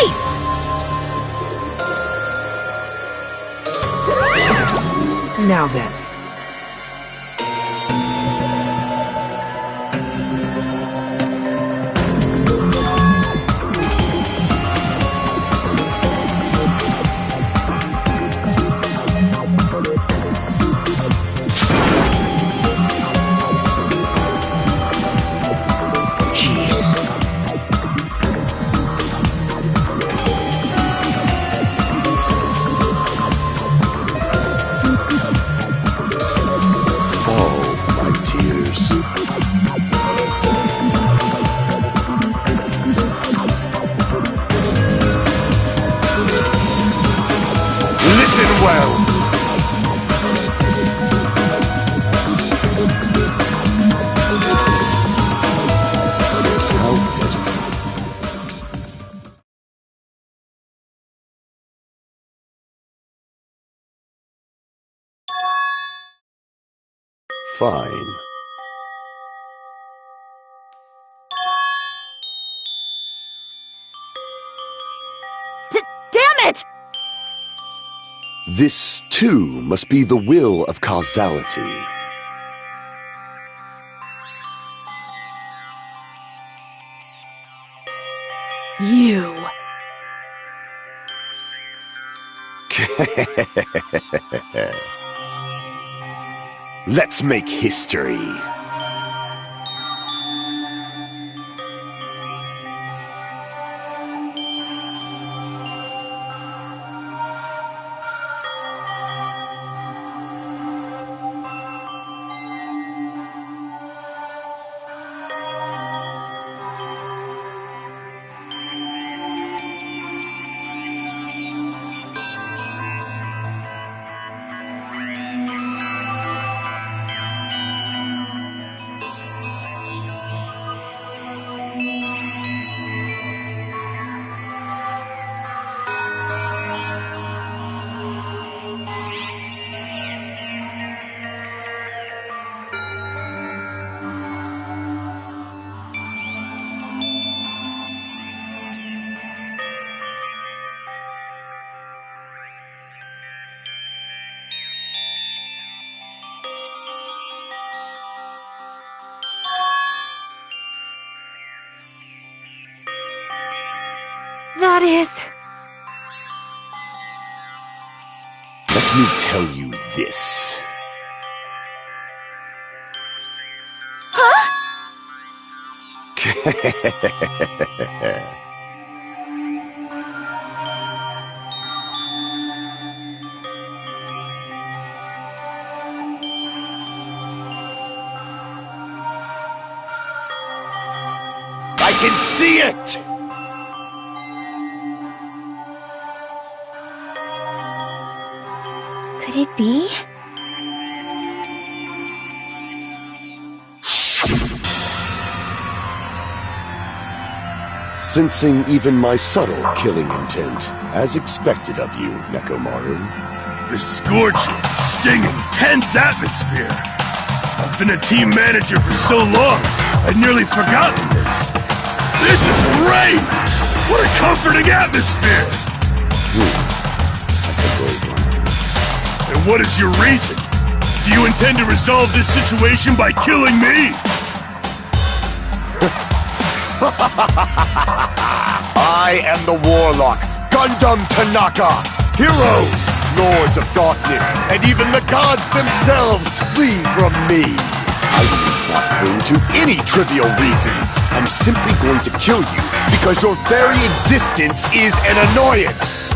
place! Now then. Fine. Damn it! This, too, must be the will of causality. You. Let's make history. That is... Let me tell you this. Huh? I can see it! Could it be? Sensing even my subtle killing intent, as expected of you, Nekomaru. The scorching, stinging, tense atmosphere. I've been a team manager for so long, I'd nearly forgotten this. This is great! What a comforting atmosphere! That's a great one. And what is your reason? Do you intend to resolve this situation by killing me? I am the Warlock, Gundam Tanaka! Heroes, Lords of Darkness, and even the gods themselves flee from me! I need not cling to any trivial reason. I'm simply going to kill you because your very existence is an annoyance!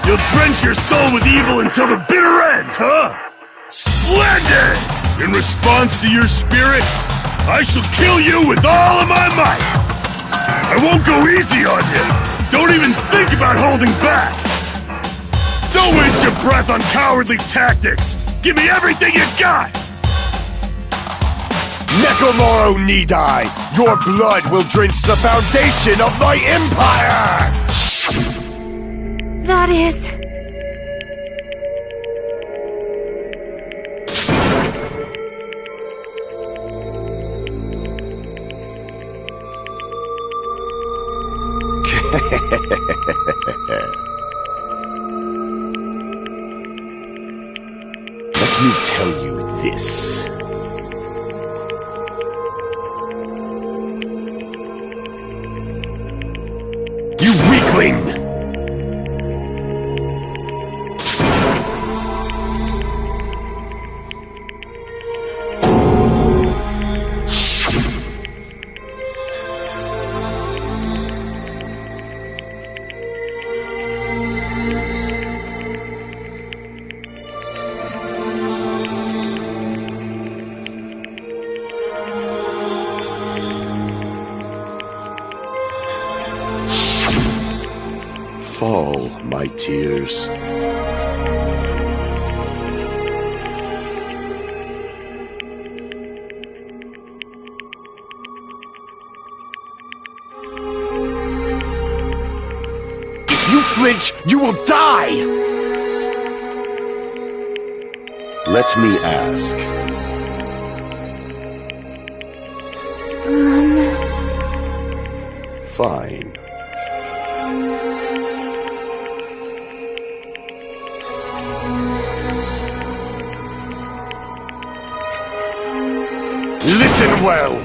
You'll drench your soul with evil until the bitter end, huh? Splendid! In response to your spirit, I shall kill you with all of my might! I won't go easy on you! Don't even think about holding back! Don't waste your breath on cowardly tactics! Give me everything you got! Nekomaru need I! Your blood will drench the foundation of my empire! That is... Let me tell you this. You weakling! Fall, my tears. If you flinch, you will die! Let me ask. Fine. Listen well!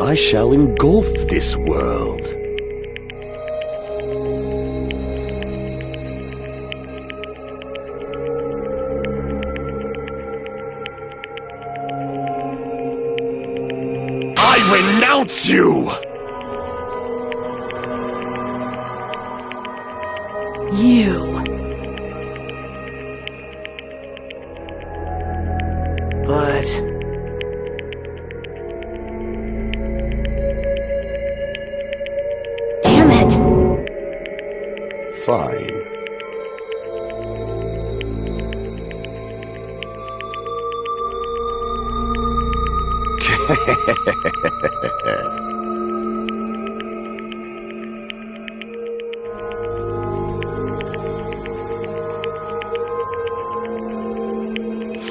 I shall engulf this world. I renounce you! But... Damn it! Fine.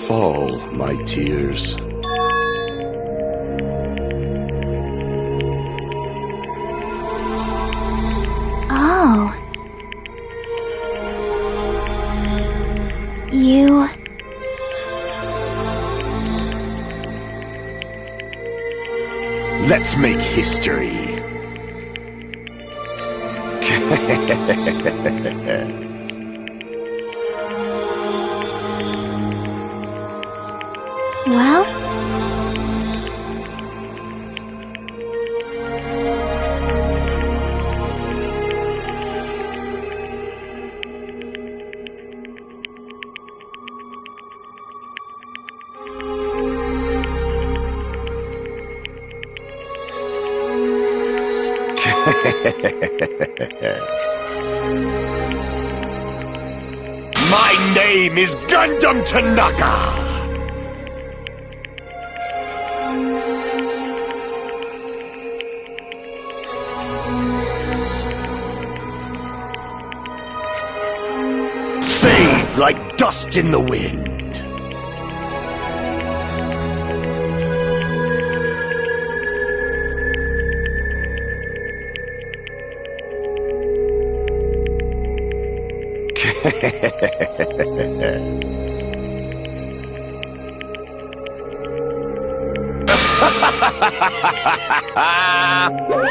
Fall, my tears. Oh. You... Let's make history. Well? My name is Gundam Tanaka! Fade like dust in the wind.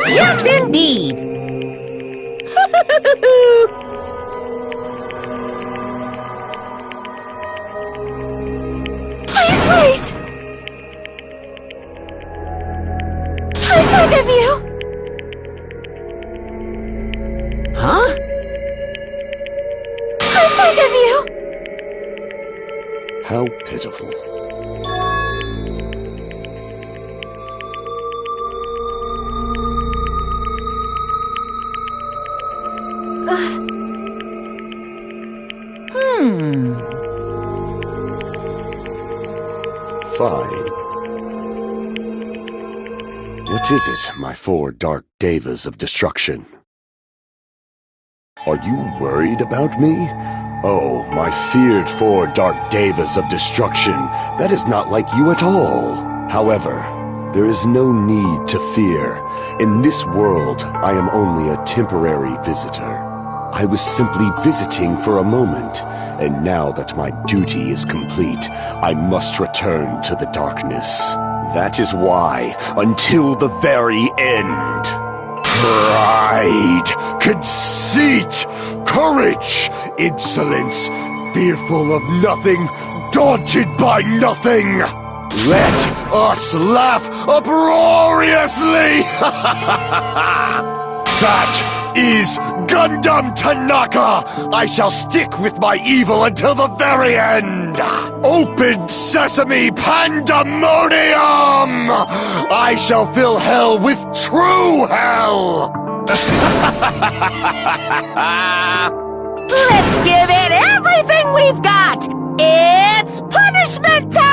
Yes, indeed. Please wait! I beg of you! Huh? I beg of you! How pitiful. Fine. What is it, my four dark devas of destruction? Are you worried about me? Oh, my feared four dark devas of destruction, that is not like you at all. However, there is no need to fear. In this world, I am only a temporary visitor. I was simply visiting for a moment, and now that my duty is complete, I must return to the darkness. That is why, until the very end, pride, conceit, courage, insolence, fearful of nothing, daunted by nothing. Let us laugh uproariously! That is Gundam Tanaka! I shall stick with my evil until the very end! Open sesame pandemonium! I shall fill hell with true hell! Let's give it everything we've got! It's punishment time!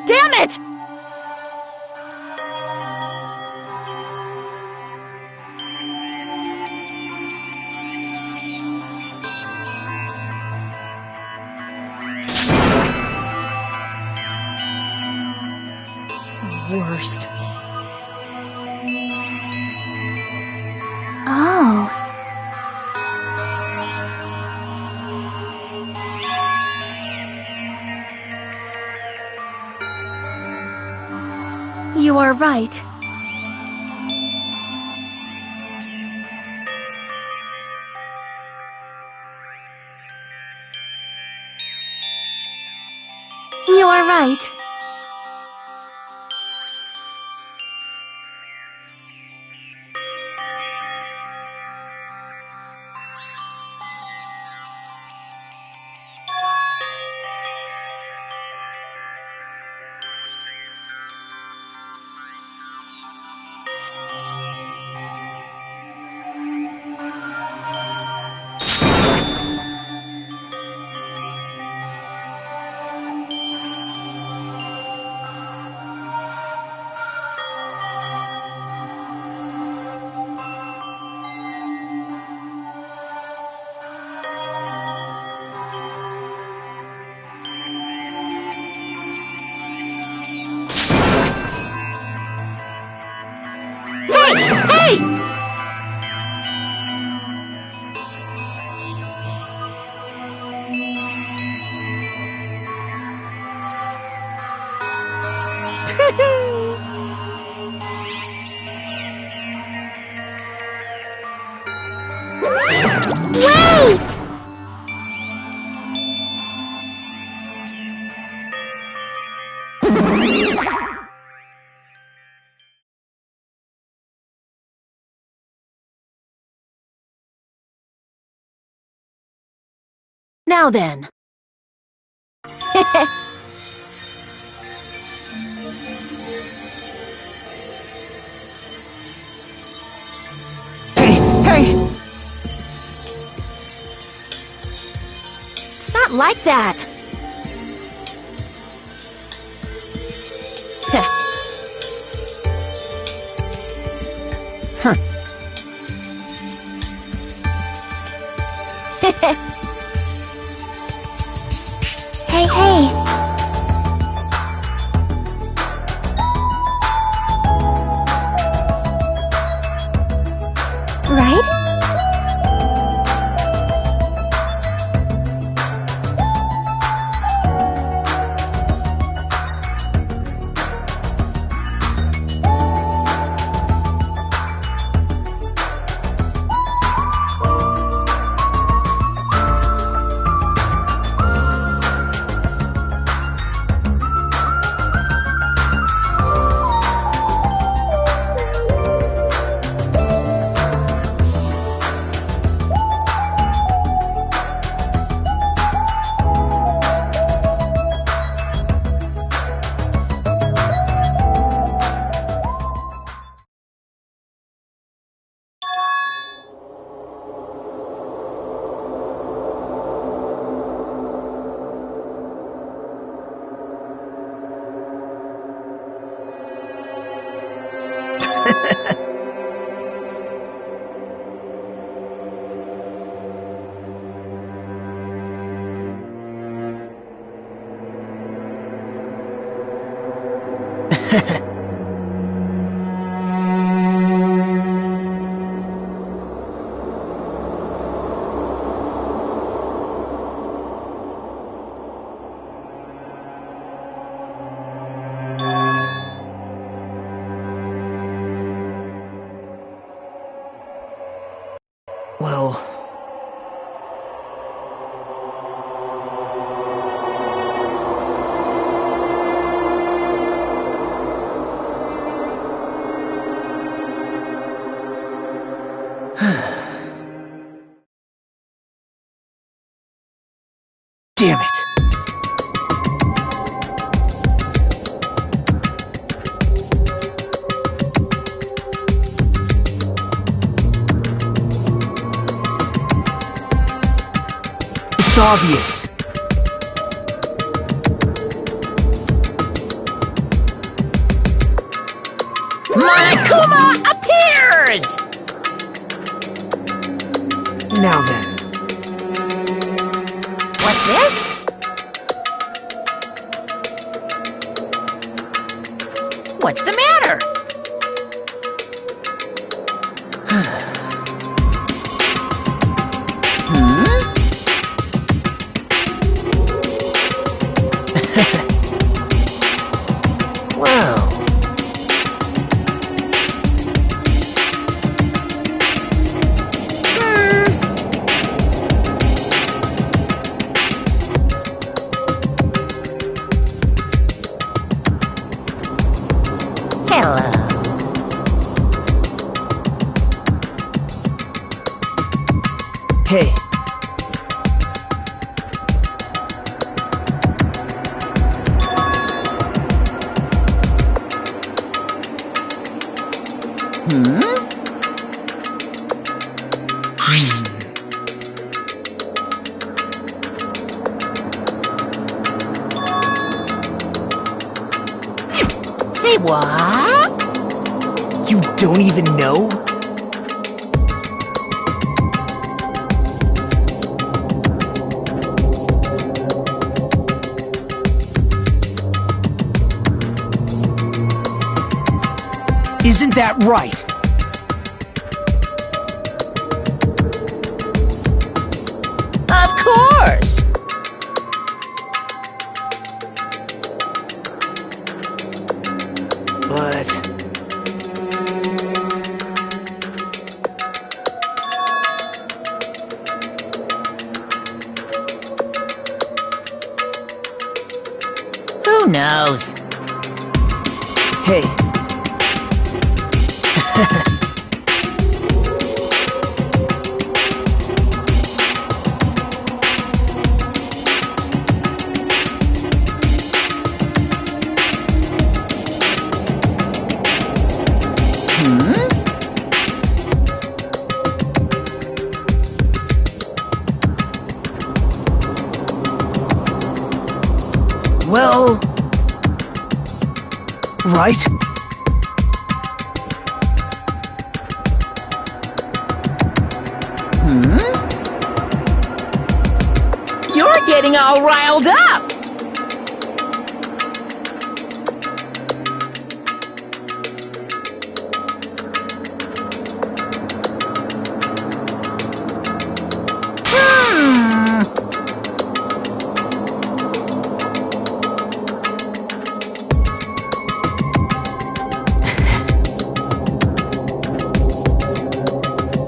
Damn it! Worst. Oh. You are right. You are right. Wait! Now then. Hey! It's not like that. Hey! Right? Well... Damn it! It's obvious. Monokuma appears! Now then. What's this? What's the matter? Wow. Hello. Hey. Say what? You don't even know? Isn't that right? Of course! but... Who knows? Hey. Well... right? You're getting all riled up!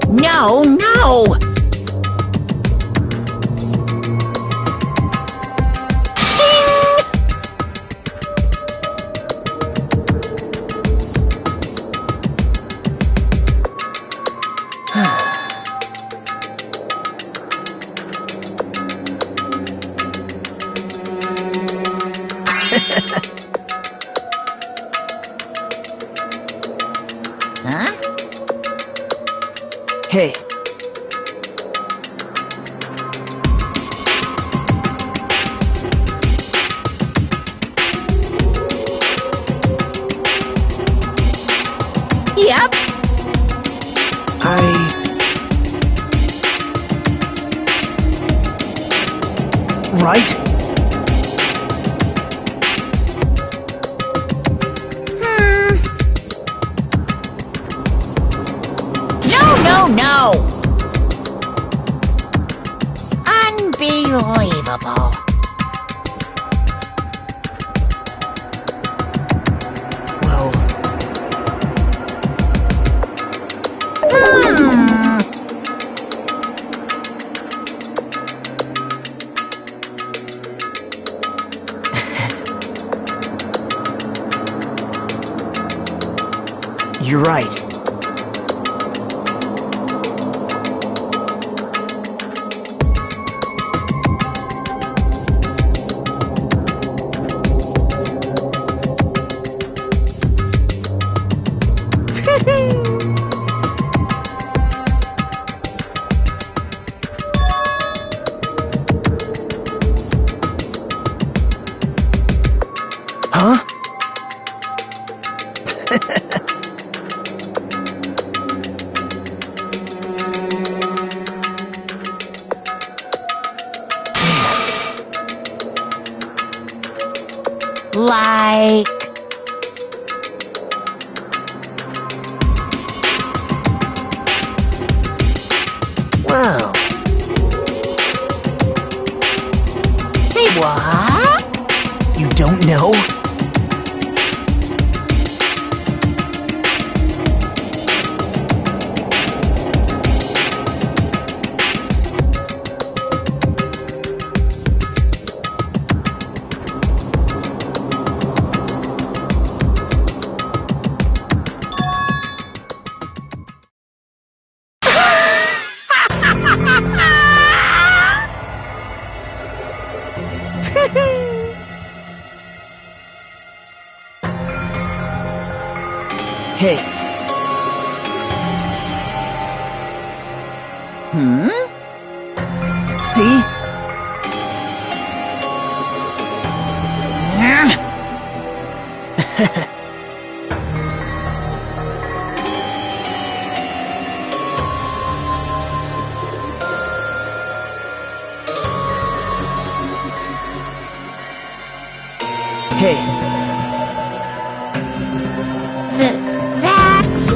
No, no! Huh? Hey. Yep. Right? No, no! Unbelievable. Well... You're right. Huh? Like... Well... Say what? You don't know? Hey. See? Hey. That's...